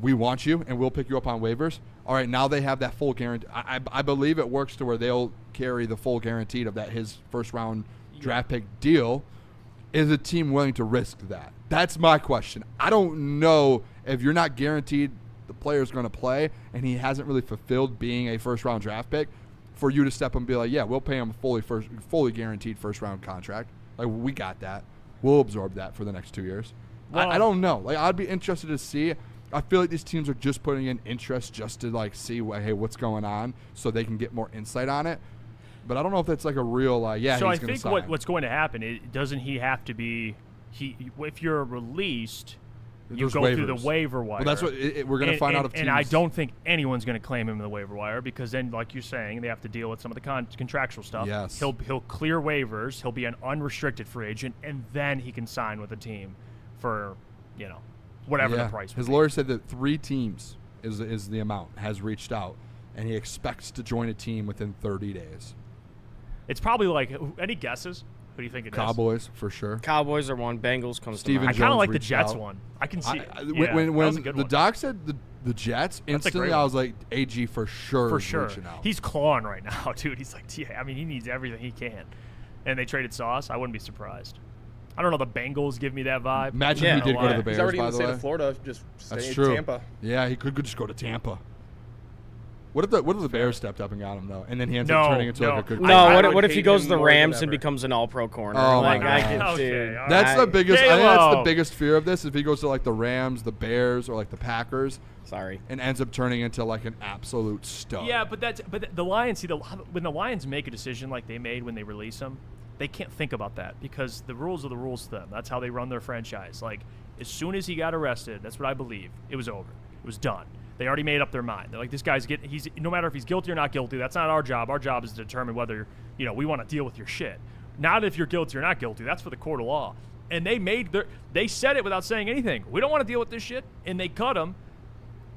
we want you, and we'll pick you up on waivers." All right, now they have that full guarantee. I believe it works to where they'll carry the full guaranteed of that his first round draft pick deal. Is a team willing to risk that? That's my question. I don't know if you're not guaranteed the player's going to play, and he hasn't really fulfilled being a first round draft pick, for you to step up and be like, yeah, we'll pay him a fully guaranteed first round contract. Like, we got that. We'll absorb that for the next 2 years. Well, I don't know. Like, I'd be interested to see. I feel like these teams are just putting in interest just to like see hey, what's going on, so they can get more insight on it. But I don't know if that's like a real So he's I going to think sign. what's going to happen, doesn't he have to be if you're released, you There's go through the waivers. waiver wire. Well, that's what we're going to find out if teams. And I don't think anyone's going to claim him in the waiver wire because then, like you're saying, they have to deal with some of the contractual stuff. Yes. He'll clear waivers. He'll be an unrestricted free agent, and then he can sign with a team for whatever the price. His would be. lawyer said that 3 teams is the amount has reached out, and he expects to join a team within 30 days. It's probably like any guesses? Who do you think it is? Cowboys for sure. Cowboys are one. Bengals comes to Steven mind. I kind of Jones like the reached Jets out. one. I can see. When that was a good the one. doc said the Jets, That's a instantly great I one. was like, AG for sure. For is sure. reaching out. He's clawing right now, dude. He's like, I mean, he needs everything he can. And they traded Sauce. I wouldn't be surprised. I don't know. The Bengals give me that vibe. Imagine he did go to the Bears. He's already by in the the state way. of Florida. Just That's stay true. in Tampa. Yeah, he could just go to Tampa. What if the Bears stepped up and got him though, and then he ends up turning into like a good. No, what if he hate goes him to the more than Rams and ever. becomes an All-Pro corner? Oh, my like, God. dude, That's the biggest. I think that's the J-Lo. biggest fear of this. If he goes to like the Rams, the Bears, or like the Packers, Sorry, and ends up turning into like an absolute stud. Yeah, but the Lions. See, when the Lions make a decision like they made when they release him, they can't think about that because the rules are the rules to them. That's how they run their franchise. Like, as soon as he got arrested, that's what I believe. It was over. It was done. They already made up their mind. They're like, this guy's he's no matter if he's guilty or not guilty. That's not our job. Our job is to determine whether we want to deal with your shit. Not if you're guilty or not guilty. That's for the court of law. And they said it without saying anything. We don't want to deal with this shit, and they cut him.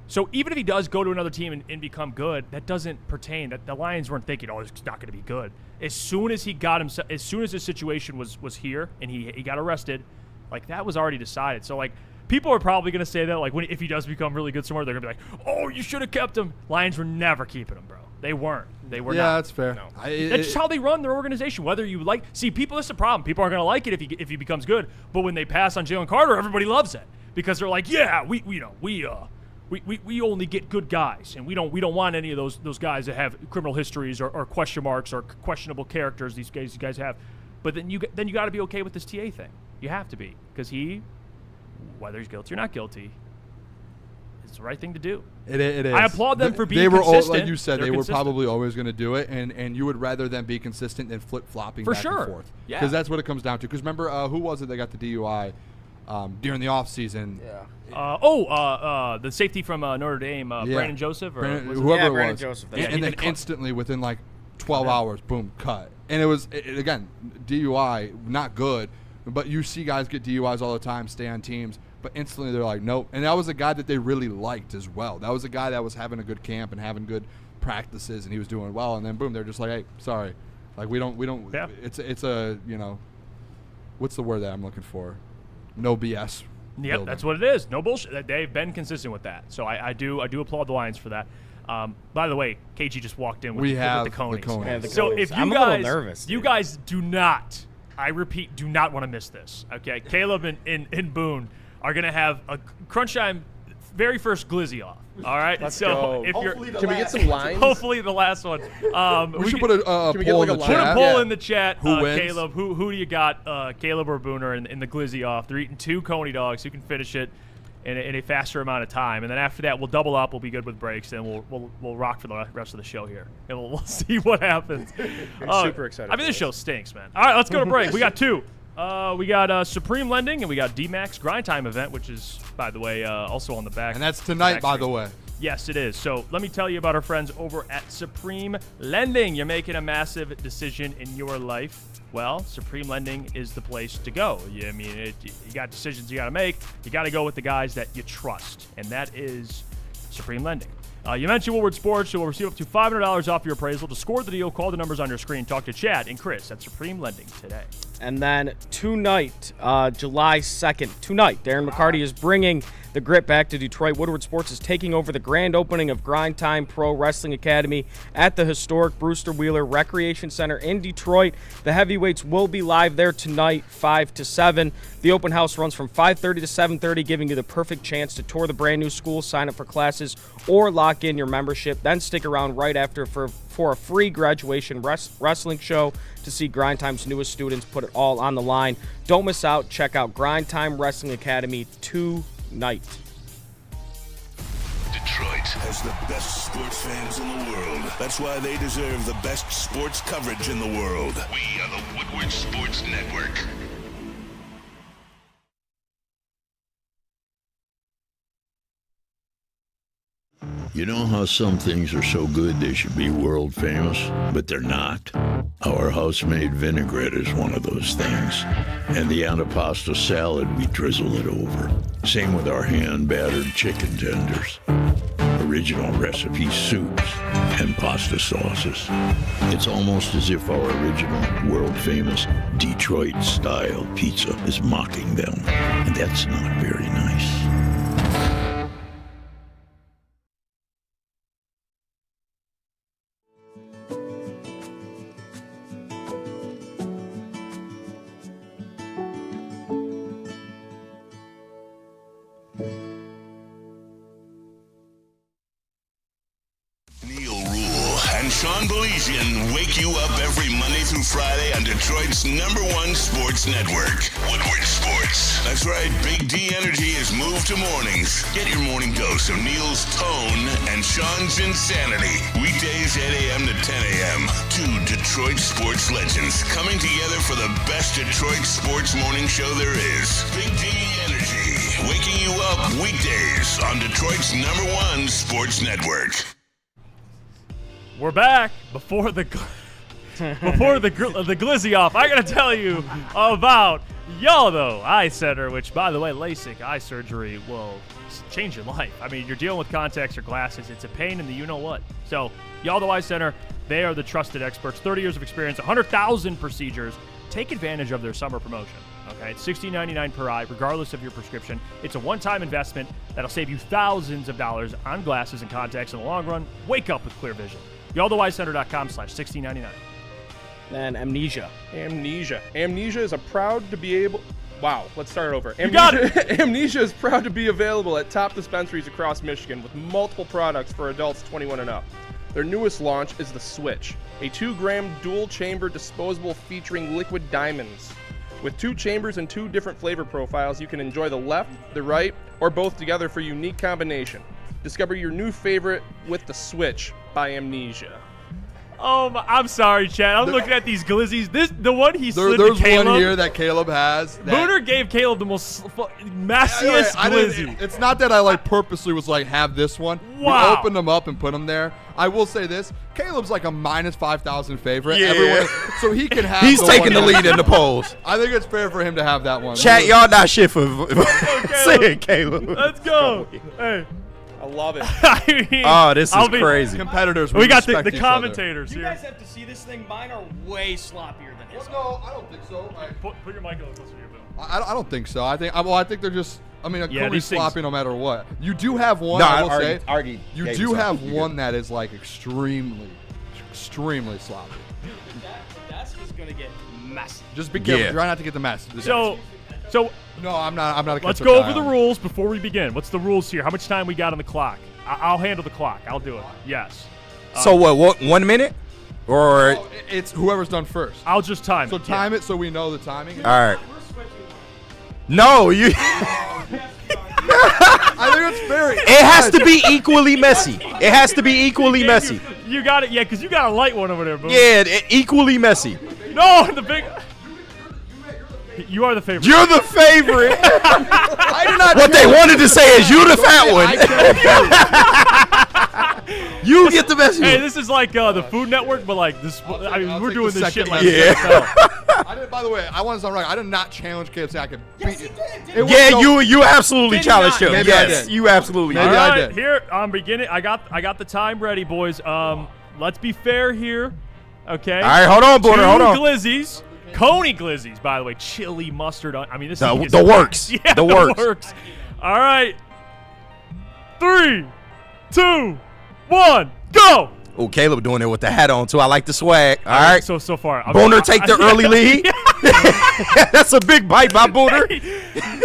So even if he does go to another team and become good, that doesn't pertain. That the Lions weren't thinking, oh, it's not going to be good. As soon as he got himself, as soon as his situation was here and he got arrested, like that was already decided. So like people are probably going to say that like if he does become really good somewhere, they're going to be like, oh, you should have kept him. Lions were never keeping him, bro. They weren't. They were not. Yeah, that's fair. No. That's just how they run their organization. Whether you people, that's the problem. People aren't going to like it if he becomes good. But when they pass on Jalen Carter, everybody loves it because they're like, yeah, we only get good guys, and we don't want any of those guys that have criminal histories or question marks or questionable characters these guys have. But then you got to be okay with this TA thing. You have to be because whether he's guilty or not guilty, it's the right thing to do. It is. I applaud them for being They were consistent. like you said, They're they were consistent. probably always going to do it, and you would rather them be consistent than flip flopping For back sure. and forth. Yeah. Because that's what it comes down to. Because remember, who was it that got the DUI during the offseason? Yeah. The safety from Notre Dame, Brandon Joseph, or was it- whoever it Brandon was. Joseph, And, that's and right. then instantly, within like 12 hours, boom, cut. And it was, again, DUI, not good. But you see guys get DUIs all the time, stay on teams, but instantly they're like, nope. And that was a guy that they really liked as well. That was a guy that was having a good camp and having good practices, and he was doing well. And then boom, they're just like, hey, sorry, like we don't. Yeah. It's a what's the word that I'm looking for? No BS. Yep, building. that's what it is. No bullshit. They've been consistent with that. So I do applaud the Lions for that. By the way, KG just walked in with the Conies. Yeah, the So Conies. if you I'm guys, a little nervous, you guys do not, I repeat, do not want to miss this. Okay, Caleb and Boone are gonna have a crunch time very first glizzy off. All right, Let's so go. if you're, Can we get some lines? Hopefully the last one. We should put a poll in the Put chat. a poll in the chat. Who wins? Caleb, who do you got? Caleb or Booner in the glizzy off? They're eating 2 Coney dogs. Who can finish it in a faster amount of time? And then after that, we'll double up. We'll be good with breaks, and we'll rock for the rest of the show here, and we'll see what happens. I'm super excited. I mean, this show stinks, man. All right, let's go to break. We got 2. We got Supreme Lending, and we got D-Max Grind Time event, which is, by the way, also on the back. And that's tonight, by the way. Yes, it is. So let me tell you about our friends over at Supreme Lending. You're making a massive decision in your life. Well, Supreme Lending is the place to go. You got decisions you got to make. You got to go with the guys that you trust, and that is Supreme Lending. You mentioned Woodward Sports, so we'll receive up to $500 off your appraisal. To score the deal, call the numbers on your screen. Talk to Chad and Chris at Supreme Lending today. And then tonight, July 2nd, Darren McCarty is bringing the grit back to Detroit. Woodward Sports is taking over the grand opening of Grind Time Pro Wrestling Academy at the historic Brewster Wheeler Recreation Center in Detroit. The heavyweights will be live there tonight, 5 to 7. The open house runs from 5:30 to 7:30, giving you the perfect chance to tour the brand new school, sign up for classes, or lock in your membership. Then stick around right after for a free graduation wrestling show to see Grind Time's newest students put it all on the line. Don't miss out. Check out Grind Time Wrestling Academy tonight. Detroit has the best sports fans in the world. That's why they deserve the best sports coverage in the world. We are the Woodward Sports Network. You know how some things are so good they should be world famous, but they're not? Our house-made vinaigrette is one of those things. And the antipasto salad, we drizzle it over. Same with our hand-battered chicken tenders. Original recipe soups and pasta sauces. It's almost as if our original, world-famous Detroit-style pizza is mocking them. And that's not very nice. Wake you up every Monday through Friday on Detroit's #1 sports network, Woodward Sports. That's right, Big D Energy has moved to mornings. Get your morning dose of Neil's tone and Sean's insanity. Weekdays 8 a.m. to 10 a.m. 2 Detroit sports legends coming together for the best Detroit sports morning show there is. Big D Energy, waking you up weekdays on Detroit's #1 sports network. We're back before the glizzy off. I gotta tell you about Yaldo Eye Center, which, by the way, LASIK eye surgery will change your life. I mean, you're dealing with contacts or glasses. It's a pain in the you-know-what. So, Yaldo Eye Center, they are the trusted experts. 30 years of experience, 100,000 procedures. Take advantage of their summer promotion. Okay, it's $16.99 per eye, regardless of your prescription. It's a one-time investment that'll save you thousands of dollars on glasses and contacts in the long run. Wake up with clear vision. YaldoEyeCenter.com/$16.99. Then Amnesia. Amnesia is a proud to be able... Wow, let's start over. You got it. Amnesia is proud to be available at top dispensaries across Michigan with multiple products for adults 21 and up. Their newest launch is the Switch, a 2-gram dual-chamber disposable featuring liquid diamonds. With 2 chambers and 2 different flavor profiles, you can enjoy the left, the right, or both together for a unique combination. Discover your new favorite with the Switch by Amnesia. I'm sorry, Chad. I'm looking at these glizzies. The one he slid to There's Caleb. one here that Caleb has. Booner gave Caleb the most messiest glizzy. It's not that I purposely was have this one. Wow. We opened them up and put them there. I will say this: Caleb's like a minus 5,000 favorite. Yeah. So he can have. He's taking the lead in the polls. I think it's fair for him to have that one. Chat, y'all not shit for saying Caleb. Let's go. Hey. I love it. I mean, This is crazy. Competitors. We got the respect each commentators You here. guys have to see this thing. Mine are way sloppier than his. No, I don't think so. Put your mic a little closer to your mouth. I don't think so. I think they're just. I mean, Yeah, Coney's these things- sloppy no matter what. You do have one. No, I will I say. already You gave do you have something. one that is extremely sloppy. That's just gonna get messy. Just be careful. Yeah. Try not to get the mess. So No, I'm not. I'm not a let's ketchup go guy. over the rules before we begin. What's the rules here? How much time we got on the clock? I'll handle the clock. I'll do it. Yes. So what? 1 minute? Or Oh, it's whoever's done first. I'll just time it. So time it so we know the timing. all right. No, you. I think it's fair. It has to be equally messy. It has to be equally messy. You got it. Yeah, because you got a light one over there, bro. Yeah, equally messy. No, the big. You are the favorite. You're the favorite. I did not. What they wanted to say is you the fat one. You get the messy Hey, one. this is like the Food Network, but this. I mean, I'll we're take doing the this shit second like messy. NFL. I did, by the way, I want to sound right. I did not challenge Caleb. I could beat it. Yeah, you absolutely challenged him. Maybe I Yes, did. you absolutely Maybe did. I All right, did. here I'm beginning. I got the time ready, boys. Let's be fair here. Okay. All right, hold on, Booner, hold on. Glizzies. Coney glizzies, by the way. Chili mustard. I mean, this is The works. Yeah, The works. All right. 3, 2, 1, go. Oh, Caleb doing it with the hat on too. I like the swag. All right. So far. Booner take the early lead. That's a big bite by Booner.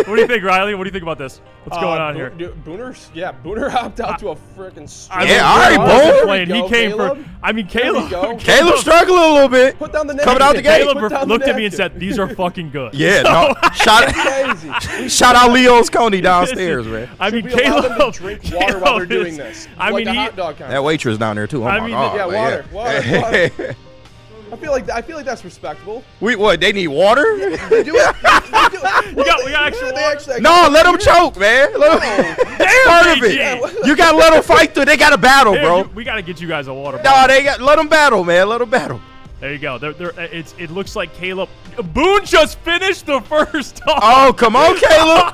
What do you think, Riley? What do you think about this? What's going on here? Booner hopped out to a freaking. All right, Boone. He came for. I mean, Caleb. Caleb struggling a little bit. Put down the net. Coming out the gate. Caleb looked at me and said, "These are fucking good." Yeah, no. Shout out Leo's Coney downstairs, man. I mean, Should we allow them Caleb. to drink water while they're doing this? I Like mean, a hot dog kind That waitress down there too. Oh I my mean, god. Yeah, man. water. I feel like that's respectable. What? They need water? we got extra water. No, let them choke, man. Let them. That's part of it. You gotta let them fight through. They gotta battle, Here, bro. we got to get you guys a water. No, bottle. let them battle, man. Let them battle. There you go. It looks like Caleb. Boone just finished the first talk. Oh, come on, Caleb.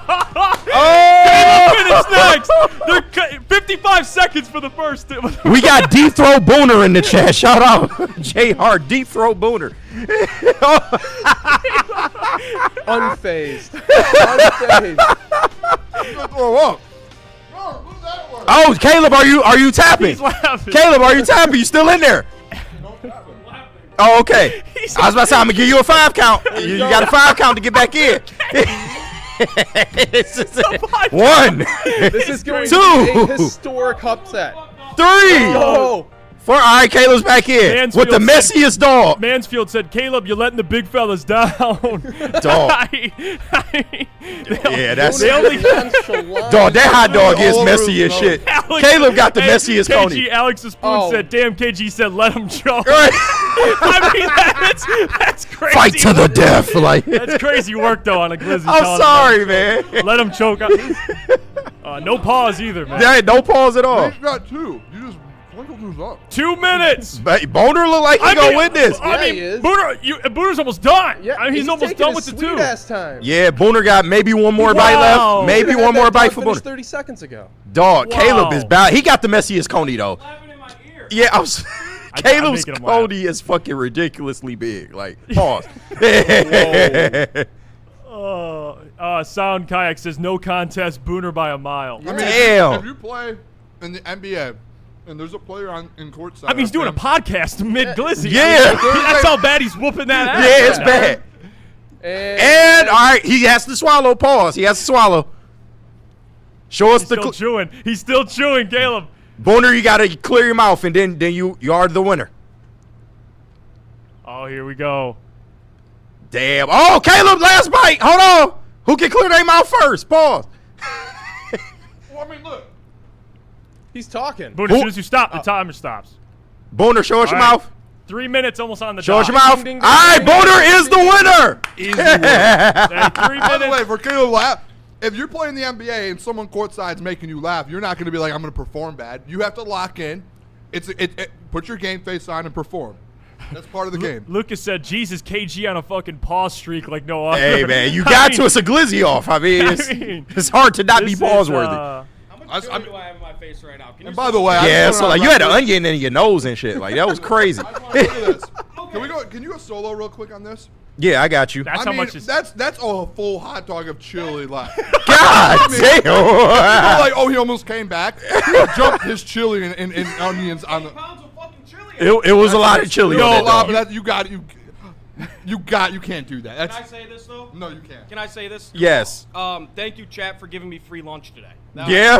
Caleb finished next. They're 55 seconds for the first. We got Deep Throw Booner in the chat. Shout out J Hart, Deep Throw Booner. Unfazed. Throw up. Oh, Caleb, are you tapping? He's laughing. Caleb, are you tapping? You still in there? Oh, okay. I was about to say, I'm going to give you a 5 count. You got a 5 count to get back in. One. This is going Two. to be a historic upset. 3. Oh. 4. All right, Caleb's back in Mansfield with the messiest dog. Mansfield said, "Caleb, you're letting the big fellas down." Dog. Yeah, that's they only dog. That hot dog is messy as shit. Alex, Caleb got the messiest KG, Coney. Alex the Spoon said, "Damn, KG said let him choke." Right. I mean, that's crazy. Fight to the death, like. That's crazy work though on a glizzy. I'm sorry, man. Let him choke. No pause either, man. There ain't no pause at all. You got 2. You just lose up. 2 minutes. Boner look like he gonna win this. I mean, Booner's almost done. Yeah, I mean, he's almost done with the 2. Time. Yeah, Booner got maybe one more bite left. Maybe one more bite for Booner. 30 seconds ago. Dog, Wow. Caleb is bad. He got the messiest Coney though. Yeah, Caleb's making him Coney is fucking ridiculously big. Like, pause. Sound Kayak says no contest, Booner by a mile. I mean, Damn. If you play in the NBA and there's a player in courtside. I mean, he's doing a podcast mid glizzy. Yeah. I mean, that's how bad he's whooping that ass. Yeah, it's bad. And all right, he has to swallow. Pause. He has to swallow. Show us He's still chewing. He's still chewing, Caleb. Booner, you gotta clear your mouth, and then you are the winner. Oh, here we go. Damn. Oh, Caleb, last bite. Hold on. Who can clear their mouth first? Pause. Well, I mean, look. He's talking. Booner, as soon as you stop, the timer stops. Booner, show us All your right. mouth. 3 minutes almost on the Show us dot. your mouth. All right, Booner is the winner. Easy work. Hey, 3 By the minutes. way, for Caleb laugh, if you're playing the NBA and someone courtside's making you laugh, you're not going to be like, I'm going to perform bad. You have to lock in. Put your game face on and perform. That's part of the game. Lucas said, Jesus, KG on a fucking pause streak like no other. Hey, man, you got to. It's a glizzy off. I mean, it's hard to not be pause worthy. How much chili do I have in my face right now? Can And by the way, yeah, so like you had an onion in your nose and shit. Like that was crazy. Look at this. Can you go solo real quick on this? Yeah, I got you. That's I how mean, much is. that's a full hot dog of chili left. God damn. People are like, oh, he almost came back. He jumped his chili and onions on the. It was a lot of chili. No, on that, but you can't do that. That's, Can I say this though? no, you can't. Can I say this? Yes. Thank you, chat, for giving me free lunch today. Yeah.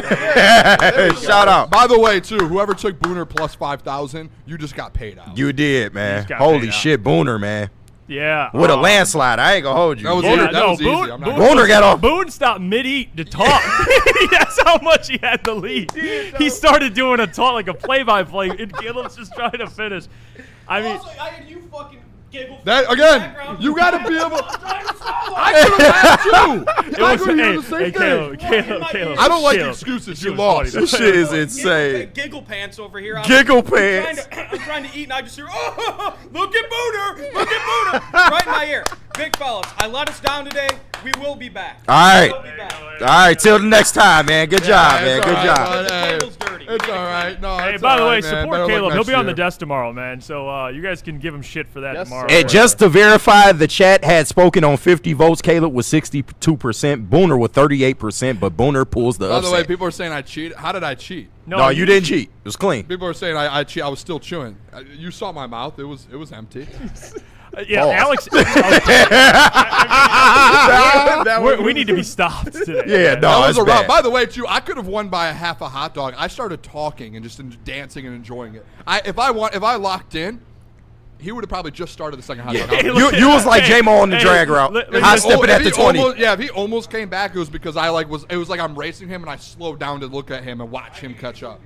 Shout out. By the way, too, whoever took Booner plus 5,000, you just got paid out. You did, man. got Holy paid shit, Booner, man. Yeah. With a landslide. I ain't gonna hold you. That was Yeah, that was easy. Boone, I'm not Booner got off. Boone stopped mid-eat to talk. That's how much he had the lead. He started doing a talk like a play-by-play, and Caleb's just trying to finish. I mean, I had you fucking giggle. That again, you got to be able. I could have asked you. I could have the same thing. Caleb, I don't like chill. excuses. You're You lost. This shit is insane. Giggle pants over here. Giggle pants. I'm trying to eat, and I just hear, oh, look at Booner, look at Booner, right in my ear. Big fellas, I let us down today. We will be back. All right. We'll be back. All right. Till the next time, man. Good job, man. it's Good all job. right, bud. Hey, Table's dirty. It's all right. No, Hey, it's by the all way, right, man. support Better luck Caleb. He'll next be on the year. desk tomorrow, man. So you guys can give him shit for that tomorrow. And just to verify, the chat had spoken on 50 votes. Caleb was 62%. Booner with 38%, but Booner pulls the By upset. the way, people are saying I cheated. How did I cheat? No, you didn't cheat. It was clean. People are saying I cheat. I was still chewing. You saw my mouth. It was empty. Yeah, Pause. Alex. We need to be stopped today. Yeah, no, That was that's a rough. bad. By the way, too, I could have won by a half a hot dog. I started talking and just dancing and enjoying it. If I locked in, he would have probably just started the second hot dog. You was like J-Mo on the drag route. High stepping at the 20. If he almost came back, it was because it was like I'm racing him and I slowed down to look at him and watch him catch up.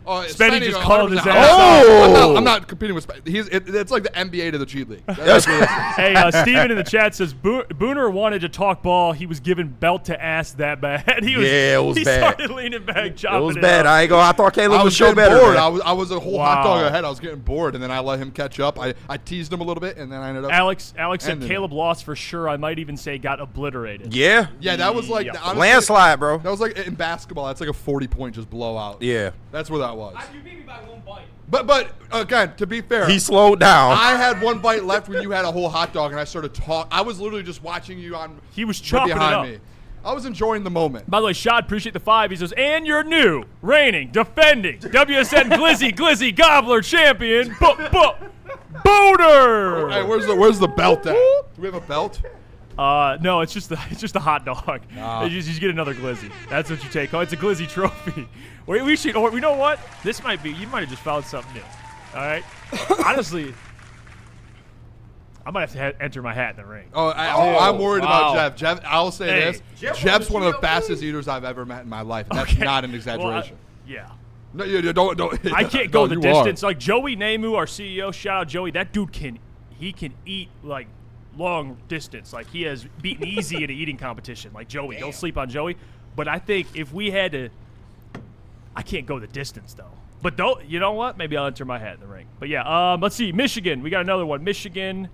Spenny just called his 100%. ass Oh! I'm not competing with Spenny. It's like the NBA to the G League. That's what it is. Hey, Steven in the chat says Booner wanted to talk ball. He was giving belt to ass that bad. He bad. started leaning back, chopping It was bad. up. I thought Caleb I was was show getting better. bored. man. I was a whole hot dog Wow. ahead. I was getting bored, and then I let him catch up. I teased him a little bit, and then I ended up. Alex said ending Caleb lost for sure. I might even say got obliterated. Yeah. Yeah, that was like Yeah. honestly, Landslide, bro. That was like in basketball. That's like a 40-point just blowout. Yeah. That's where that was. You beat me by one bite. But again, to be fair, He slowed down. I had one bite left when you had a whole hot dog, and I started talking. I was literally just watching you on. He was chopping it behind up. me. I was enjoying the moment. By the way, Shad, appreciate the 5. He says, and your new, reigning, defending, WSN Glizzy Gobbler champion, Booner. Hey, where's the belt at? Do we have a belt? No, it's just a hot dog. You just get another glizzy. That's what you take home. It's a glizzy trophy. We should. Or you know what? This might be. You might have just found something new. All right. Honestly, I might have to enter my hat in the ring. I'm worried wow. about Jeff. I'll say Hey. this: Jeff's one of the fastest eaters I've ever met in my life. And that's not an exaggeration. Yeah. No, you don't. I can't go No, the you are. distance. Like Joey Namamu, our CEO, shout out Joey. That dude can eat like long distance. Like he has beaten easy in an eating competition. Like Joey, don't sleep on Joey. But I think if we had to, I can't go the distance though. But don't, you know what? Maybe I'll enter my hat in the ring. But yeah, let's see. Michigan, we got another one. Michigan.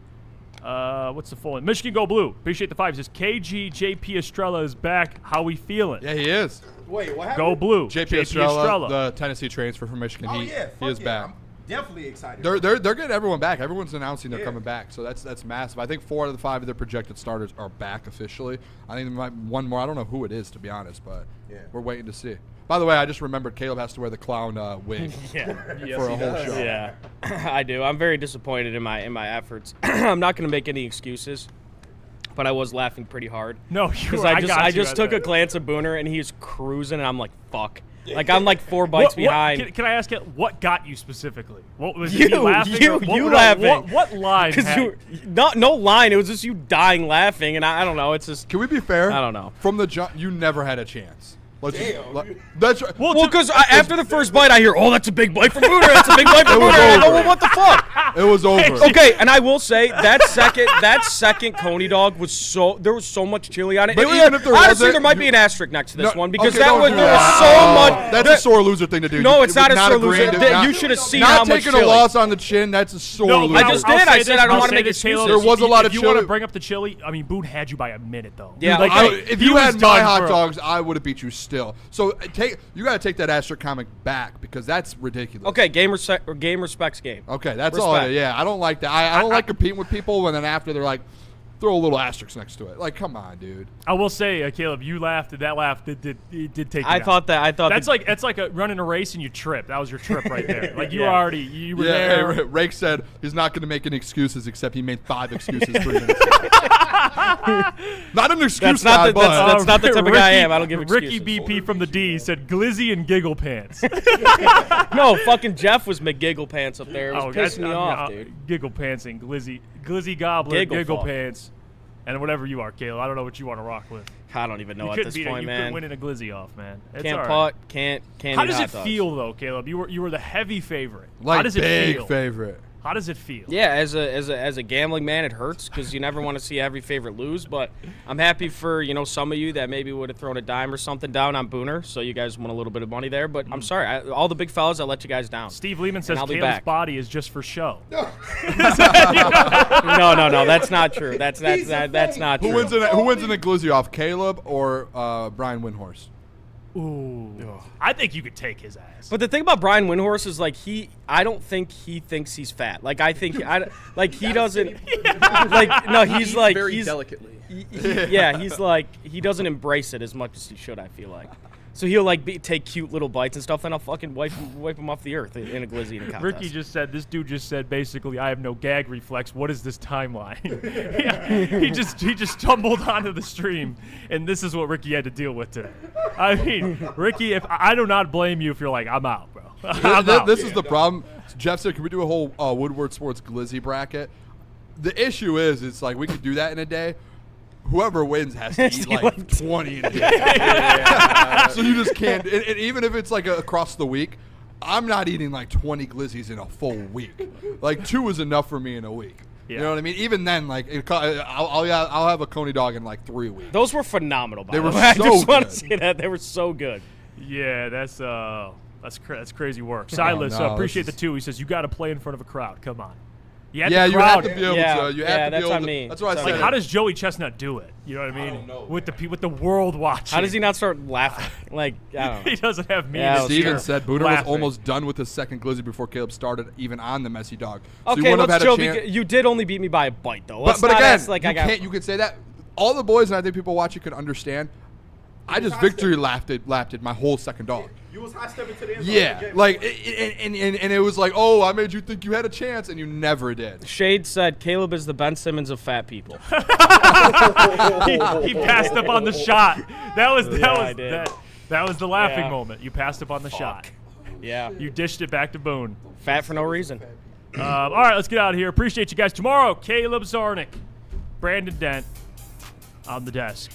What's the full name? Michigan Go Blue. Appreciate the 5. It says KG JP Estrella is back. How we feeling? Yeah, he is. Wait, what happened? Go Blue. JP Estrella, the Tennessee transfer from Michigan. He is back. I'm definitely excited. They're getting everyone back. Everyone's announcing they're coming back, so that's massive. I think 4 out of the 5 of their projected starters are back officially. I think there might be one more. I don't know who it is, to be honest, but we're waiting to see. By the way, I just remembered Caleb has to wear the clown wig for a whole show. Yeah, I do. I'm very disappointed in my efforts. I'm not going to make any excuses, but I was laughing pretty hard. No, because I just took a glance at Booner and he's cruising, and I'm like, fuck. Like I'm like 4 bites behind. Can I ask you what got you specifically? What was you it? You laughing? You laughing? What line? Because no line. It was just you dying laughing, and I don't know. It's just. Can we be fair? I don't know. From the jump, you never had a chance. That's right. Well, because after the first bite, I hear, "Oh, that's a big bite from Booner. That's a big bite from Booner." And I go, "Well, what the fuck?" It was over. Okay, and I will say that second Coney dog was there was so much chili on it. But even if there honestly, wasn't, there might be an asterisk next to this one because okay, there was so much. That's a sore loser thing to do. No, it's not a sore agreeing loser. to- You should have seen how Not much taking chili. a loss on the chin. That's a sore loser. I just did. I said I don't want to make excuses. There was a lot of If you want chili. to bring up the chili, I mean, Boone had you by a minute though. Yeah, Like, if he you was had my done hot for- dogs, I would have beat you still. So you got to take that asterisk comic back because that's ridiculous. Okay, game respects game. Okay, that's Respect. all. Yeah, I don't like that. I don't like competing with people and then after they're like, throw a little asterisk next to it. Like, come on, dude. I will say, Caleb, you laughed. That laugh it did take. I thought that's like running a race and you trip. That was your trip right there. Like you were Yeah, there. hey, Rake said he's not going to make any excuses except he made 5 excuses 3 minutes ago. Not an excuse guy, but that's not the type of guy I am. I don't give excuses. Ricky BP from the D said glizzy and giggle pants. No, fucking Jeff was McGiggle pants up there. It was pissing me off, dude. Giggle pants and glizzy gobbler, giggle fuck. pants, and whatever you are, Caleb. I don't know what you want to rock with. I don't even know You at couldn't this beat it. point, You man. couldn't win in a glizzy off, man. It's Can't all putt. right. Can't. How eat does hot it dogs. feel though, Caleb? You were the heavy favorite. like How does it big feel? favorite. How does it feel? Yeah, as a gambling man, it hurts because you never want to see every favorite lose. But I'm happy for some of you that maybe would have thrown a dime or something down on Booner, so you guys won a little bit of money there. But I'm sorry, all the big fellas, I let you guys down. Steve Lehman says I'll be Caleb's back. body is just for show. No, that's not true. That's not true. Who wins in a glizzy off, Caleb or Brian Windhorse? Ooh, I think you could take his ass. But the thing about Brian Windhorse is I don't think he thinks he's fat. Like I think he doesn't. He's very delicately. He doesn't embrace it as much as he should. I feel like. So he'll take cute little bites and stuff, and I'll fucking wipe him off the earth in a glizzy in a contest. Ricky this dude just said basically, I have no gag reflex. What is this timeline? Yeah, he just tumbled onto the stream, and this is what Ricky had to deal with today. I mean, Ricky, if I do not blame you if you're like, I'm out, bro. This is the problem. Jeff said, can we do a whole Woodward Sports glizzy bracket? The issue is, it's like we could do that in a day. Whoever wins has to eat like 20 in a day. So you just can't. And even if it's like across the week, I'm not eating like 20 glizzies in a full week. Like 2 is enough for me in a week. Yeah. You know what I mean? Even then, I'll have a Coney dog in like 3 weeks. Those were phenomenal. By they the were way. I so just want to good. say that they were so good. Yeah, that's crazy work. Silas, appreciate the 2. He says you got to play in front of a crowd. Come on. You had you have to be able to. You have to that's be able on to. me. That's what I Like, said. how does Joey Chestnut do it? You know what I mean? I don't know, with the world watching. How does he not start laughing? Like, I don't know. He doesn't have me. Yeah, Steven said Booner was laughing. almost done with his second glizzy before Caleb started even on the messy dog. So Okay, you wouldn't let's have Joe. had a chance. You did only beat me by a bite, though. But Let's not again, act like I got. you could say that. All the boys and I think people watching could understand. I just victory lapped my whole second dog. You was high stepping to the end zone. Yeah, like and it was like, oh, I made you think you had a chance, and you never did. Shade said Caleb is the Ben Simmons of fat people. he passed up on the shot. That was the laughing moment. You passed up on the shot. Yeah. You dished it back to Boone. Fat for no reason. All right, let's get out of here. Appreciate you guys. Tomorrow, Caleb Zarnick, Brandon Dent on the desk.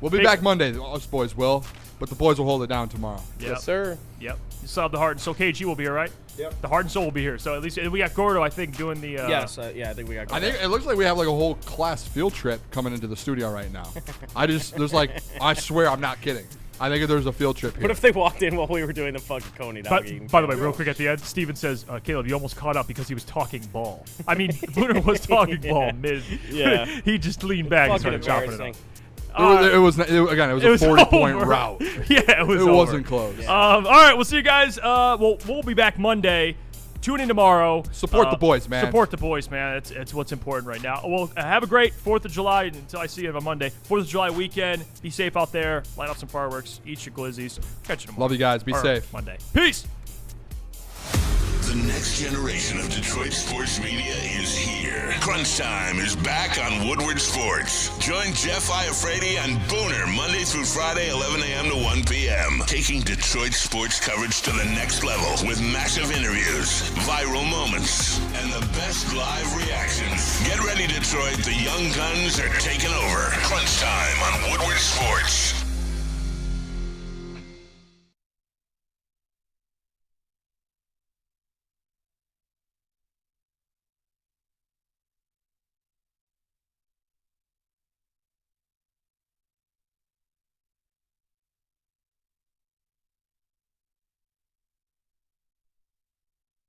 We'll be back Monday. Us boys will, but the boys will hold it down tomorrow. Yep. Yes, sir. Yep. You still have the Heart and Soul. KG will be here, right? Yep. The Heart and Soul will be here. So at least we got Gordo, I think, doing the. Yes. I think we got. I think it looks like we have like a whole class field trip coming into the studio right now. I swear I'm not kidding. I think there's a field trip here. What if they walked in while we were doing the fucking Coney dog eating? By the way, real quick at the end, Steven says, Caleb, you almost caught up because he was talking ball. I mean, Booner was talking ball mid. Yeah. He just leaned back and Fucking started chopping it up. embarrassing. It was a 40-point route. Yeah, it was It over. wasn't close. Yeah. All right, we'll see you guys. We'll be back Monday. Tune in tomorrow. Support the boys, man. Support the boys, man. It's what's important right now. Well, have a great 4th of July until I see you on Monday. 4th of July weekend. Be safe out there. Light up some fireworks. Eat your glizzies. Catch you tomorrow. Love you guys. Be safe. Monday. Peace. The next generation of Detroit sports media is here. Crunch Time is back on Woodward Sports. Join Jeff Iafrate and Booner Monday through Friday, 11 a.m. to 1 p.m. Taking Detroit sports coverage to the next level with massive interviews, viral moments, and the best live reactions. Get ready, Detroit. The young guns are taking over. Crunch Time on Woodward Sports.